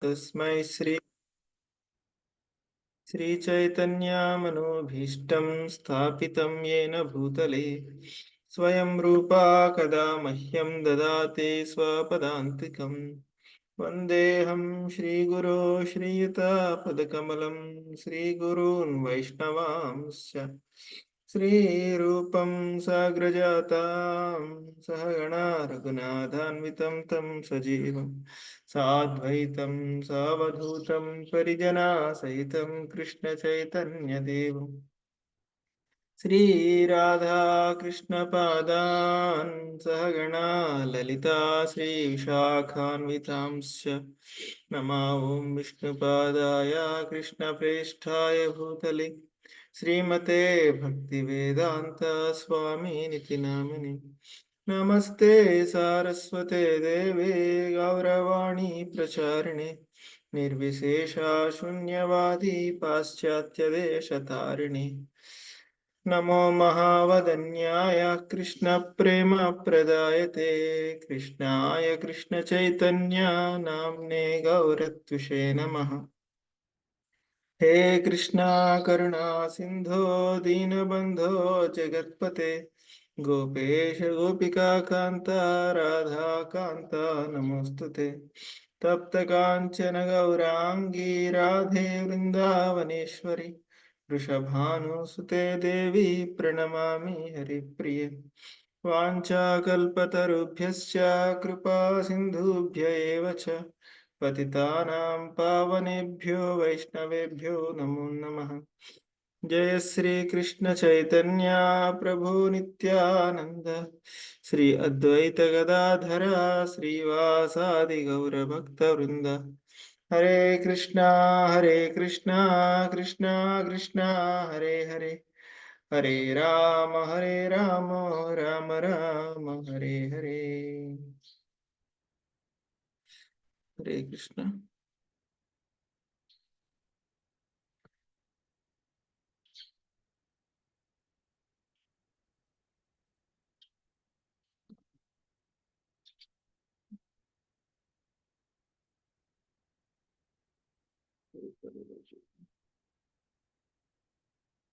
तस्मै श्रीचैतन्यमनोभीष्टं स्थापितं येन भूतले स्वयं रूपा कदा मह्यं ददाति स्वपदान्तिकं वन्देऽहं श्रीगुरो श्रीयुतापदकमलं श्रीगुरून् वैष्णवांश्च श्रीरूपं साग्रजातां सहगणा रघुनाथान्वितं तं सजीवं साद्वैतं सावधूतं परिजनासहितं कृष्णचैतन्यदेवं श्रीराधाकृष्णपादान् सहगणा ललिता श्रीविशाखान्वितांश्च नमा ॐ विष्णुपादाय कृष्णप्रेष्ठाय भूतले श्रीमते भक्तिवेदान्त स्वामिनिति नामिने नमस्ते सारस्वते देवे गौरवाणी प्रचारिणे निर्विशेषा शून्यवादी पाश्चात्यदेशतारिणे नमो महावदन्याय कृष्णप्रेमप्रदायते कृष्णाय कृष्णचैतन्य नाम्ने गौरत्विषे नमः। हे कृष्णा करुणा सिंधो दीनबंधो जगत्पते गोपेश गोपिका कांता राधा कांता नमोस्तुते तप्त कांचन गौरांगी राधे वृंदावनेश्वरी वृषभानुसुते देवी प्रणमामि हरिप्रिये वाञ्छाकल्पतरुभ्यश्च कृपा सिन्धुभ्य एव च पतितानां पावनेभ्यो वैष्णवेभ्यो नमो नमः। जय श्री कृष्ण चैतन्य प्रभु नित्यानंद श्री अद्वैत गदाधर श्रीवासादि गौर भक्त वृंद हरे कृष्णा कृष्णा कृष्णा हरे हरे हरे राम राम राम हरे हरे। हरे कृष्ण।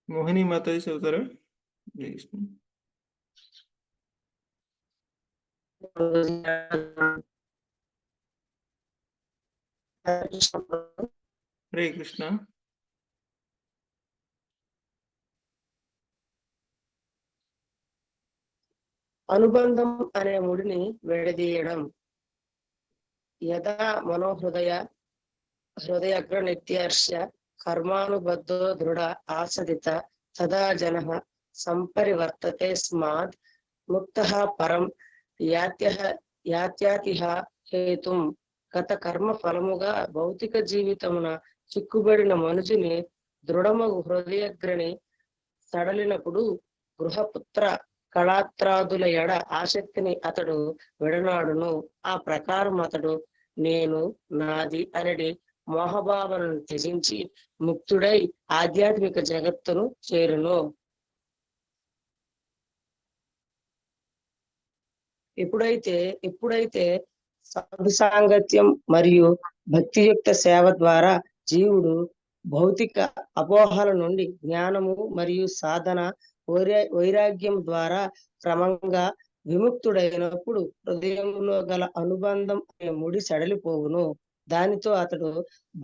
मोहिनी माता जी से उतर। हरे कृष्ण। हरे कृष्ण। అనుబంధం అనే ముడిని విడదీయడం. యదా హృదయగ్ర నిత్యర్ష కర్మానుబద్ధో దృఢ ఆసదిత తదా జనః సంపరివర్తతే స్మాద్ ముక్తః పరం యాత్యాతిహ హేతుం. గత కర్మ ఫలముగా భౌతిక జీవితమున చిక్కుబడిన మనుషుని దృఢమగు హృదయగ్రని సడలినప్పుడు గృహపుత్ర కళాత్రాదుల ఎడ ఆసక్తిని అతడు విడనాడును. ఆ ప్రకారం అతడు నేను నాది అనడి మోహభావనను త్యజించి ముక్తుడై ఆధ్యాత్మిక జగత్తును చేరును. ఎప్పుడైతే సాధు సాంగత్యం మరియు భక్తియుక్త సేవ ద్వారా జీవుడు భౌతిక అపోహల నుండి జ్ఞానము మరియు సాధన వైరాగ్యం ద్వారా క్రమంగా విముక్తుడైనప్పుడు హృదయంలో గల అనుబంధం అనే ముడి సడలిపోవును. దానితో అతడు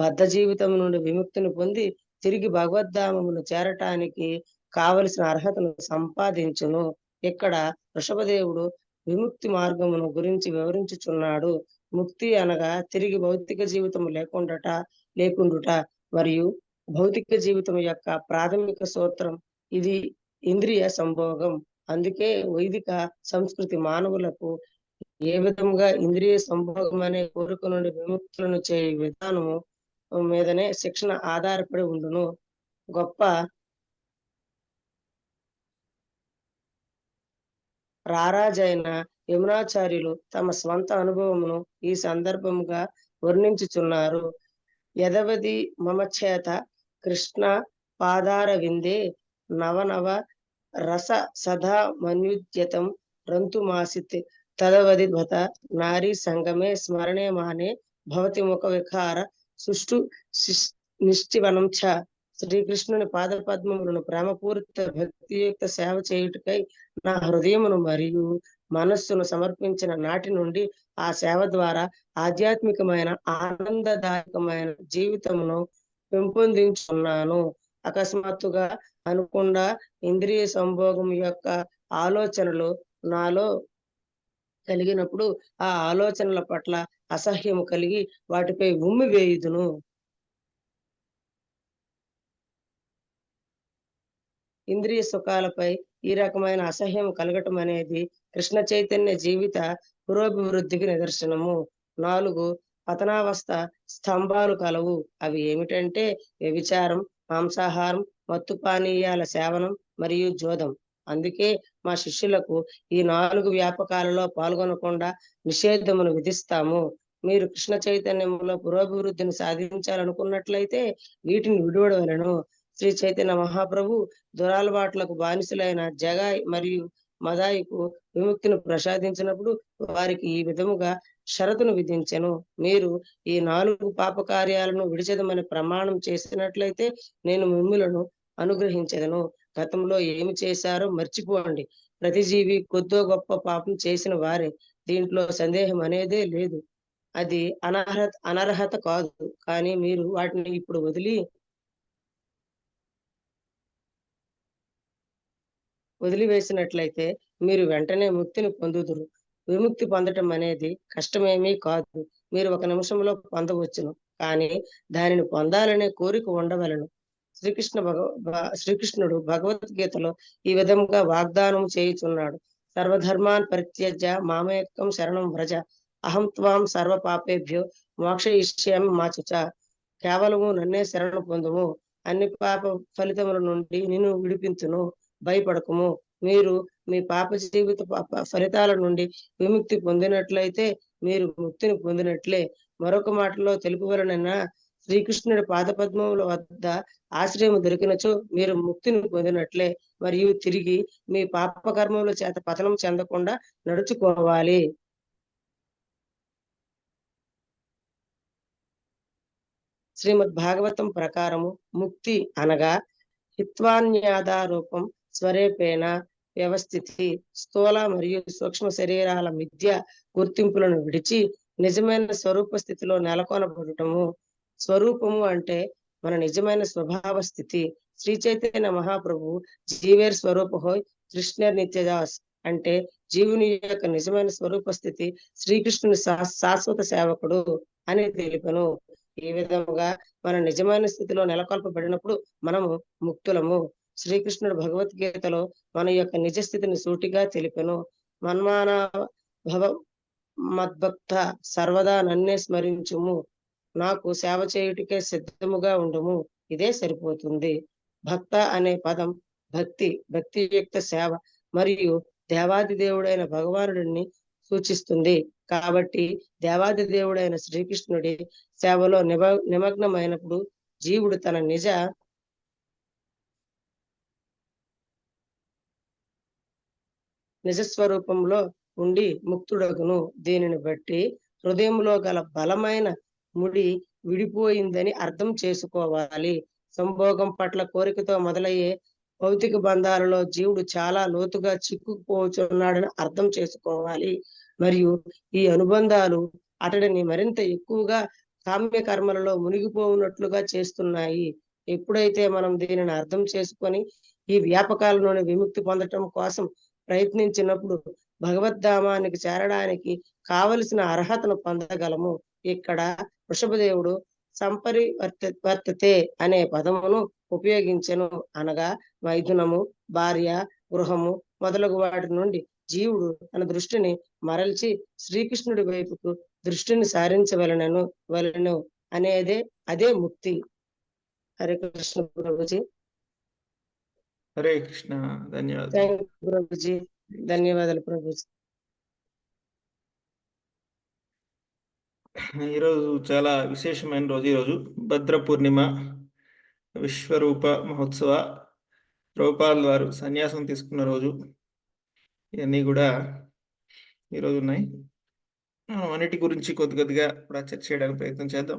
బద్ధ జీవితం నుండి విముక్తిని పొంది తిరిగి భగవద్ధామమును చేరటానికి కావలసిన అర్హతను సంపాదించును. ఇక్కడ వృషభదేవుడు విముక్తి మార్గమును గురించి వివరించుచున్నాడు. ముక్తి అనగా తిరిగి భౌతిక జీవితం లేకుండుట మరియు భౌతిక జీవితం యొక్క ప్రాథమిక సూత్రం ఇది ఇంద్రియ సంభోగం. అందుకే వైదిక సంస్కృతి మానవులకు ఏ విధంగా ఇంద్రియ సంభోగం అనే కోరిక నుండి విముక్తులను చేయ విధానము మీదనే శిక్షణ ఆధారపడి ఉండును. గొప్ప రారాజైన యమునాచార్యులు తమ స్వంత అనుభవమును ఈ సందర్భముగా వర్ణించుచున్నారు. యదవది మమచేత కృష్ణ పాదార విందే నవనవ రస సదా మన్యుద్యతం రంతుమాసిత్ తదవది భత నారీ సంగమే స్మరణే మానే భవతి ముఖ వికార సుష్టు నిష్టివనం చ. శ్రీకృష్ణుని పాదపద్మములను ప్రేమపూరిత భక్తియుక్త సేవ చేయుటకై నా హృదయమును మరియు మనస్సును సమర్పించిన నాటి నుండి ఆ సేవ ద్వారా ఆధ్యాత్మికమైన ఆనందదాయకమైన జీవితమును పెంపొందించుకున్నాను. అకస్మాత్తుగా అనుకుండా ఇంద్రియ సంభోగం యొక్క ఆలోచనలు నాలో కలిగినప్పుడు ఆ ఆలోచనల పట్ల అసహ్యము కలిగి వాటిపై ఉమ్మి వేయుదును. ఇంద్రియ సుఖాలపై ఈ రకమైన అసహ్యం కలగటం అనేది కృష్ణ చైతన్య జీవిత పురోభివృద్ధికి నిదర్శనము. 4 పతనావస్థ స్తంభాలు కలవు. అవి ఏమిటంటే వ్యభిచారం, మాంసాహారం, మత్తు పానీయాల సేవనం మరియు జోదం. అందుకే మా శిష్యులకు ఈ 4 వ్యాపకాలలో పాల్గొనకుండా నిషేధమును విధిస్తాము. మీరు కృష్ణ చైతన్యంలో పురోభివృద్ధిని సాధించాలనుకున్నట్లయితే వీటిని విడువడవలెను. శ్రీ చైతన్య మహాప్రభు దురలవాట్లకు బానిసలైన జగాయ్ మరియు మదాయికు విముక్తిని ప్రసాదించినప్పుడు వారికి ఈ విధముగా షరతును విధించెను. మీరు ఈ 4 పాపకార్యాలను విడిచెదమని ప్రమాణం చేసినట్లయితే నేను మిమ్ములను అనుగ్రహించెదను. గతంలో ఏమి చేశారో మర్చిపోండి. ప్రతి జీవి కొద్దో గొప్ప పాపం చేసిన వారే. దీంట్లో సందేహం అనేదే లేదు. అది అనర్హత కాదు. కానీ మీరు వాటిని ఇప్పుడు వదిలివేసినట్లయితే మీరు వెంటనే ముక్తిని పొందుదురు. విముక్తి పొందటం అనేది కష్టమేమీ కాదు. మీరు ఒక నిమిషంలో పొందవచ్చును. కానీ దానిని పొందాలనే కోరిక ఉండవలెను. శ్రీకృష్ణుడు భగవద్గీతలో ఈ విధంగా వాగ్దానం చేయుచున్నాడు. సర్వధర్మాన్ పరిత్యజ్య మామేకం శరణం వ్రజ. అహం త్వాం సర్వ పాపేభ్యో మోక్షయిష్యామి మా చుచ. కేవలము నన్నే శరణు పొందుము. అన్ని పాప ఫలితముల నుండి నిన్ను విడిపించును. భయపడకుము. మీరు మీ పాప జీవిత ఫలితాల నుండి విముక్తి పొందినట్లయితే మీరు ముక్తిని పొందినట్లే. మరొక మాటలో తెలుపవలనైనా శ్రీకృష్ణుడి పాదపద్మముల వద్ద ఆశ్రయం దొరికినచో మీరు ముక్తిని పొందినట్లే. మరియు తిరిగి మీ పాప కర్మముల చేత పతనం చెందకుండా నడుచుకోవాలి. శ్రీమద్ భాగవతం ప్రకారము ముక్తి అనగా హిత్వాన్యాదారూపం స్వరేపేణ వ్యవస్థితి స్థూల మరియు సూక్ష్మ శరీరాల మిథ్య గుర్తింపులను విడిచి నిజమైన స్వరూప స్థితిలో నెలకొనబడటము. స్వరూపము అంటే మన నిజమైన స్వభావ స్థితి. శ్రీ చైతన్య మహాప్రభు జీవేర్ స్వరూప హోయ్ కృష్ణర్ నిత్యదాస్ అంటే జీవుని యొక్క నిజమైన స్వరూప స్థితి శ్రీకృష్ణుని శాశ్వత సేవకుడు అని తెలిపను. ఈ విధముగా మన నిజమైన స్థితిలో నెలకొల్పబడినప్పుడు మనము ముక్తులము. శ్రీకృష్ణుడు భగవద్గీతలో మన యొక్క నిజ స్థితిని సూటిగా తెలిపెను. మన్మాన భవ మద్భక్త సర్వదా నన్నే స్మరించుము. నాకు సేవ చేయుటికే సిద్ధముగా ఉండుము. ఇదే సరిపోతుంది. భక్త అనే పదం భక్తియుక్త సేవ మరియు దేవాది దేవుడైన భగవానుడిని సూచిస్తుంది. కాబట్టి దేవాది దేవుడైన శ్రీకృష్ణుడి సేవలో నిమగ్నమైనప్పుడు జీవుడు తన నిజస్వరూపంలో ఉండి ముక్తుడగును. దీనిని బట్టి హృదయంలో గల బలమైన ముడి విడిపోయిందని అర్థం చేసుకోవాలి. సంభోగం పట్ల కోరికతో మొదలయ్యే భౌతిక బంధాలలో జీవుడు చాలా లోతుగా చిక్కుకుపోతున్నాడని అర్థం చేసుకోవాలి. మరియు ఈ అనుబంధాలు అతడిని మరింత ఎక్కువగా కామ్య కర్మలలో మునిగిపోవునట్లుగా చేస్తున్నాయి. ఎప్పుడైతే మనం దీనిని అర్థం చేసుకొని ఈ వ్యాపకాలలోని విముక్తి పొందటం కోసం ప్రయత్నించినప్పుడు భగవద్ధామానికి చేరడానికి కావలసిన అర్హతను పొందగలము. ఇక్కడ వృషభదేవుడు సంపరివర్తతే అనే పదమును ఉపయోగించెను. అనగా మైథునము, భార్య, గృహము మొదలగు వాటి నుండి జీవుడు తన దృష్టిని మరల్చి శ్రీకృష్ణుడి వైపుకు దృష్టిని సారించవలెను అదే ముక్తి. హరే కృష్ణ ప్రభుజీ. హరే కృష్ణ. ధన్యవాదాలు థ్యాంక్ యూ ప్రభుజీ. ధన్యవాదాలు ప్రభుజీ. ఈరోజు చాలా విశేషమైన రోజు. ఈరోజు భద్ర పూర్ణిమ, విశ్వరూప మహోత్సవ, ప్రభుపాల్ వారు సన్యాసం తీసుకున్న రోజు. ఇవన్నీ కూడా ఈరోజు ఉన్నాయి. మనం అన్నిటి గురించి కొద్ది కొద్దిగా కూడా చర్చ చేయడానికి ప్రయత్నం చేద్దాం.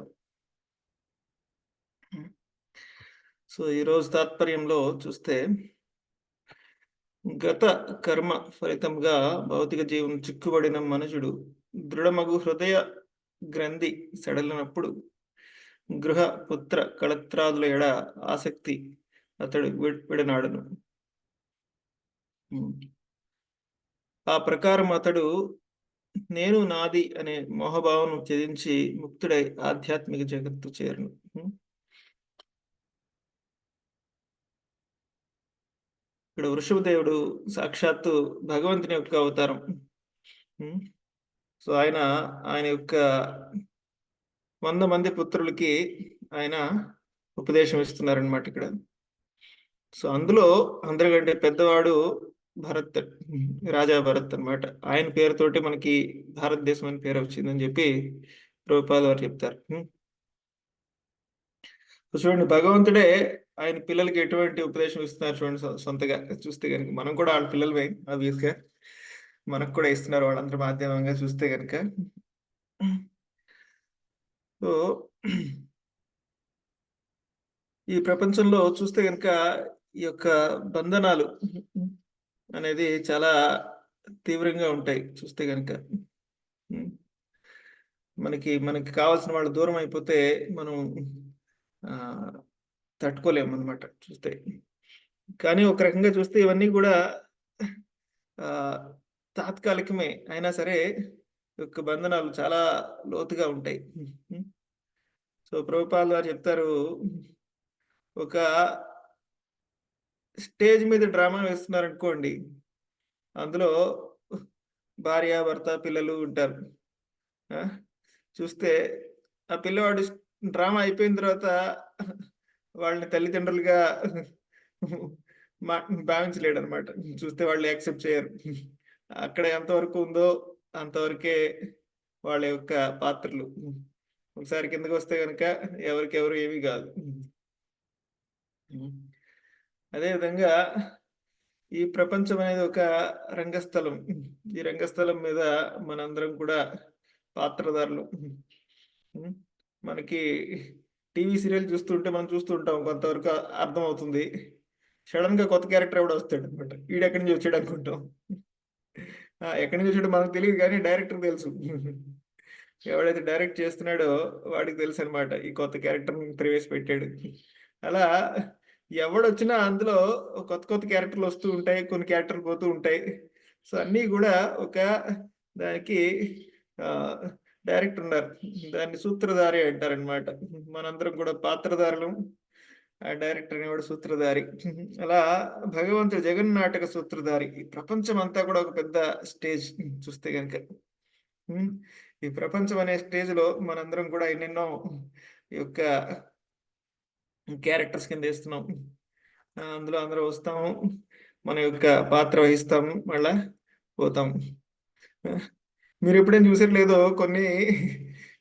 సో ఈరోజు తాత్పర్యంలో చూస్తే, గత కర్మ ఫలితంగా భౌతిక జీవం చిక్కుబడిన మనుషుడు దృఢమగు హృదయ గ్రంథి సడలినప్పుడు గృహ పుత్ర కళత్రాదుల ఎడ ఆసక్తి అతడు విడనాడును. ఆ ప్రకారం అతడు నేను నాది అనే మోహభావం త్యజించి ముక్తుడై ఆధ్యాత్మిక జగత్తు చేరును. ఇక్కడ వృషభదేవుడు సాక్షాత్తు భగవంతుని యొక్క అవతారం. సో ఆయన యొక్క 100 మంది పుత్రులకి ఆయన ఉపదేశం ఇస్తున్నారనమాట ఇక్కడ. సో అందులో అందరికంటే పెద్దవాడు భరత్, రాజా భరత్ అనమాట. ఆయన పేరుతోటి మనకి భారతదేశం అని పేరు వచ్చిందని చెప్పి ప్రభుపాదుల వారు చెప్తారు. చూడండి, భగవంతుడే ఆయన పిల్లలకి ఎటువంటి ఉపదేశం ఇస్తున్నారు చూడండి. సొంతగా చూస్తే కనుక మనం కూడా వాళ్ళ పిల్లలమే, ఆబ్వియస్ గా మనకు కూడా ఇస్తున్నారు వాళ్ళందరూ మాధ్యమంగా చూస్తే కనుక. సో ఈ ప్రపంచంలో చూస్తే కనుక ఈ యొక్క బంధనాలు అనేది చాలా తీవ్రంగా ఉంటాయి. చూస్తే కనుక మనకి కావాల్సిన వాళ్ళు దూరం అయిపోతే మనం తట్టుకోలేము అనమాట చూస్తే. కానీ ఒక రకంగా చూస్తే ఇవన్నీ కూడా తాత్కాలికమే అయినా సరే యొక్క బంధనాలు చాలా లోతుగా ఉంటాయి. సో ప్రభుపాదుల వారు చెప్తారు, ఒక స్టేజ్ మీద డ్రామా వేస్తున్నారు అనుకోండి, అందులో భార్య భర్త పిల్లలు ఉంటారు. చూస్తే ఆ పిల్లవాడు డ్రామా అయిపోయిన తర్వాత వాళ్ళని తల్లిదండ్రులుగా భావించలేడు అనమాట. చూస్తే వాళ్ళు యాక్సెప్ట్ చేయరు. అక్కడ ఎంతవరకు ఉందో అంతవరకే వాళ్ళ యొక్క పాత్రలు. ఒకసారి కిందకి వస్తే కనుక ఎవరికెవరు ఏమీ కాదు. అదేవిధంగా ఈ ప్రపంచం అనేది ఒక రంగస్థలం. ఈ రంగస్థలం మీద మనందరం కూడా పాత్రధారులు. మనకి టీవీ సీరియల్ చూస్తుంటే మనం చూస్తూ ఉంటాం, కొంతవరకు అర్థం అవుతుంది. సడన్ గా కొత్త క్యారెక్టర్ ఎవడో వస్తాడు అనమాట. వీడెక్కడి నుంచి వచ్చాడు అనుకుంటాం. ఎక్కడి నుంచి వచ్చాడో మనకు తెలియదు, కానీ డైరెక్టర్ తెలుసు. ఎవడైతే డైరెక్ట్ చేస్తున్నాడో వాడికి తెలుసు అనమాట, ఈ కొత్త క్యారెక్టర్ ప్రవేశపెట్టాడు. అలా ఎవడొచ్చినా అందులో కొత్త కొత్త క్యారెక్టర్లు వస్తూ ఉంటాయి, కొన్ని క్యారెక్టర్లు పోతూ ఉంటాయి. సో అన్నీ కూడా ఒక దానికి డైరెక్టర్ ఉన్నారు, దాన్ని సూత్రధారి అంటారనమాట. మనందరం కూడా పాత్రధారులు, ఆ డైరెక్టర్ అనేవాడు సూత్రధారి. అలా భగవంతుడు జగన్నాటక సూత్రధారి. ఈ ప్రపంచం అంతా కూడా ఒక పెద్ద స్టేజ్ చూస్తే కనుక. ఈ ప్రపంచం అనే స్టేజ్ లో మనందరం కూడా ఎన్నెన్నో ఈ యొక్క క్యారెక్టర్స్ కింద వేస్తున్నాం. అందులో అందరూ వస్తాము, మన యొక్క పాత్ర వహిస్తాము, మళ్ళా పోతాము. మీరు ఎప్పుడైనా చూసారు లేదో, కొన్ని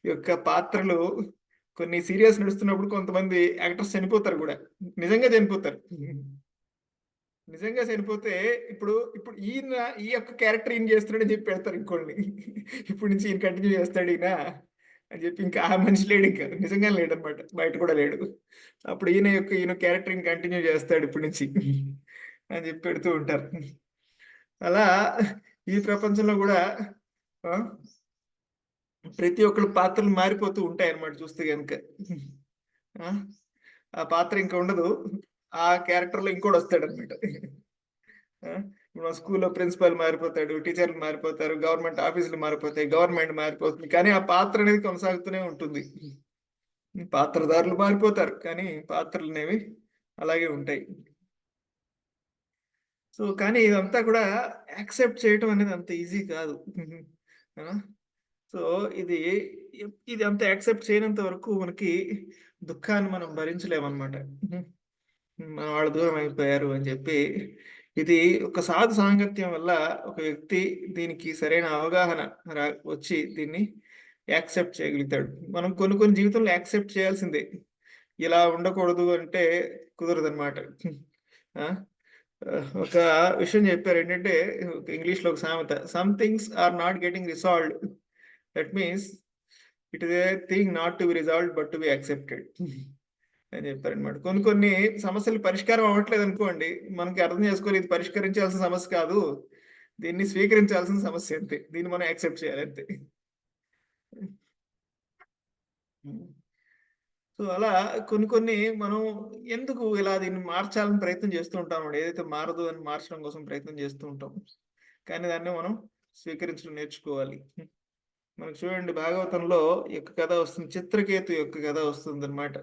యొక్క పాత్రలు కొన్ని సీరియల్స్ నడుస్తున్నప్పుడు కొంతమంది యాక్టర్స్ చనిపోతారు కూడా, నిజంగా చనిపోతారు. నిజంగా చనిపోతే ఇప్పుడు ఈయన ఈ యొక్క క్యారెక్టర్ ఈయన చేస్తున్నాడని చెప్పి పెడతారు ఇంకోళ్ళని. ఇప్పుడు నుంచి ఈయన కంటిన్యూ చేస్తాడు ఈయన అని చెప్పి. ఇంకా ఆ మనిషి లేడు, ఇంకా నిజంగా లేడు అనమాట, బయట కూడా లేడు. అప్పుడు ఈయన క్యారెక్టర్ ఈయన కంటిన్యూ చేస్తాడు ఇప్పటి నుంచి అని చెప్పి పెడుతూ ఉంటారు. అలా ఈ ప్రపంచంలో కూడా ప్రతి ఒక్కళ్ళ పాత్రలు మారిపోతూ ఉంటాయి అన్నమాట చూస్తే కనుక. ఆ పాత్ర ఇంకా ఉండదు, ఆ క్యారెక్టర్ లో ఇంకోటి వస్తాడు అనమాట. మన స్కూల్లో ప్రిన్సిపల్ మారిపోతాడు, టీచర్లు మారిపోతారు, గవర్నమెంట్ ఆఫీసులు మారిపోతాయి, గవర్నమెంట్ మారిపోతుంది, కానీ ఆ పాత్ర అనేది కొనసాగుతూనే ఉంటుంది. పాత్రధారులు మారిపోతారు, కానీ పాత్రలు అనేవి అలాగే ఉంటాయి. సో కానీ ఇదంతా కూడా యాక్సెప్ట్ చేయటం అనేది అంత ఈజీ కాదు. సో ఇది అంత యాక్సెప్ట్ చేయనంత వరకు మనకి దుఃఖాన్ని మనం భరించలేమన్నమాట. మన వాళ్ళు దూరం అయిపోయారు అని చెప్పి. ఇది ఒక సాధు సాంగత్యం వల్ల ఒక వ్యక్తి దీనికి సరైన అవగాహన వచ్చి దీన్ని యాక్సెప్ట్ చేయగలుగుతాడు. మనం కొన్ని జీవితంలో యాక్సెప్ట్ చేయాల్సిందే, ఇలా ఉండకూడదు అంటే కుదరదు అనమాట. ఒక విషయం చెప్పారు ఏంటంటే, ఇంగ్లీష్ లో ఒక సామెత, some things are not getting resolved that means it is a thing not to be resolved but to be accepted అని చెప్పారనమాట. కొన్ని కొన్ని సమస్యలు పరిష్కారం అవ్వట్లేదు అనుకోండి, మనకి అర్థం చేసుకోవాలి ఇది పరిష్కరించాల్సిన సమస్య కాదు, దీన్ని స్వీకరించాల్సిన సమస్య అంతే, దీన్ని మనం యాక్సెప్ట్ చేయాలి అంతే. సో అలా కొన్ని కొన్ని మనం ఎందుకు ఇలా దీన్ని మార్చాలని ప్రయత్నం చేస్తూ ఉంటాం, ఏదైతే మారదు అని మార్చడం కోసం ప్రయత్నం చేస్తూ ఉంటాం, కానీ దాన్ని మనం స్వీకరించడం నేర్చుకోవాలి. మనకు చూడండి భాగవతంలో ఈ యొక్క కథ వస్తుంది, చిత్రకేతు యొక్క కథ వస్తుంది అనమాట.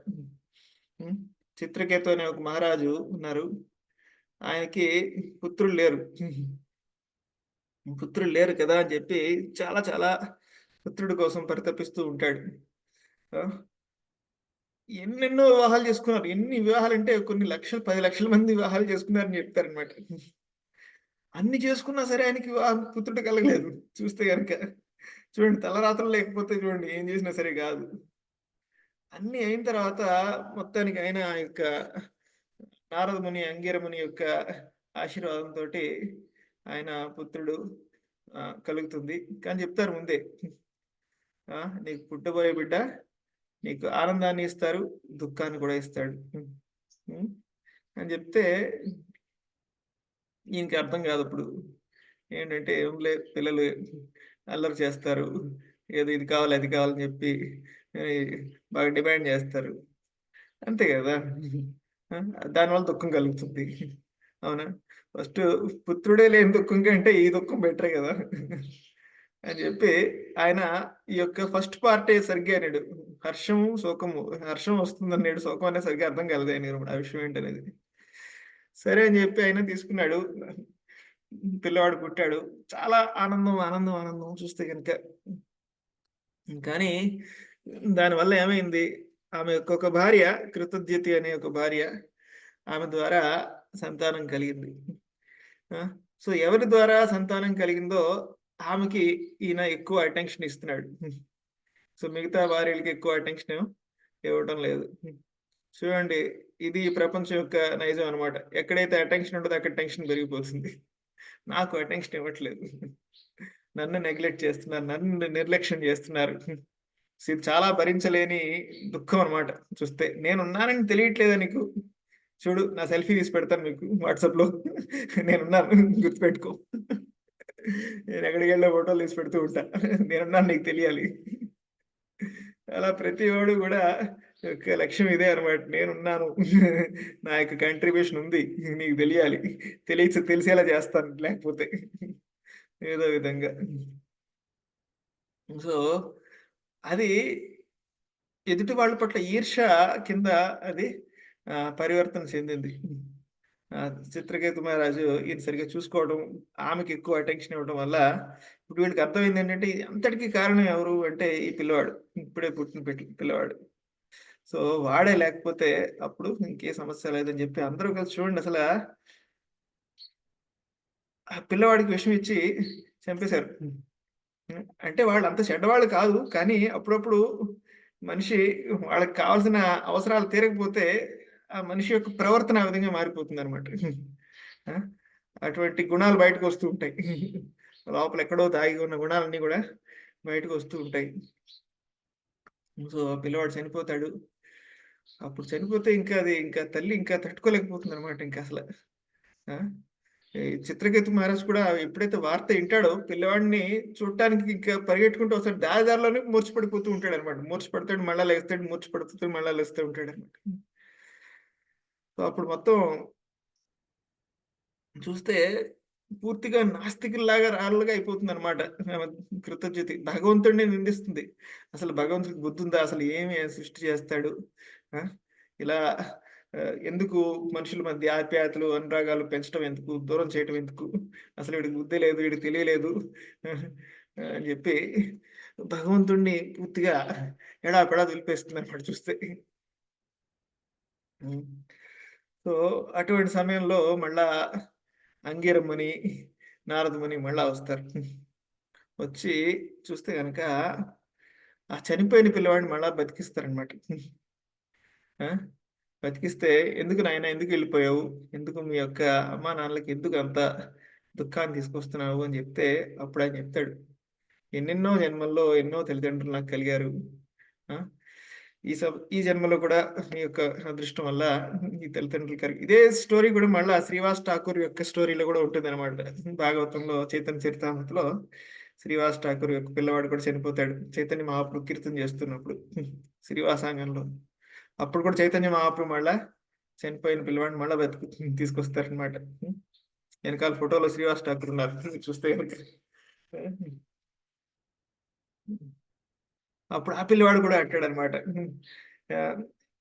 చిత్రకేతు అనే ఒక మహారాజు ఉన్నారు, ఆయనకి పుత్రులు లేరు. పుత్రులు లేరు కదా అని చెప్పి చాలా చాలా పుత్రుడి కోసం పరితపిస్తూ ఉంటాడు. ఎన్నెన్నో వివాహాలు చేసుకున్నారు, ఎన్ని వివాహాలు అంటే కొన్ని లక్షలు 10 లక్షల మంది వివాహాలు చేసుకున్నారని చెప్తారనమాట. అన్ని చేసుకున్నా సరే ఆయనకి పుత్రుడు కలగలేదు. చూస్తే కనుక చూడండి, తలరాత్రులు లేకపోతే చూడండి ఏం చేసినా సరే కాదు. అన్ని అయిన తర్వాత మొత్తానికి ఆయన యొక్క నారద ముని, అంగీర ముని యొక్క ఆశీర్వాదంతో ఆయన పుత్రుడు కలుగుతుంది. కానీ చెప్తారు ముందే, నీకు పుట్టబోయే బిడ్డ నీకు ఆనందాన్ని ఇస్తారు, దుఃఖాన్ని కూడా ఇస్తాడు అని చెప్తే ఈయనకి అర్థం కాదు. అప్పుడు ఏంటంటే ఏం లేదు, పిల్లలు అల్లరి చేస్తారు, ఏదో ఇది కావాలి అది కావాలని చెప్పి బాగా డిమాండ్ చేస్తారు, అంతే కదా. దానివల్ల దుఃఖం కలుగుతుంది, అవునా? ఫస్ట్ పుత్రుడే లేని దుఃఖం కంటే ఈ దుఃఖం బెటరే కదా అని చెప్పి ఆయన ఈ యొక్క ఫస్ట్ పార్టే సరిగ్గా అన్నాడు, హర్షము శోకము, హర్షం వస్తుందన్నాడు, శోకం అనేది సరిగ్గా అర్థం కలదు ఆయన ఆ విషయం ఏంటనేది. సరే అని చెప్పి ఆయన తీసుకున్నాడు, పిల్లవాడు పుట్టాడు, చాలా ఆనందం ఆనందం ఆనందం చూస్తే కనుక. కానీ దానివల్ల ఏమైంది, ఆమె యొక్క ఒక భార్య కృతజ్ఞతి అనే ఒక భార్య, ఆమె ద్వారా సంతానం కలిగింది. సో ఎవరి ద్వారా సంతానం కలిగిందో ఆమెకి ఈయన ఎక్కువ అటెన్షన్ ఇస్తున్నాడు. సో మిగతా భార్యలకి ఎక్కువ అటెన్షన్ ఇవ్వటం లేదు. చూడండి, ఇది ప్రపంచం యొక్క నైజం అనమాట. ఎక్కడైతే అటెన్షన్ ఉంటుందో అక్కడ టెన్షన్ పెరిగిపోతుంది. నాకు అటెన్షన్ ఇవ్వట్లేదు, నన్ను నెగ్లెక్ట్ చేస్తున్నారు, నన్ను నిర్లక్ష్యం చేస్తున్నారు. ఇది చాలా భరించలేని దుఃఖం అనమాట. చూస్తే నేనున్నానని తెలియట్లేదా నీకు? చూడు, నా సెల్ఫీ తీసి పెడతాను మీకు వాట్సాప్లో, నేనున్నాను గుర్తుపెట్టుకో. నేను ఎక్కడికి వెళ్ళే ఫోటోలు తీసి పెడుతూ ఉంటా, నేనున్నాను నీకు తెలియాలి. అలా ప్రతి వాడు కూడా యొక్క లక్ష్యం ఇదే అనమాట, నేనున్నాను, నా యొక్క కంట్రిబ్యూషన్ ఉంది, నీకు తెలియాలి, తెలిసేలా చేస్తాను లేకపోతే ఏదో విధంగా. సో అది ఎదుటి వాళ్ళ పట్ల ఈర్ష కింద అది పరివర్తన చెందింది. చిత్రకేతు మహారాజు ఈయన సరిగ్గా చూసుకోవడం, ఆమెకి ఎక్కువ అటెన్షన్ ఇవ్వడం వల్ల ఇప్పుడు వీళ్ళకి అర్థమైంది ఏంటంటే అంతటికీ కారణం ఎవరు అంటే ఈ పిల్లవాడు, ఇప్పుడే పుట్టిన పిల్లవాడు. సో వాడే లేకపోతే అప్పుడు ఇంకే సమస్య లేదని చెప్పి అందరూ కలిసి చూడండి, అసలు ఆ పిల్లవాడికి విషం ఇచ్చి చంపేశారు. అంటే వాళ్ళు అంత చెడ్డవాళ్ళు కాదు, కానీ అప్పుడప్పుడు మనిషి వాళ్ళకి కావాల్సిన అవసరాలు తీరకపోతే ఆ మనిషి యొక్క ప్రవర్తన ఆ విధంగా మారిపోతుంది అనమాట. అటువంటి గుణాలు బయటకు వస్తూ ఉంటాయి, లోపల ఎక్కడో దాగి ఉన్న గుణాలన్నీ కూడా బయటకు వస్తూ ఉంటాయి. సో పిల్లవాడు చనిపోతాడు. అప్పుడు చనిపోతే ఇంకా తల్లి ఇంకా తట్టుకోలేకపోతుంది అనమాట. ఇంకా అసలు చిత్రకేతు మహారాజ్ కూడా ఎప్పుడైతే వార్త వింటాడో పిల్లవాడిని చూడటానికి ఇంకా పరిగెట్టుకుంటూ వస్తాడు, దారిలోనే మూర్చిపడిపోతూ ఉంటాడు అనమాట. మూర్చిపడతాడు, మళ్ళా లేస్తాడు, మూర్చిపడుతాడు, మళ్ళా లేస్తూ ఉంటాడు అనమాట. సో అప్పుడు మొత్తం చూస్తే పూర్తిగా నాస్తికుల్లాగా రాళ్ళుగా అయిపోతుంది అనమాట. కృతజ్ఞతి భగవంతుడిని నిందిస్తుంది, అసలు భగవంతుడికి బుద్ధి ఉందా, అసలు ఏమి సృష్టి చేస్తాడు, ఇలా ఎందుకు మనుషుల మధ్య ఆప్యాయతలు అనురాగాలు పెంచడం ఎందుకు, దూరం చేయడం ఎందుకు, అసలు వీడికి బుద్ధి లేదు, వీడికి తెలియలేదు అని చెప్పి భగవంతుడిని పూర్తిగా ఎడాపెడా దులిపేస్తుంది అనమాట చూస్తే. సో అటువంటి సమయంలో మళ్ళా అంగీరముని, నారదముని మళ్ళా వస్తారు. వచ్చి చూస్తే కనుక ఆ చనిపోయిన పిల్లవాడిని మళ్ళా బతికిస్తారనమాట. బతికిస్తే ఎందుకు నాయన, ఎందుకు వెళ్ళిపోయావు, ఎందుకు మీ యొక్క అమ్మా నాన్నలకి ఎందుకు అంత దుఃఖాన్ని తీసుకొస్తున్నావు అని చెప్తే అప్పుడు ఆయన చెప్తాడు, ఎన్నెన్నో జన్మల్లో ఎన్నో తల్లిదండ్రులు నాకు కలిగారు. ఆ! ఈ జన్మలో కూడా మీ యొక్క అదృష్టం వల్ల ఈ తల్లిదండ్రులు ఇదే స్టోరీ కూడా మళ్ళా శ్రీవాస్ ఠాకూర్ యొక్క స్టోరీలో కూడా ఉంటుందన్నమాట. భాగవతంలో చైతన్య చరితామృతలో శ్రీవాస్ ఠాకూర్ యొక్క పిల్లవాడు కూడా చనిపోతాడు. చైతన్య మహాప్రభు కీర్తన చేస్తున్నప్పుడు శ్రీవాసాంగంలో. అప్పుడు కూడా చైతన్య మహాప్రభు మళ్ళా చనిపోయిన పిల్లవాడిని మళ్ళా తీసుకొస్తారనమాట. వెనకాల ఫోటోలో శ్రీవాస్ ఠాకూర్ ఉన్నారు చూస్తే కనుక. అప్పుడు ఆ పిల్లవాడు కూడా అంటాడనమాట.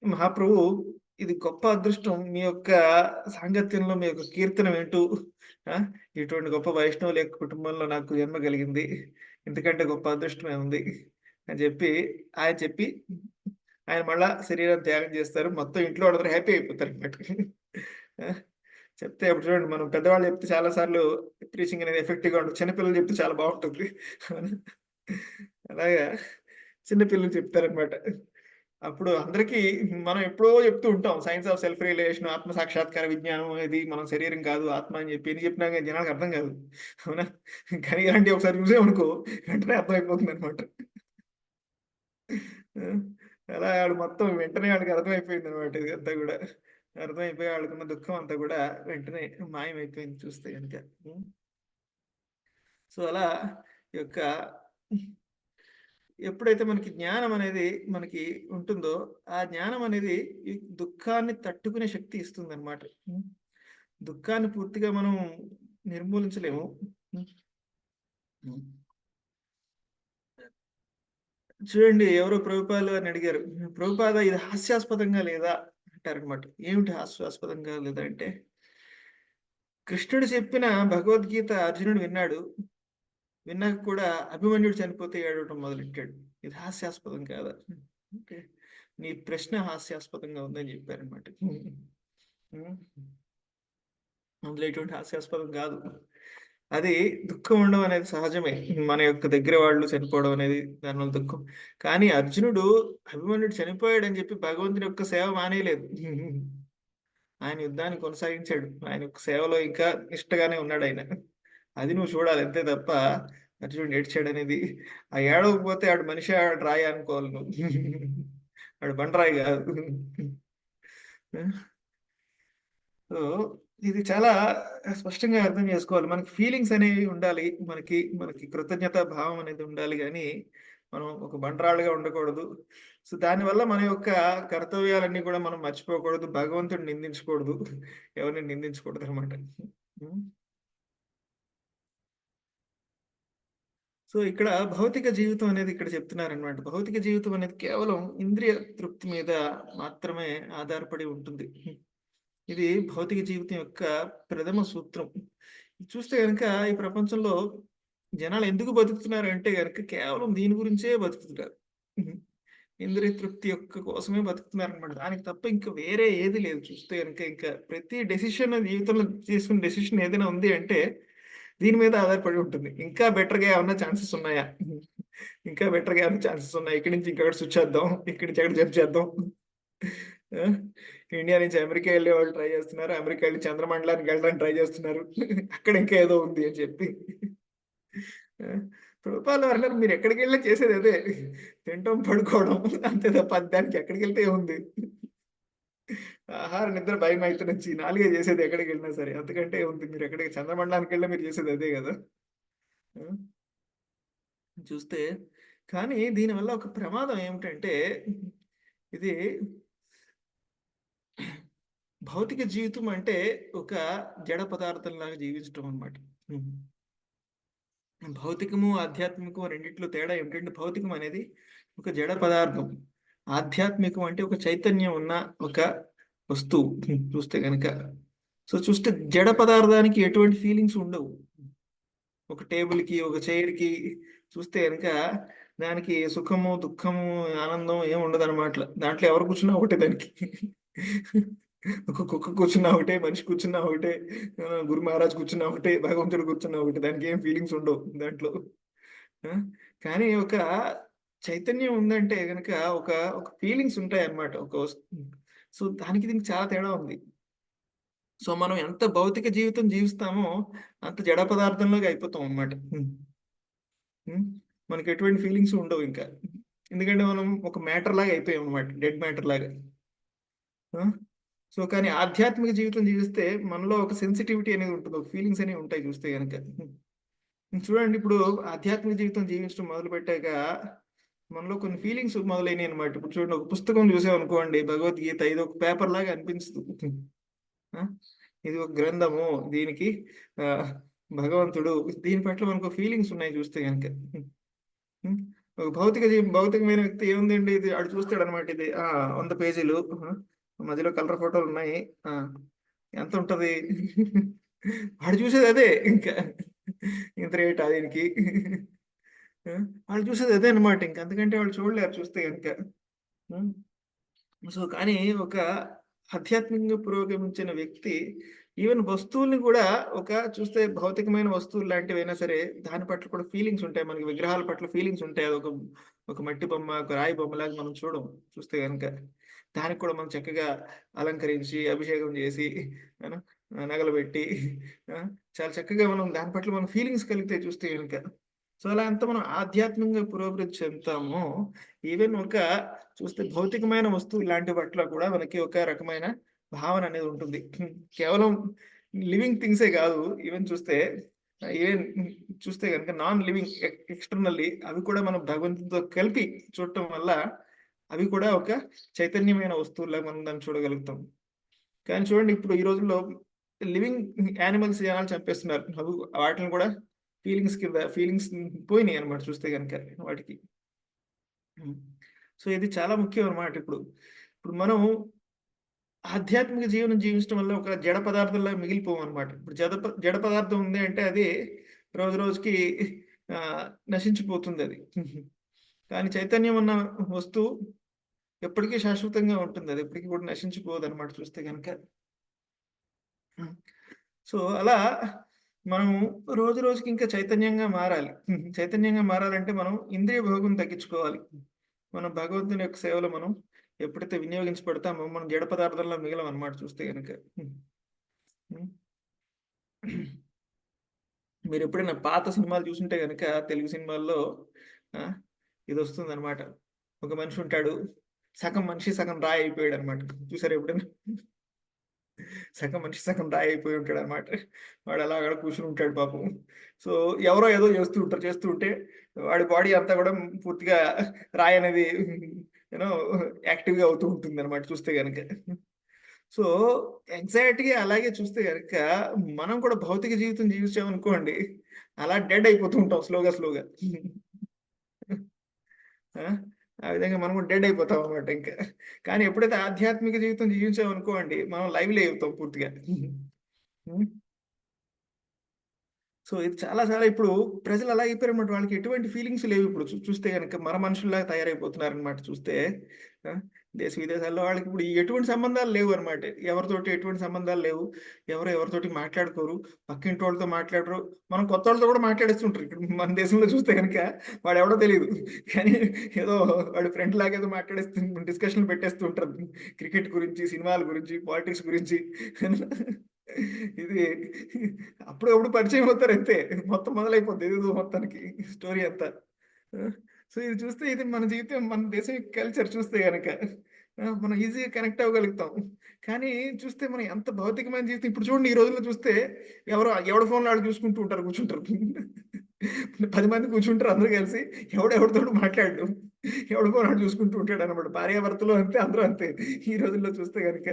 మహాప్రభు, ఇది గొప్ప అదృష్టం మీ యొక్క సాంగత్యంలో మీ యొక్క కీర్తన వింటూ ఇటువంటి గొప్ప వైష్ణవుల యొక్క కుటుంబంలో నాకు జన్మ కలిగింది. ఎందుకంటే గొప్ప అదృష్టమే ఉంది అని చెప్పి ఆయన మళ్ళా శరీరం త్యాగం చేస్తారు. మొత్తం ఇంట్లో వాళ్ళందరూ హ్యాపీ అయిపోతారు అనమాట. చెప్తే అప్పుడు చూడండి, మనం పెద్దవాళ్ళు చెప్తే చాలా సార్లు ప్రీచింగ్ అనేది ఎఫెక్టివ్గా ఉంటుంది. చిన్నపిల్లలు చెప్తే చాలా బాగుంటుంది. అలాగా చిన్నపిల్లలు చెప్తారనమాట. అప్పుడు అందరికీ మనం ఎప్పుడో చెప్తూ ఉంటాం సైన్స్ ఆఫ్ సెల్ఫ్ రియలైజేషన్, ఆత్మ సాక్షాత్కార విజ్ఞానం, ఇది మనం శరీరం కాదు ఆత్మ అని ఎన్ని చెప్పినా కానీ జనాలకు అర్థం కాదు. అవునా? కానీ ఇలాంటివి ఒకసారి చూసామనుకో వెంటనే అర్థమైపోతుంది అనమాట. అలా ఆడు మొత్తం వెంటనే వాడికి అర్థమైపోయింది అనమాట. ఇదంతా కూడా అర్థమైపోయి వాళ్ళకున్న దుఃఖం అంతా కూడా వెంటనే మాయమైపోయింది చూస్తే కనుక. సో అలా ఈ యొక్క ఎప్పుడైతే మనకి జ్ఞానం అనేది మనకి ఉంటుందో, ఆ జ్ఞానం అనేది ఈ దుఃఖాన్ని తట్టుకునే శక్తి ఇస్తుంది అనమాట. దుఃఖాన్ని పూర్తిగా మనం నిర్మూలించలేము. చూడండి, ఎవరో ప్రభుపాలు అని అడిగారు, ప్రభుపాద ఇది హాస్యాస్పదంగా లేదా అంటారనమాట. ఏమిటి హాస్యాస్పదంగా లేదా అంటే, కృష్ణుడు చెప్పిన భగవద్గీత అర్జునుడు విన్నాడు. విన్నాక కూడా అభిమన్యుడు చనిపోతే ఏడవటం మొదలెట్టాడు. ఇది హాస్యాస్పదం కాదా అంటే, నీ ప్రశ్న హాస్యాస్పదంగా ఉందని చెప్పారనమాట. అందులో ఎటువంటి హాస్యాస్పదం కాదు. అది దుఃఖం ఉండడం అనేది సహజమే. మన యొక్క దగ్గర వాళ్ళు చనిపోవడం అనేది దానివల్ల దుఃఖం. కానీ అర్జునుడు అభిమన్యుడు చనిపోయాడని చెప్పి భగవంతుని యొక్క సేవ మానేయలేదు. ఆయన యుద్ధాన్ని కొనసాగించాడు. ఆయన యొక్క సేవలో ఇంకా నిష్టగానే ఉన్నాడు ఆయన. అది నువ్వు చూడాలి అంతే తప్ప అర్జునుడు ఏడ్చాడనేది, ఆ ఏడవకపోతే ఆడు మనిషి, ఆడు రాయి అనుకోవాలి నువ్వు. ఆడు బండరాయి కాదు. సో ఇది చాలా స్పష్టంగా అర్థం చేసుకోవాలి. మనకి ఫీలింగ్స్ అనేవి ఉండాలి. మనకి కృతజ్ఞత భావం అనేది ఉండాలి గానీ, మనం ఒక బండరాళ్ళుగా ఉండకూడదు. సో దానివల్ల మన యొక్క కర్తవ్యాలన్నీ కూడా మనం మర్చిపోకూడదు. భగవంతుడిని నిందించకూడదు. ఎవరిని నిందించకూడదనమాట. సో ఇక్కడ భౌతిక జీవితం అనేది ఇక్కడ చెప్తున్నారనమాట. భౌతిక జీవితం అనేది కేవలం ఇంద్రియ తృప్తి మీద మాత్రమే ఆధారపడి ఉంటుంది. ఇది భౌతిక జీవితం యొక్క ప్రథమ సూత్రం. చూస్తే గనుక ఈ ప్రపంచంలో జనాలు ఎందుకు బతుకుతున్నారు అంటే గనుక కేవలం దీని గురించే బతుకుతున్నారు. ఇంద్రియ తృప్తి యొక్క కోసమే బతుకుతున్నారు అనమాట. దానికి తప్ప ఇంకా వేరే ఏది లేదు. చూస్తే గనుక ఇంకా ప్రతి డెసిషన్ జీవితంలో తీసుకున్న డెసిషన్ ఏదైనా ఉంది అంటే దీని మీద ఆధారపడి ఉంటుంది. ఇంకా బెటర్‌గా ఏమన్నా ఛాన్సెస్ ఉన్నాయా? ఇంకా బెటర్‌గా ఏమన్నా ఛాన్సెస్ ఉన్నాయా? ఇక్కడి నుంచి ఇంకొకటి స్విచ్ చేద్దాం. ఇక్కడి నుంచి అక్కడ జంప్ చేద్దాం. ఇండియా నుంచి అమెరికా వెళ్ళే వాళ్ళు ట్రై చేస్తున్నారు. అమెరికా వెళ్ళి చంద్రమండలానికి వెళ్ళడానికి ట్రై చేస్తున్నారు. అక్కడ ఇంకా ఏదో ఉంది అని చెప్పి. ప్రభుపాలు అన్నారు, మీరు ఎక్కడికి వెళ్ళినా చేసేది అదే, తింటం పడుకోవడం అంతే తప్ప దానికి ఎక్కడికి వెళ్తే ఏముంది? ఆహార నిద్ర భయం అయితే నుంచి 4 చేసేది ఎక్కడికి వెళ్ళినా సరే. అంతకంటే ఉంది, మీరు ఎక్కడికి చంద్రమండలానికి వెళ్ళినా మీరు చేసేది అదే కదా. చూస్తే కానీ దీనివల్ల ఒక ప్రమాదం ఏమిటంటే, ఇది భౌతిక జీవితం అంటే ఒక జడ పదార్థంలాగా జీవించడం అనమాట. భౌతికము ఆధ్యాత్మికము రెండిట్లో తేడా ఏమిటంటే, భౌతికం అనేది ఒక జడ పదార్థం, ఆధ్యాత్మికం అంటే ఒక చైతన్యం ఉన్న ఒక వస్తువు. చూస్తే కనుక సో చూస్తే జడ పదార్థానికి ఎటువంటి ఫీలింగ్స్ ఉండవు. ఒక టేబుల్కి, ఒక చైర్కి చూస్తే కనుక దానికి సుఖము, దుఃఖము, ఆనందం ఏమి ఉండదు అనమాట. దాంట్లో ఎవరు కూర్చున్నా ఒకటే దానికి. ఒక కుక్క కూర్చున్నా ఒకటే, మనిషి కూర్చున్నా ఒకటే, గురు మహారాజ్ కూర్చున్నా ఒకటే, భగవంతుడు కూర్చున్నా ఒకటే, దానికి ఏం ఫీలింగ్స్ ఉండవు దాంట్లో. కానీ ఒక చైతన్యం ఉందంటే కనుక ఒక ఒక ఫీలింగ్స్ ఉంటాయి అన్నమాట. సో దానికి దీనికి చాలా తేడా ఉంది. సో మనం ఎంత భౌతిక జీవితం జీవిస్తామో అంత జడ పదార్థంలోకి అయిపోతాం అన్నమాట. మనకి ఎటువంటి ఫీలింగ్స్ ఉండవు ఇంకా. ఎందుకంటే మనం ఒక మ్యాటర్ లాగా అయిపోయాం అనమాట, డెడ్ మ్యాటర్ లాగా. సో కానీ ఆధ్యాత్మిక జీవితం జీవిస్తే మనలో ఒక సెన్సిటివిటీ అనేది ఉంటుంది, ఒక ఫీలింగ్స్ అనేవి ఉంటాయి చూస్తే కనుక. చూడండి, ఇప్పుడు ఆధ్యాత్మిక జీవితం జీవించడం మొదలు పెట్టాక మనలో కొన్ని ఫీలింగ్స్ మొదలైనవి అనమాట. ఇప్పుడు చూడండి, ఒక పుస్తకం చూసామనుకోండి, భగవద్గీత, ఇది ఒక పేపర్ లాగా అనిపిస్తుంది. ఆ? ఇది ఒక గ్రంథము, దీనికి ఆ, భగవంతుడు, దీని పట్ల మనకు ఫీలింగ్స్ ఉన్నాయి చూస్తే కనుక. ఒక భౌతికమైన వ్యక్తి ఏముందండి, ఇది ఆడు చూస్తాడు అనమాట. ఇది 100 పేజీలు, మధ్యలో కలర్ ఫోటోలు ఉన్నాయి, ఎంత ఉంటది? వాడు చూసేది అదే, ఇంకా ఇంత రేట్ దీనికి. వాళ్ళు చూసేది అదే అనమాట, ఇంకా అంతకంటే వాళ్ళు చూడలేరు చూస్తే కనుక. సో కానీ ఒక ఆధ్యాత్మికంగా పురోగమించిన వ్యక్తి ఈవెన్ వస్తువుల్ని కూడా, ఒక చూస్తే భౌతికమైన వస్తువులు లాంటివైనా సరే, దాని పట్ల కూడా ఫీలింగ్స్ ఉంటాయి. మనకి విగ్రహాల పట్ల ఫీలింగ్స్ ఉంటాయి. అది ఒక మట్టి బొమ్మ, ఒక రాయి బొమ్మలాగా మనం చూస్తే కనుక దానికి కూడా మనం చక్కగా అలంకరించి, అభిషేకం చేసి, నగలు పెట్టి, చాలా చక్కగా మనం దాని పట్ల మనం ఫీలింగ్స్ కలిగితే చూస్తే కనుక. సో అలా ఎంత మనం ఆధ్యాత్మికంగా పురోభివృద్ధి చెందుతామో, ఈవెన్ ఒక చూస్తే భౌతికమైన వస్తువు లాంటి పట్ల కూడా మనకి ఒక రకమైన భావన అనేది ఉంటుంది. కేవలం లివింగ్ థింగ్సే కాదు, ఈవెన్ చూస్తే కనుక నాన్ లివింగ్ ఎక్స్టర్నల్లీ అవి కూడా మనం భగవంతుడితో కలిపి చూడటం వల్ల అవి కూడా ఒక చైతన్యమైన వస్తువులాగా మనం దాన్ని చూడగలుగుతాం. కానీ చూడండి, ఇప్పుడు ఈ రోజుల్లో లివింగ్ యానిమల్స్ జనాలు చంపేస్తున్నారు, అవి వాటిని కూడా ఫీలింగ్స్ పోయినాయి అనమాట చూస్తే కనుక వాటికి. సో ఇది చాలా ముఖ్యం అనమాట. ఇప్పుడు మనం ఆధ్యాత్మిక జీవనం జీవించడం వల్ల ఒక జడ పదార్థంలా మిగిలిపోవం అనమాట. ఇప్పుడు జడ పదార్థం ఉంది అంటే అది రోజు రోజుకి నశించిపోతుంది అది. కానీ చైతన్యం అన్న వస్తువు ఎప్పటికీ శాశ్వతంగా ఉంటుంది, అది ఎప్పటికీ కూడా నశించిపోదు అనమాట చూస్తే కనుక. సో అలా మనము రోజు రోజుకి ఇంకా చైతన్యంగా మారాలి. చైతన్యంగా మారాలంటే మనం ఇంద్రియ భోగం తగ్గించుకోవాలి. మనం భగవంతుని యొక్క సేవలో మనం ఎప్పుడైతే వినియోగించబడతామో మనం జడ పదార్థంలో మిగలం అనమాట చూస్తే కనుక. మీరు ఎప్పుడైనా పాత సినిమాలు చూసుంటే కనుక, తెలుగు సినిమాల్లో ఇది వస్తుంది అనమాట. ఒక మనిషి ఉంటాడు, సగం మనిషి సగం రాయి అయిపోయాడు అనమాట. చూసారు ఎప్పుడైనా? సగం మనిషి సగం రాయి అయిపోయి ఉంటాడు అనమాట. వాడు అలా అక్కడ కూర్చుని ఉంటాడు పాపం. సో ఎవరో ఏదో చేస్తూ ఉంటే వాడి బాడీ అంతా కూడా పూర్తిగా రాయి అనేది యాక్టివ్గా అవుతూ ఉంటుంది అనమాట చూస్తే కనుక. సో ఎగ్జాక్ట్గా అలాగే చూస్తే కనుక మనం కూడా భౌతిక జీవితం జీవించామనుకోండి, అలా డెడ్ అయిపోతూ ఉంటాం స్లోగా. ఆ విధంగా మనం డెడ్ అయిపోతాం అనమాట ఇంకా. కానీ ఎప్పుడైతే ఆధ్యాత్మిక జీవితం జీవించామనుకోండి, మనం లైవ్లీ అవుతాం పూర్తిగా. సో ఇది చాలా ఇప్పుడు ప్రజలు అలా అయిపోయారన్నమాట. వాళ్ళకి ఎటువంటి ఫీలింగ్స్ లేవు ఇప్పుడు చూస్తే కనుక, మనుషుల్లాగా తయారైపోతున్నారనమాట చూస్తే. దేశ విదేశాల్లో వాళ్ళకి ఇప్పుడు ఎటువంటి సంబంధాలు లేవు అనమాట. ఎవరితోటి ఎటువంటి సంబంధాలు లేవు, ఎవరితోటి మాట్లాడుకోరు, పక్కింటి వాళ్ళతో మాట్లాడరు. మనం కొత్త వాళ్ళతో కూడా మాట్లాడేస్తుంటారు. ఇక్కడ మన దేశంలో చూస్తే కనుక వాడు ఎవడో తెలియదు, కానీ ఏదో వాడు ఫ్రెండ్ లాగా ఏదో డిస్కషన్లు పెట్టేస్తూ ఉంటారు, క్రికెట్ గురించి, సినిమాల గురించి, పాలిటిక్స్ గురించి. ఇది అప్పుడప్పుడు పరిచయం అవుతారు అంతే, మొత్తం మొదలైపోద్ది ఏదో మొత్తానికి స్టోరీ అంతా. సో ఇది చూస్తే, ఇది మన జీవితం, మన దేశం కల్చర్ చూస్తే కనుక మనం ఈజీగా కనెక్ట్ అవ్వగలుగుతాం. కానీ చూస్తే మనం ఎంత భౌతికమైన జీవితం. ఇప్పుడు చూడండి, ఈ రోజుల్లో చూస్తే ఎవడ ఫోన్లో వాళ్ళు చూసుకుంటూ కూర్చుంటారు. 10 మంది కూర్చుంటారు అందరూ కలిసి, ఎవరితోటి మాట్లాడు, ఎవడ ఫోన్ వాడు చూసుకుంటూ ఉంటాడు అనమాట. భార్యాభర్తలు అంతే, అందరూ అంతే. ఈ రోజుల్లో చూస్తే కనుక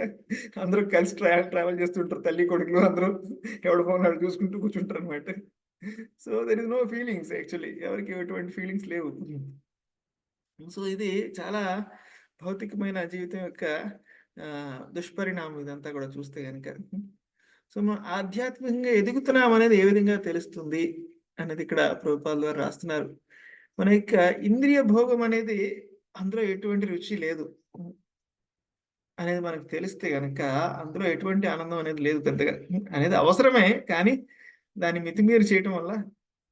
అందరూ కలిసి ట్రావెల్ చేస్తుంటారు, తల్లి కొడుకులు అందరూ ఎవడ ఫోన్ వాడు చూసుకుంటూ కూర్చుంటారు అనమాట. So there is no feelings actually, ఎవరికి ఎటువంటి ఫీలింగ్స్ లేవు. సో ఇది చాలా భౌతికమైన జీవితం యొక్క దుష్పరిణామం ఇదంతా కూడా చూస్తే కనుక. సో మనం ఆధ్యాత్మికంగా ఎదుగుతున్నాం అనేది ఏ విధంగా తెలుస్తుంది అనేది ఇక్కడ ప్రభుపాదుల ద్వారా రాస్తున్నారు. మన యొక్క ఇంద్రియ భోగం అనేది అందులో ఎటువంటి రుచి లేదు అనేది మనకు తెలిస్తే కనుక, అందులో ఎటువంటి ఆనందం అనేది లేదు పెద్దగా. అనేది అవసరమే, కానీ దాన్ని మితిమీరి చేయటం వల్ల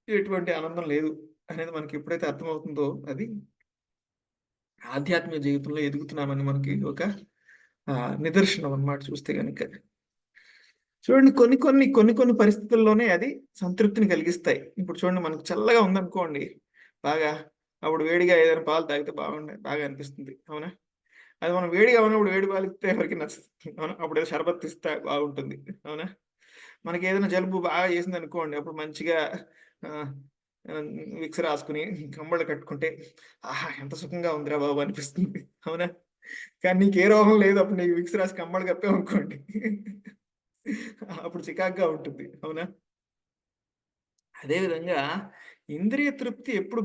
ఎటువంటి ఆనందం లేదు అనేది మనకి ఎప్పుడైతే అర్థమవుతుందో, అది ఆధ్యాత్మిక జీవితంలో ఎదుగుతున్నామని మనకి ఒక నిదర్శనం అన్నమాట చూస్తే కనుక. చూడండి, కొన్ని పరిస్థితుల్లోనే అది సంతృప్తిని కలిగిస్తాయి. ఇప్పుడు చూడండి, మనకు చల్లగా ఉందనుకోండి, బాగా అప్పుడు వేడిగా ఏదైనా పాలు తాగితే బాగా అనిపిస్తుంది. అవునా? అది మనం వేడిగా ఉన్నప్పుడు వేడి పాలు ఇస్తే ఎవరికీ నచ్చదు. అవునా? అప్పుడేదో షర్బత్ ఇస్తే బాగుంటుంది. అవునా? మనకేదైనా జలుబు బాగా చేసిందనుకోండి, అప్పుడు మంచిగా ఆహ్, ఆహ్, విక్స్ రాసుకొని, కంబళ్ళు కట్టుకుంటే, ఆహా! ఎంత సుఖంగా ఉందిరా బాబు అనిపిస్తుంది. అవునా? కానీ నీకే రోగం లేదు. అప్పుడు నీకు విక్స్ రాసి కంబళ్ళు కప్పామనుకోండి, అప్పుడు చికాకుగా ఉంటుంది. అవునా? అదే విధంగా ఇంద్రియ తృప్తి ఎప్పుడు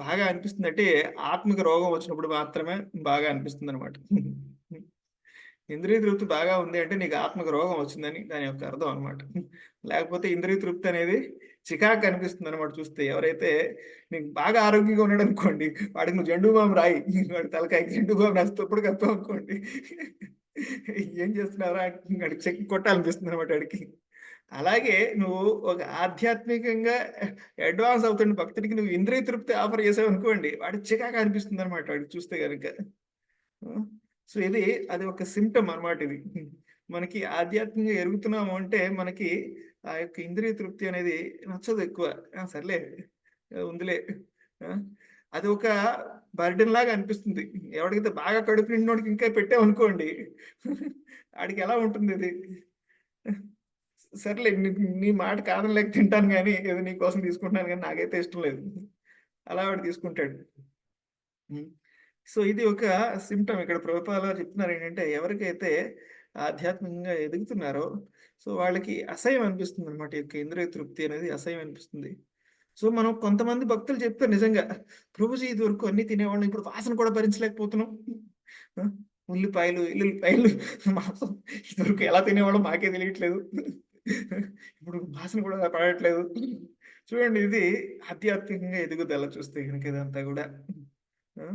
బాగా అనిపిస్తుందంటే, ఆత్మకి రోగం వచ్చినప్పుడు మాత్రమే బాగా అనిపిస్తుందనమాట. ఇంద్రియ తృప్తి బాగా ఉంది అంటే నీకు ఆత్మకు రోగం వచ్చిందని దాని యొక్క అర్థం అనమాట. లేకపోతే ఇంద్రియ తృప్తి అనేది చికాకు అనిపిస్తుందనమాట చూస్తే. ఎవరైతే నీకు బాగా ఆరోగ్యంగా ఉన్నాడనుకోండి, వాడికి నువ్వు జండు బామ్ రాయి. వాడి తలకాయకి జండు బామ్ రాసి తుప్పుడు కప్పావనుకోండి, ఏం చేస్తున్నావురా వాడికి చెక్కి కొట్టాలనిపిస్తుందనమాట వాడికి. అలాగే నువ్వు ఒక ఆధ్యాత్మికంగా అడ్వాన్స్ అవుతున్న భక్తుడికి నువ్వు ఇంద్రియ తృప్తి ఆఫర్ చేసావనుకోండి, వాడికి చికాకు అనిపిస్తుందనమాట వాడికి చూస్తే గనక. ఆ! సో, అది ఒక సింప్టమ్ అన్నమాట ఇది. మనకి ఆధ్యాత్మికంగా ఎదుగుతున్నాము అంటే, మనకి ఆ యొక్క ఇంద్రియ తృప్తి అనేది నచ్చదు ఎక్కువ. ఆ! సర్లే ఉందిలే. ఆ! అది ఒక బర్డెన్ లాగా అనిపిస్తుంది. ఎవడికైతే బాగా కడుపు నిండినోడికి ఇంకా పెట్టామనుకోండి, ఆడికెలా ఉంటుందది? సర్లే నీ నీ మాట కాదనలేక తింటాను గానీ, ఏదో నీ కోసం తీసుకుంటున్నాను గానీ, నాకైతే ఇష్టం లేదు. అలా వాడు తీసుకుంటాడు. హ్మ్. సో, ఇది ఒక సింప్టమ్ ఇక్కడ ప్రభుపాద వారు చెప్తున్నారేంటంటే, ఎవరికైతే ఆధ్యాత్మికంగా ఎదుగుతున్నారో, సో, వాళ్ళకి అసహ్యం అనిపిస్తుందనమాట. ఈ యొక్క ఇంద్రియ తృప్తి అనేది అసహ్యం అనిపిస్తుంది. సో, మనం కొంతమంది భక్తులు చెప్తారు నిజంగా, "ప్రభుజీ ఇదివరకు అన్నీ తినేవాళ్ళం. ఇప్పుడు వాసన కూడా భరించలేకపోతున్నాం. ఆ! ఉల్లిపాయలు, ఎల్లుల్లిపాయలు, మాంసం ఇదివరకు ఎలా తినేవాళ్ళో మాకే తెలియట్లేదు. ఇప్పుడు వాసన కూడా పడట్లేదు." చూడండి ఇది ఆధ్యాత్మికంగా ఎదుగుదల చూస్తే గనుక ఇదంతా గూడా. ఆ!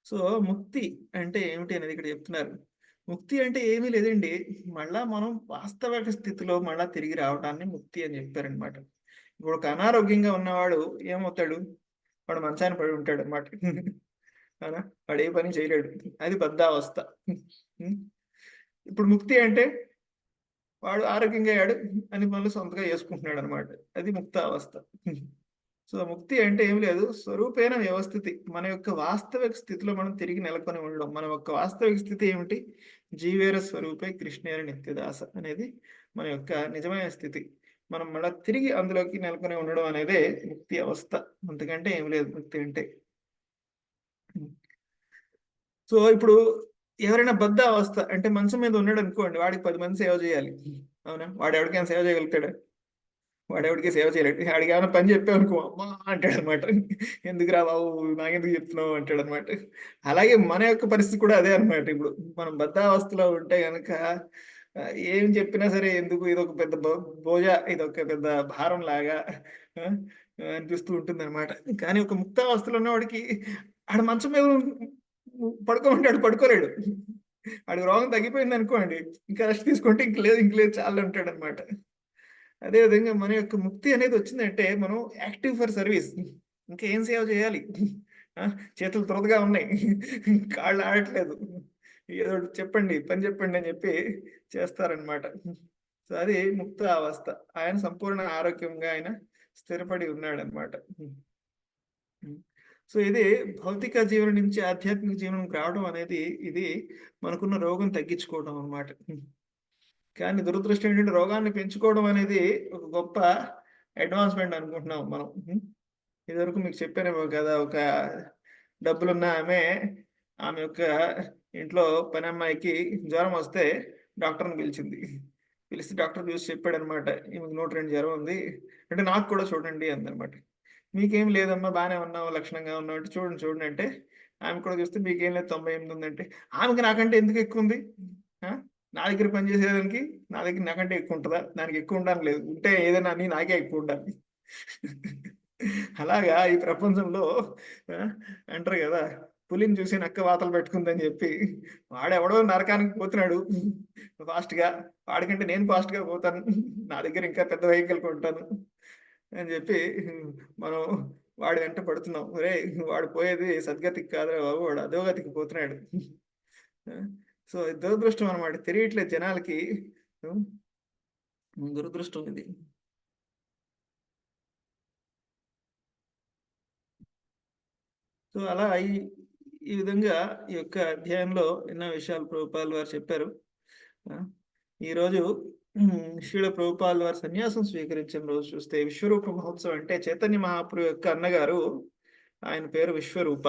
సో, ముక్తి అంటే ఏమిటి అనేది ఇక్కడ చెప్తున్నారు. ముక్తి అంటే ఏమీ లేదండి. మళ్ళా మనం వాస్తవిక స్థితిలో మళ్ళా తిరిగి రావడాన్ని ముక్తి అని చెప్పారనమాట. ఇప్పుడు ఒక అనారోగ్యంగా ఉన్నవాడు ఏమవుతాడు? వాడు మంచాన పడి ఉంటాడనమాట. అవునా? వాడు ఏ పని చేయలేడు. అది బద్ధావస్థ. హ్మ్. ఇప్పుడు ముక్తి అంటే వాడు ఆరోగ్యంగా అయ్యాడు. అన్ని పనులు సొంతగా చేసుకుంటున్నాడనమాట. అది ముక్తావస్థ. సో, ముక్తి అంటే ఏమి లేదు. స్వరూపేణ వ్యవస్థితి. మన యొక్క వాస్తవిక స్థితిలో మనం తిరిగి నెలకొని ఉండడం. మన యొక్క వాస్తవిక స్థితి ఏమిటి? జీవేర స్వరూపే కృష్ణేర నిత్యదాస అనేది మన యొక్క నిజమైన స్థితి. మనం మళ్ళా తిరిగి అందులోకి నెలకొని ఉండడం అనేదే ముక్తి అవస్థ. అంతకంటే ఏమి లేదు ముక్తి అంటే. హ్మ్. సో, ఇప్పుడు ఎవరైనా బద్ధ అవస్థ అంటే మంచం మీద ఉన్నాడనుకోండి. వాడికి 10 మంది సేవ చేయాలి. అవునా? వాడెవడికైనా సేవ చేయగలుగుతాడా? వాడెవడికి సేవ చేయలేడు. ఆడికేమన్నా పని చెప్పామనుకో, అమ్మా! అంటాడనమాట. ఎందుకురా బాబు! నాకెందుకు చెప్తున్నావు అంటాడనమాట. అలాగే మన యొక్క పరిస్థితి కూడా అదే అనమాట ఇప్పుడు. మనం బద్ధావస్థలో ఉంటే గనక ఏం చెప్పినా సరే ఎందుకు ఇదొక పెద్ద బోజ, ఇదొక పెద్ద భారంలాగా ఆ! అనిపిస్తూ ఉంటుందనమాట. కానీ ఒక ముక్తావస్థలో ఉన్నవాడికి ఆడు మంచం మీద పడుకోమంటాడు పడుకోలేడు. ఆడికి రోగం తగ్గిపోయిందనుకోండి, ఇంకా రెస్ట్ తీసుకుంటే ఇంక లేదు చాలు అంటాడనమాట. అదే విధంగా మన యొక్క ముక్తి అనేది వచ్చిందంటే మనం యాక్టివ్ ఫర్ సర్వీస్. ఇంకా ఏం సేవ చేయాలి? ఆ! చేతులు దురదగా ఉన్నాయి. కాళ్ళు ఆడట్లేదు. ఏదో ఒకటి చెప్పండి, పని చెప్పండి అని చెప్పి చేస్తారనమాట. సో, అది ముక్త అవస్థ. ఆయన సంపూర్ణ ఆరోగ్యంగా ఆయన స్థిరపడి ఉన్నాడనమాట. హ్మ్. సో, ఇది భౌతిక జీవనం నుంచి ఆధ్యాత్మిక జీవనంకి రావడం అనేది ఇది మనకున్న రోగం తగ్గించుకోవడం అన్నమాట. కానీ దురదృష్టం ఏంటంటే రోగాన్ని పెంచుకోవడం అనేది ఒక గొప్ప అడ్వాన్స్‌మెంట్ అనుకుంటున్నాం మనం. ఇదివరకు మీకు చెప్పానేమో కదా! ఒక డబ్బులున్న ఆమె యొక్క ఇంట్లో పనమ్మాయికి జ్వరమొస్తే డాక్టర్‌ని పిలిచింది. పిలిస్తే డాక్టర్ చూసి చెప్పాడన్నమాట. "ఈమెకు 102 జ్వరం ఉంది. అంటే నాకు కూడా చూడండి" అందనమాట. "మీకేం లేదమ్మా బానే ఉన్నావు, లక్షణంగా ఉన్నావు" అంటే "చూడండి, చూడండి" అంటే ఆమె కూడా చూస్తే "మీకేం లేదు 98 ఉందంటే" ఆమెకి నాకంటే ఎందుకు ఎక్కువుంది? ఆ! నా దగ్గర పని చేసేదానికి నా దగ్గర నాకంటే ఎక్కువుంటదా? దానికి ఎక్కువ ఉండడానికి లేదు. ఉంటే ఏదైనా అన్నీ నాకే ఎక్కువుండాలి. అలాగా ఈ ప్రపంచంలో ఆ! అంటారు గదా! పులిని చూసి నక్క వాతలు పెట్టుకుందని జెప్పి, వాడెవడో నరకానికి పోతున్నాడు ఫాస్ట్‌గా. వాడికంటే నేను ఫాస్ట్‌గా పోతాను. నా దగ్గర ఇంకా పెద్ద వెహికల్ కొంటాను అని జెప్పి మనం వాడి వెంట పడుతున్నాం. ఒరేయ్! వాడు పోయేది సద్గతికి కాదురా బాబు! వాడు అధోగతికి పోతున్నాడు. ఆ! సో, దురదృష్టం అన్నమాట. తెలియట్లేదు జనాలకి. హ్మ్. దురదృష్టం ఇది. సో, అలా ఈ ఈ విధంగా ఈ యొక్క అధ్యాయంలో ఎన్నో విషయాలు ప్రభుపాదుల వారు చెప్పారు. ఆ! ఈరోజు శ్రీల ప్రభుపాదుల వారు సన్యాసం స్వీకరించిన రోజు చూస్తే విశ్వరూప మహోత్సవం అంటే చైతన్య మహాప్రభు యొక్క అన్నగారు ఆయన పేరు విశ్వరూప.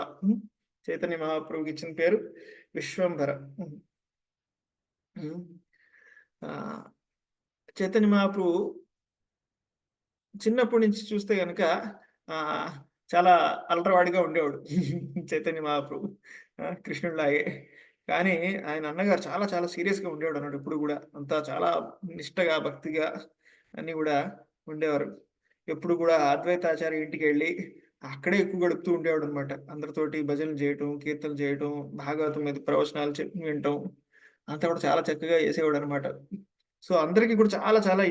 చైతన్య మహాప్రభుకి ఇచ్చిన పేరు విశ్వంభర. హ్మ్. ఆహ్, చైతన్య మహాప్రభు చిన్నప్పటి నుంచి చూస్తే గనక ఆహ్, చాలా అల్లరివాడిగా ఉండేవాడు. చైతన్య మహాప్రభు. కృష్ణుడిలాగే. కానీ ఆయన అన్నగారు చాలా చాలా సీరియస్‌గా ఉండేవాడన్నమాట ఎప్పుడు గూడా. అంతా చాలా నిష్టగా, భక్తిగా అన్నీ గూడా ఉండేవారు. ఎప్పుడు గూడా అద్వైతాచార్య ఇంటికెళ్ళి అక్కడే ఎక్కువ గడుపుతూ ఉండేవాడన్నమాట. అందరితోటి భజనలు చేయటం, కీర్తనలు చేయటం, భాగవతం మీద ప్రవచనాలు వినటం అంతా కూడా చాలా చక్కగా చేసేవాడన్నమాట. సో, అందరికి కూడా చాలా చాలా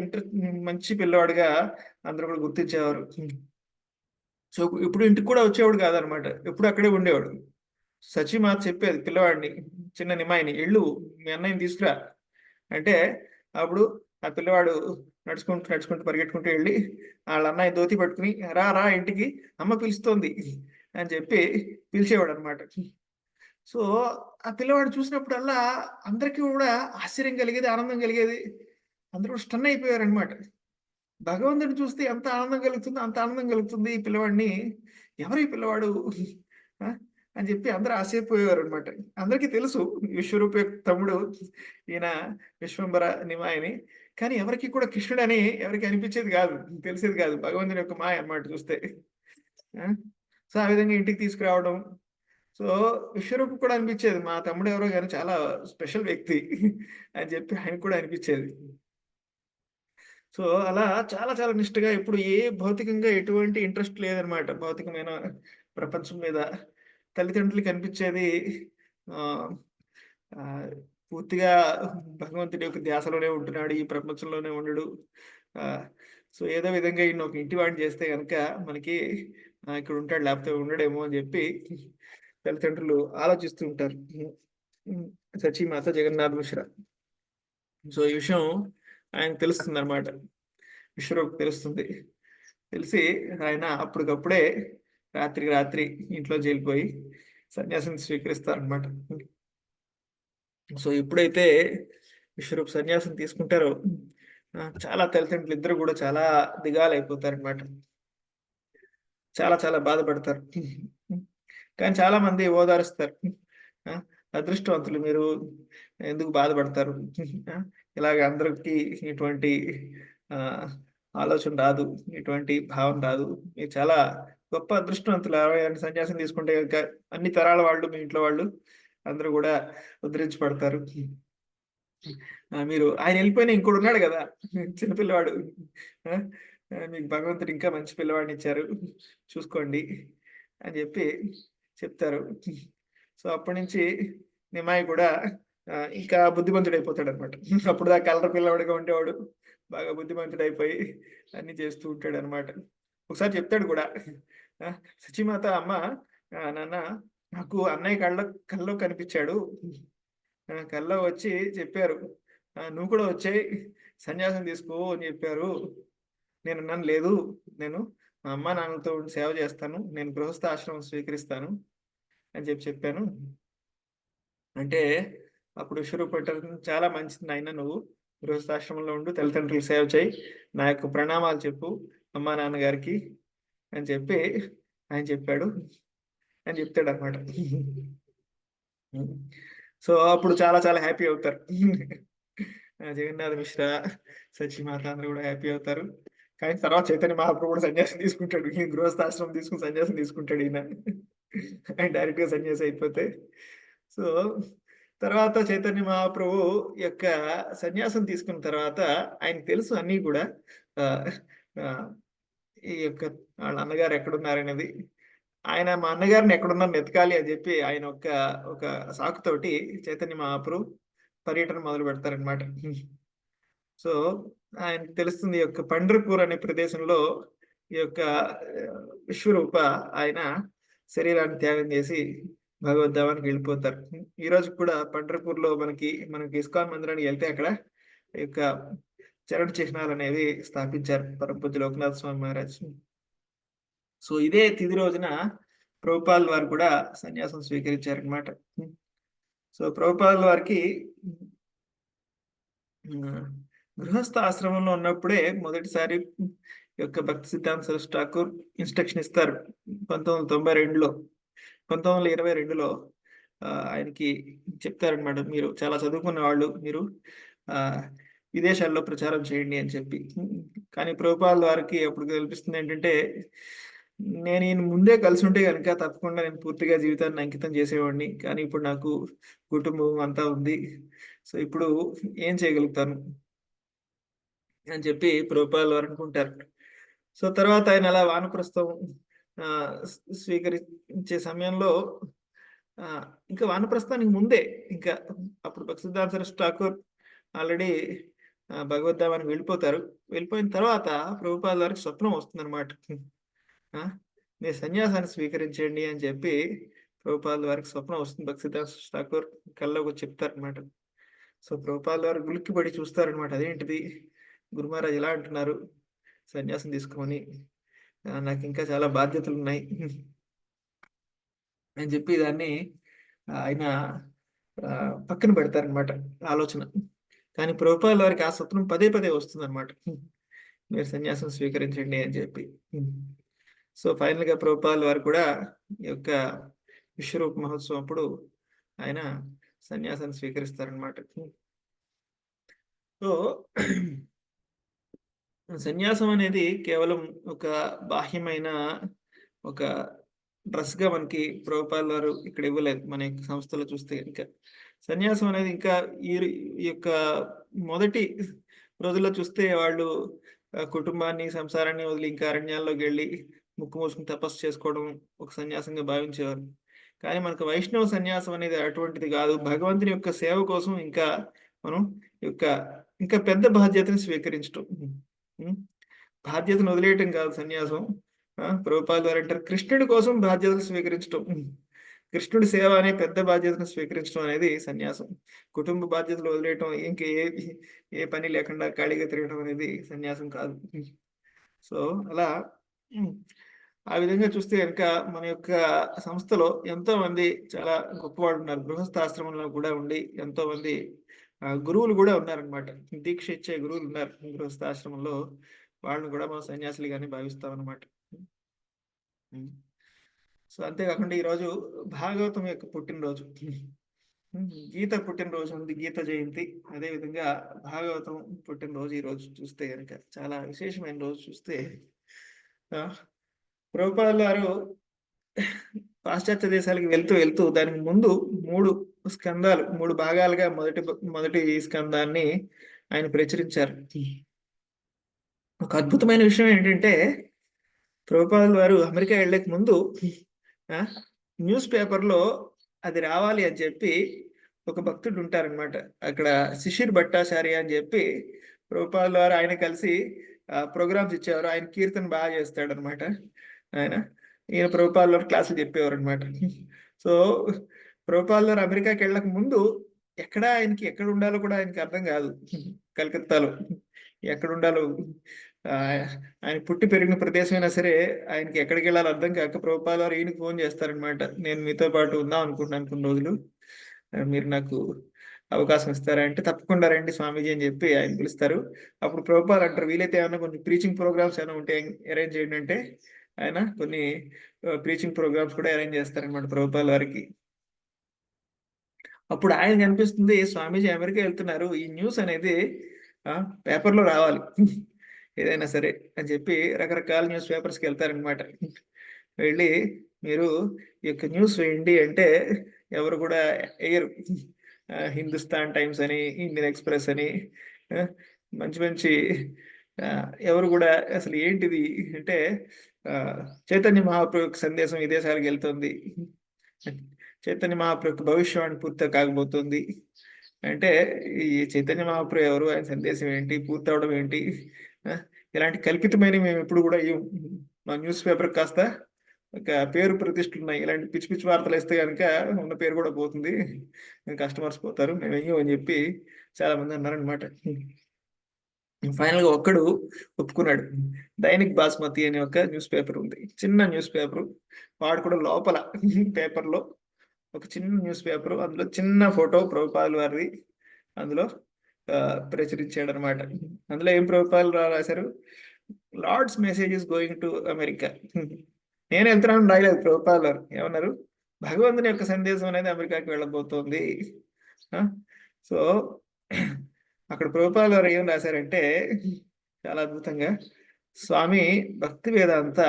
మంచి పిల్లవాడిగా అందరూ కూడా గుర్తించేవారు. సో, ఇప్పుడు ఇంటికి కూడా వచ్చేవాడు కాదనమాట. ఎప్పుడు అక్కడే ఉండేవాడు. సచీమాత చెప్పేది పిల్లవాడిని, చిన్న నిమ్మాయిని, "ఎళ్ళు మీ అన్నయ్యని తీసుకురా" అంటే అప్పుడు ఆ పిల్లవాడు నడుచుకుంటూ, నడుచుకుంటూ పరిగెట్టుకుంటూ ఎళ్లి ఆళ్ళ అన్నయ్య ధోతి పట్టుకొని, "రా, రా ఇంటికి అమ్మ పిలుస్తోంది" అని చెప్పి పిలిచేవాడనమాట. సో, ఆ పిల్లవాడిని చూసినప్పుడల్లా అందరికీ కూడా ఆశ్చర్యం కలిగేది, ఆనందం కలిగేది. అందరూ కూడా స్టన్ అయిపోయారనమాట. భగవంతుడిని చూస్తే ఎంత ఆనందం కలుగుతుందో, అంత ఆనందం కలుగుతుంది ఈ పిల్లవాడిని. ఎవరు ఈ పిల్లవాడు? ఆ! అని చెప్పి అందరూ ఆశ్చర్యపోయేవారనమాట. అందరికీ తెలుసు విశ్వరూప యొక్క తమ్ముడు ఈయన విశ్వంబర నిమాయని. కానీ ఎవరికీ కూడా కృష్ణుడని ఎవరికీ అనిపించేది గాదు. తెలిసేది గాదు. భగవంతుని యొక్క మాయ అన్నమాట చూస్తే. ఆ! సో, ఆ విధంగా ఇంటికి తీసుకురావడం. సో, విశ్వరూప్‌కి కూడా అనిపించేది మా తమ్ముడు ఎవరో గాని చాలా స్పెషల్ వ్యక్తి అని చెప్పి ఆయనకి కూడా అనిపించేది. సో, అలా చాలా చాలా నిష్టగా ఎప్పుడు ఏ భౌతికంగా ఎటువంటి ఇంట్రెస్ట్ లేదనమాట. భౌతికమైన ప్రపంచం మీద. తల్లిదండ్రులకి అనిపించేది ఆహ్, ఆహ్, పూర్తిగా భగవంతుడి యొక్క ధ్యాసలోనే ఉంటున్నాడు. ఈ ప్రపంచంలోనే ఉండడు. ఆహ్, సో, ఏదో విధంగా ఈయన్ని ఒక ఇంటివాడిని చేస్తే గనక మనకి ఇక్కడ ఉంటాడు లేకపోతే ఉండడేమో అని చెప్పి తల్లిదండ్రులు ఆలోచిస్తూ ఉంటారు. హ్మ్. హ్మ్. సచీమాత జగన్నాథ్ మిశ్రా. సో, ఈ విషయం ఆయనకు తెలుస్తుందనమాట. విశ్వరూప్‌కి తెలుస్తుంది. తెలిసి ఆయన అప్పటికప్పుడే రాత్రికి రాత్రి ఇంట్లోంచి ఎళ్ళిపోయి సన్యాసం స్వీకరిస్తారనమాట. సో, ఎప్పుడైతే విశ్వరూప్ సన్యాసం తీసుకుంటారో చాలా తల్లిదండ్రులిద్దరూ గూడా చాలా దిగాలైపోతారనమాట. చాలా చాలా బాధపడతారు. కానీ చాలామంది ఓదారుస్తారు. ఆ! అదృష్టవంతులు మీరు. ఎందుకు బాధపడతారు? ఆ! ఇలాగ అందరికి ఇటువంటి ఆహ్, ఆలోచన రాదు. ఇటువంటి భావన రాదు. మీరు చాలా గొప్ప అదృష్టవంతులు. ఎవరైనా సన్యాసం తీసుకుంటే గనక అన్ని తరాల వాళ్ళు, మీ ఇంట్లో వాళ్ళు అందరూ గూడా ఉద్ధరించబడతారు. మీరు ఆయన ఎళ్ళిపోయినా ఇంకోడున్నాడు గదా! చిన్న పిల్లవాడు. ఆ! మీకు భగవంతుడు ఇంకా మంచి పిల్లవాడినిచ్చారు. చూసుకోండి అని జెప్పి చెప్తారు. సో, అప్పటినుంచి నిమ్మాయి కూడా ఇంకా బుద్ధిమంతుడయిపోతాడనమాట. అప్పటిదాకా అల్లరి పిల్లవాడిగా ఉండేవాడు. బాగా బుద్ధిమంతుడయిపోయి అన్నీ చేస్తూ ఉంటాడనమాట. ఒకసారి చెప్తాడు గూడా. ఆ! "సచీమాత అమ్మ నాన్న నాకు అన్నయ్య కల్లో కనిపిచ్చాడు. కల్లో వచ్చి చెప్పారు. నువ్వు కూడా వచ్చేయి సన్యాసం తీసుకో అని చెప్పారు. నేనన్నాను లేదు. నేను మా అమ్మా నాన్నలతో ఉండి సేవ చేస్తాను. నేను గృహస్థ ఆశ్రమం స్వీకరిస్తాను అని చెప్పాను. అంటే అప్పుడు విశ్వరూప్ అంటారు, "చాలా మంచిది నాయన నువ్వు. గృహస్థాశ్రమంలో ఉండు. తల్లిదండ్రులకు సేవ చేయి. నా యొక్క ప్రణామాలు చెప్పు అమ్మా నాన్నగారికి" అని చెప్పి ఆయన చెప్పాడు అని చెప్తాడన్నమాట. హ్మ్. సో, అప్పుడు చాలా చాలా హ్యాపీ అవుతారు. జగన్నాథ మిశ్రా, సచీమాత అందరూ గూడా హ్యాపీ అవుతారు. కానీ తర్వాత చైతన్య మహాప్రభు కూడా సన్యాసం తీసుకుంటాడు. ఈయన గృహస్థాశ్రమం తీసుకొని సన్యాసం తీసుకుంటాడు ఈయన. ఆయన డైరెక్ట్‌గా సన్యాసి అయిపోతే. సో, తర్వాత చైతన్య మహాప్రభు యొక్క సన్యాసం తీసుకున్న తర్వాత ఆయనకి తెలుసు అన్నీ గూడా. ఆహ్, ఆహ్, ఈ యొక్క ఆళ్ళ అన్నగారు ఎక్కడున్నారనేది. ఆయన మా అన్నగారిని ఎక్కడున్నారని వెతకాలి అని జెప్పి ఆయన ఒక సాకుతోటి చైతన్య మహాప్రభు పర్యటన మొదలుపెడతారనమాట. సో, ఆయనకి తెలుస్తుంది ఈ యొక్క పండర్‌పూర్ అనే ప్రదేశంలో ఈ యొక్క విశ్వరూప ఆయన శరీరాన్ని త్యాగం జేసి భగవద్ధామానికి వెళ్ళిపోతారు. ఈ రోజుకి కూడా పండర్‌పూర్‌లో మనకి ఇస్కాన్ మందిరానికి ఎళ్తే అక్కడ ఈ యొక్క చరణ చిహ్నాలనేవి స్థాపించారు పరమ పూజ్య లోకనాథ స్వామి మహారాజ్. సో, ఇదే తిథి రోజున ప్రభుపాల్ వారు కూడా సన్యాసం స్వీకరించారనమాట. సో ప్రభుపాల్ వారికి గృహస్థ ఆశ్రమంలో ఉన్నప్పుడే మొదటిసారి ఈ యొక్క భక్తి సిద్ధాంత సరస్వతి ఠాకూర్ ఇన్స్ట్రక్షన్ ఇస్తారు 1992లో. 1922లో ఆయనకి చెప్తారనమాట, మీరు చాలా చదువుకున్న వాళ్ళు, మీరు విదేశాల్లో ప్రచారం చేయండి అని చెప్పి. కానీ ప్రభుపాల్ వారికి అప్పుడు కల్పిస్తుంది ఏంటంటే, నేను ఈయన ముందే కలిసి ఉంటే గనుక తప్పకుండా నేను పూర్తిగా జీవితాన్ని అంకితం చేసేవాడిని. కానీ ఇప్పుడు నాకు కుటుంబం అంతా ఉంది. సో ఇప్పుడు ఏం చేయగలుగుతాను అని చెప్పి ప్రభుపాల్ వారు అనుకుంటారు. సో తర్వాత ఆయన అలా వానప్రస్థం స్వీకరించే సమయంలో ఇంకా వానప్రస్థానికి ముందే ఇంకా అప్పుడు భక్తి సిద్ధాంత సరస్వతి ఠాకూర్ ఆల్రెడీ భగవద్ధామానికి వెళ్ళిపోతారు. వెళ్ళిపోయిన తర్వాత ప్రభుపాల్ వారికి స్వప్నం వస్తుందన్నమాట. మీరు సన్యాసాన్ని స్వీకరించండి అని చెప్పి ప్రభుపాల్ వారికి స్వప్నం వస్తుంది. భక్తి సిద్ధాంత సరస్వతి ఠాకూర్ కల్లోకి వచ్చి చెప్తారనమాట. సో ప్రభుపాల్ వారు ఉలిక్కిపడి చూస్తారనమాట, అదేంటిది గురు మహారాజ్ ఎలా అంటున్నారు సన్యాసం తీసుకోమని, నాకు ఇంకా చాలా బాధ్యతలు ఉన్నాయి అని చెప్పి దాన్ని ఆయన పక్కన పెడతారనమాట ఆలోచన. కానీ ప్రభుపాల్ వారికి ఆ స్వప్నం పదే పదే వస్తుందన్నమాట, మీరు సన్యాసం స్వీకరించండి అని చెప్పి. సో ఫైనల్గా ప్రభుపాల్ వారు కూడా ఈ యొక్క విశ్వరూప మహోత్సవం అప్పుడు ఆయన సన్యాసాన్ని స్వీకరిస్తారనమాట. సో సన్యాసం అనేది కేవలం ఒక బాహ్యమైన ఒక డ్రెస్‌గా మనకి ప్రభుపాల్ వారు ఇక్కడ ఇవ్వలేదు. మన యొక్క సంస్థలో చూస్తే గనుక సన్యాసం అనేది ఇంకా ఈ యొక్క మొదటి రోజుల్లో చూస్తే వాళ్ళు కుటుంబాన్ని, సంసారాన్ని వదిలి ఇంకా అరణ్యాల్లోకెళ్ళి ముక్కు మూసుకొని తపస్సు చేసుకోవడం ఒక సన్యాసంగా భావించేవారు. కానీ మనకు వైష్ణవ సన్యాసం అనేది అటువంటిది కాదు. భగవంతుని యొక్క సేవ కోసం ఇంకా మనం యొక్క ఇంకా పెద్ద బాధ్యతను స్వీకరించటం. బాధ్యతను వదిలేయటం కాదు సన్యాసం. ప్రభుపాల్ వారు అంటారు, కృష్ణుడి కోసం బాధ్యతలు స్వీకరించటం, కృష్ణుడి సేవ అనే పెద్ద బాధ్యతను స్వీకరించడం అనేది సన్యాసం. కుటుంబ బాధ్యతలు వదిలేయటం, ఇంకా ఏ పని లేకుండా ఖాళీగా తిరగడం అనేది సన్యాసం కాదు. సో అలా ఆ విధంగా చూస్తే కనుక మన యొక్క సంస్థలో ఎంతో మంది చాలా గొప్పవాళ్ళు ఉన్నారు. గృహస్థాశ్రమంలో కూడా ఉండి ఎంతో మంది గురువులు కూడా ఉన్నారనమాట. దీక్ష ఇచ్చే గురువులు ఉన్నారు గృహస్థాశ్రమంలో. వాళ్ళని కూడా మనం సన్యాసులుగానే భావిస్తాం అనమాట. సో అంతేకాకుండా ఈరోజు భాగవతం యొక్క పుట్టినరోజు, గీత పుట్టినరోజు ఉంది, గీత జయంతి. అదేవిధంగా భాగవతం పుట్టినరోజు ఈరోజు చూస్తే కనుక చాలా విశేషమైన రోజు. చూస్తే ప్రభుపాల్ వారు పాశ్చాత్య దేశాలకు వెళ్తూ దానికి ముందు 3 స్కందాలు, 3 భాగాలుగా మొదటి స్కందాన్ని ఆయన ప్రచురించారు. ఒక అద్భుతమైన విషయం ఏంటంటే, ప్రభుపాల్ వారు అమెరికా వెళ్ళక ముందు న్యూస్ పేపర్లో అది రావాలి అని చెప్పి ఒక భక్తుడు ఉంటారనమాట. అక్కడ శిశిర్ భట్టాచార్య అని చెప్పి ప్రభుపాల్ వారు ఆయన కలిసి ప్రోగ్రామ్స్ ఇచ్చేవారు. ఆయన కీర్తన బాగా చేస్తాడనమాట. ఈయన ప్రభుపాల్ వారు క్లాసులు చెప్పేవారు అనమాట. సో ప్రభుపాల్ వారు అమెరికాకి వెళ్ళక ముందు ఆయనకి ఎక్కడ ఉండాలో కూడా ఆయనకి అర్థం కాదు. కలకత్తాలో ఎక్కడ ఉండాలో, ఆయన పుట్టి పెరిగిన ప్రదేశం అయినా సరే ఆయనకి ఎక్కడికి వెళ్ళాలో అర్థం కాక ప్రభుపాల్ వారు ఈయనకి ఫోన్ చేస్తారనమాట, నేను మీతో పాటు ఉందాం అనుకుంటున్నాను కొన్ని రోజులు, మీరు నాకు అవకాశం ఇస్తారా అంటే, తప్పకుండా రండి స్వామీజీ అని చెప్పి ఆయన పిలుస్తారు. అప్పుడు ప్రభుపాల్ అంటారు, వీలైతే ఏమైనా కొన్ని ప్రీచింగ్ ప్రోగ్రామ్స్ ఏమైనా ఉంటే అరేంజ్ చేయండి అంటే ఆయన కొన్ని ప్రీచింగ్ ప్రోగ్రామ్స్ కూడా అరేంజ్ చేస్తారనమాట ప్రభుపాల్ వారికి. అప్పుడు ఆయనకి అనిపిస్తుంది, స్వామీజీ అమెరికా వెళ్తున్నారు, ఈ న్యూస్ అనేది పేపర్లో రావాలి ఏదైనా సరే అని చెప్పి రకరకాల న్యూస్ పేపర్స్కి వెళ్తారనమాట. వెళ్ళి మీరు ఈ యొక్క న్యూస్ వేయండి అంటే ఎవరు కూడా వేయరు. హిందుస్థాన్ టైమ్స్ అని, ఇండియన్ ఎక్స్ప్రెస్ అని, మంచి ఎవరు కూడా అసలు ఏంటిది అంటే, చైతన్య మహాప్రభు యొక్క సందేశం విదేశాలకు వెళ్తుంది, చైతన్య మహాప్రభు భవిష్యవాణి పూర్తి కాకపోతుంది అంటే, ఈ చైతన్య మహాప్రభు ఎవరు, ఆయన సందేశం ఏంటి, పూర్తి అవడం ఏంటి, ఇలాంటి కల్పితమైన మేము ఎప్పుడు కూడా మా న్యూస్ పేపర్ కాస్త ఒక పేరు ప్రతిష్టలు ఉన్నాయి, ఇలాంటి పిచ్చి పిచ్చి వార్తలు వేస్తే కనుక ఉన్న పేరు కూడా పోతుంది, కస్టమర్స్ పోతారు, మేము వెయ్యం అని చెప్పి చాలా మంది అన్నారనమాట. ఫైనల్ గా ఒక్కడు ఒప్పుకున్నాడు. దైనిక్ బాస్మతి అనే ఒక న్యూస్ పేపర్ ఉంది, చిన్న న్యూస్ పేపర్. వాడు కూడా లోపల పేపర్ లో ఒక చిన్న న్యూస్ పేపర్, అందులో చిన్న ఫోటో ప్రభుపాల్ వారిది అందులో ప్రచురించాడు అనమాట. అందులో ఏం ప్రభుపాల్ రాశారు, Lord's message is going to America. నేను వెళ్తున్నాను రాయలేదు, ప్రభుపాల్ వారు ఏమన్నారు, భగవంతుని యొక్క సందేశం అనేది అమెరికాకి వెళ్ళబోతోంది. సో అక్కడ ప్రభుపాల్ వారు ఏం రాశారంటే చాలా అద్భుతంగా, స్వామి భక్తి వేదాంత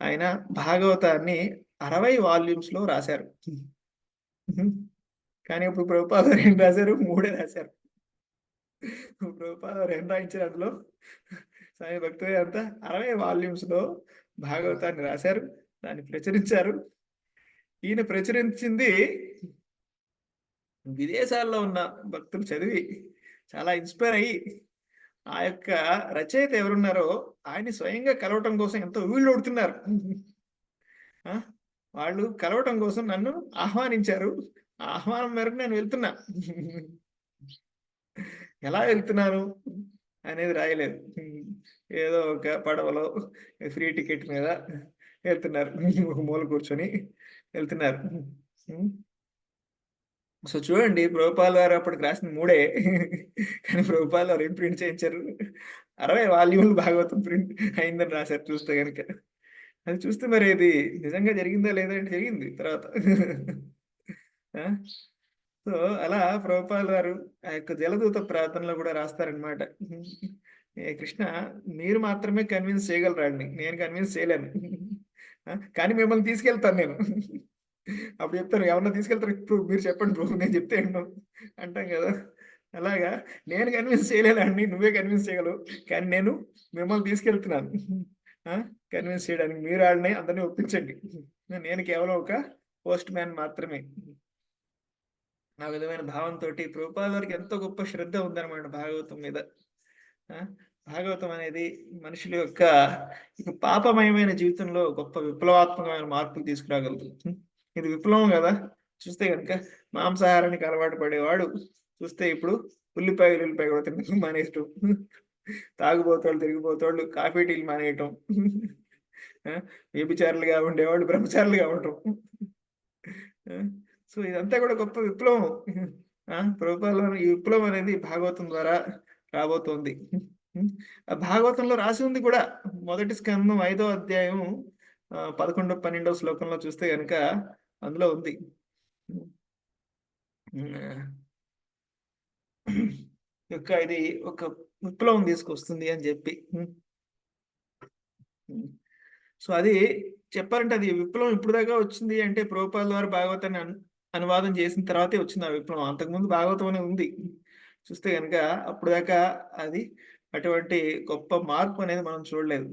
ఆయన భాగవతాన్ని 60 వాల్యూమ్స్ లో రాశారు. కానీ ఇప్పుడు ప్రభుపాల్ వారు ఏం రాశారు, 3 రాశారు. ప్రభుపాల్ వారు ఏం రాయించారు అందులో, స్వామి భక్తి వేదాంత 60 వాల్యూమ్స్ లో భాగవతాన్ని రాశారు, దాన్ని ప్రచురించారు. ఈయన ప్రచురించింది విదేశాల్లో ఉన్న భక్తులు చదివి చాలా ఇన్స్పైర్ అయ్యి ఆ యొక్క రచయిత ఎవరున్నారో ఆయన్ని స్వయంగా కలవటం కోసం ఎంతో వీళ్ళు ఓడుతున్నారు. వాళ్ళు కలవటం కోసం నన్ను ఆహ్వానించారు. ఆ ఆహ్వానం మేరకు నేను వెళ్తున్నా. ఎలా వెళ్తున్నాను అనేది రాయలేదు, ఏదో ఒక పడవలో ఫ్రీ టికెట్ మీద వెళ్తున్నారు, ఒక మూల కూర్చొని వెళ్తున్నారు. సో చూడండి, ప్రభుపాల్ వారు అప్పటికి రాసిన 3 కానీ ప్రభుపాల్ వారు ఏం ప్రింట్ చేయించారు, 60 వాల్యూములు భాగవతం ప్రింట్ అయిందని రాశారు. చూస్తే కనుక అది చూస్తే మరి ఇది నిజంగా జరిగిందా లేదా అంటే జరిగింది తర్వాత. సో అలా ప్రభుపాల్ వారు ఆ యొక్క జలదూత ప్రార్థనలో కూడా రాస్తారనమాట, ఏ కృష్ణ మీరు మాత్రమే కన్విన్స్ చేయగలరాండి, నేను కన్విన్స్ చేయలేను, కానీ మిమ్మల్ని తీసుకెళ్తాను నేను. అప్పుడు చెప్తాను, ఎవరన్నా తీసుకెళ్తారు, ఇప్పుడు మీరు చెప్పండి ప్రభు, నేను చెప్తే అంటాం కదా. అలాగా నేను కన్విన్స్ చేయలేనండి, నువ్వే కన్విన్స్ చేయగలవు, కానీ నేను మిమ్మల్ని తీసుకెళ్తున్నాను కన్విన్స్ చేయడానికి. మీరు వాళ్ళని అందరినీ ఒప్పించండి, నేను కేవలం ఒక పోస్ట్ మ్యాన్ మాత్రమే. ఆ విధమైన భావంతో ప్రభుపాల్ వారికి ఎంతో గొప్ప శ్రద్ధ ఉందన్నమాట భాగవతం మీద. భాగవతం అనేది మనుషుల యొక్క పాపమయమైన జీవితంలో గొప్ప విప్లవాత్మకమైన మార్పులు తీసుకురాగలదు. ఇది విప్లవం కదా. చూస్తే కనుక మాంసాహారానికి అలవాటు పడేవాడు చూస్తే ఇప్పుడు ఉల్లిపాయ కూడా తినడం మానేయటం, తాగుబోతోళ్ళు తిరిగిపోతోళ్ళు కాఫీ టీలు మానేయటం, వ్యభిచారులుగా ఉండేవాళ్ళు బ్రహ్మచారులుగా ఉండటం. సో ఇదంతా కూడా గొప్ప విప్లవం. ప్రభుపాల్ ఈ విప్లవం అనేది భాగవతం ద్వారా రాబోతోంది. ఆ భాగవతంలో రాసి ఉంది కూడా, మొదటి స్కందం 5వ అధ్యాయం 11, 12 శ్లోకంలో చూస్తే కనుక అందులో ఉంది, ఇది ఒక విప్లవం తీసుకొస్తుంది అని చెప్పి. సో అది చెప్పాలంటే అది విప్లవం ఇప్పుడు దాకా వచ్చింది అంటే ప్రభుపాల్ ద్వారా భాగవతాన్ని అనువాదం చేసిన తర్వాతే వచ్చింది ఆ విప్లవం. అంతకుముందు భాగవతం అనేది ఉంది. చూస్తే కనుక అప్పుడు దాకా అది అటువంటి గొప్ప మార్పు అనేది మనం చూడలేదు.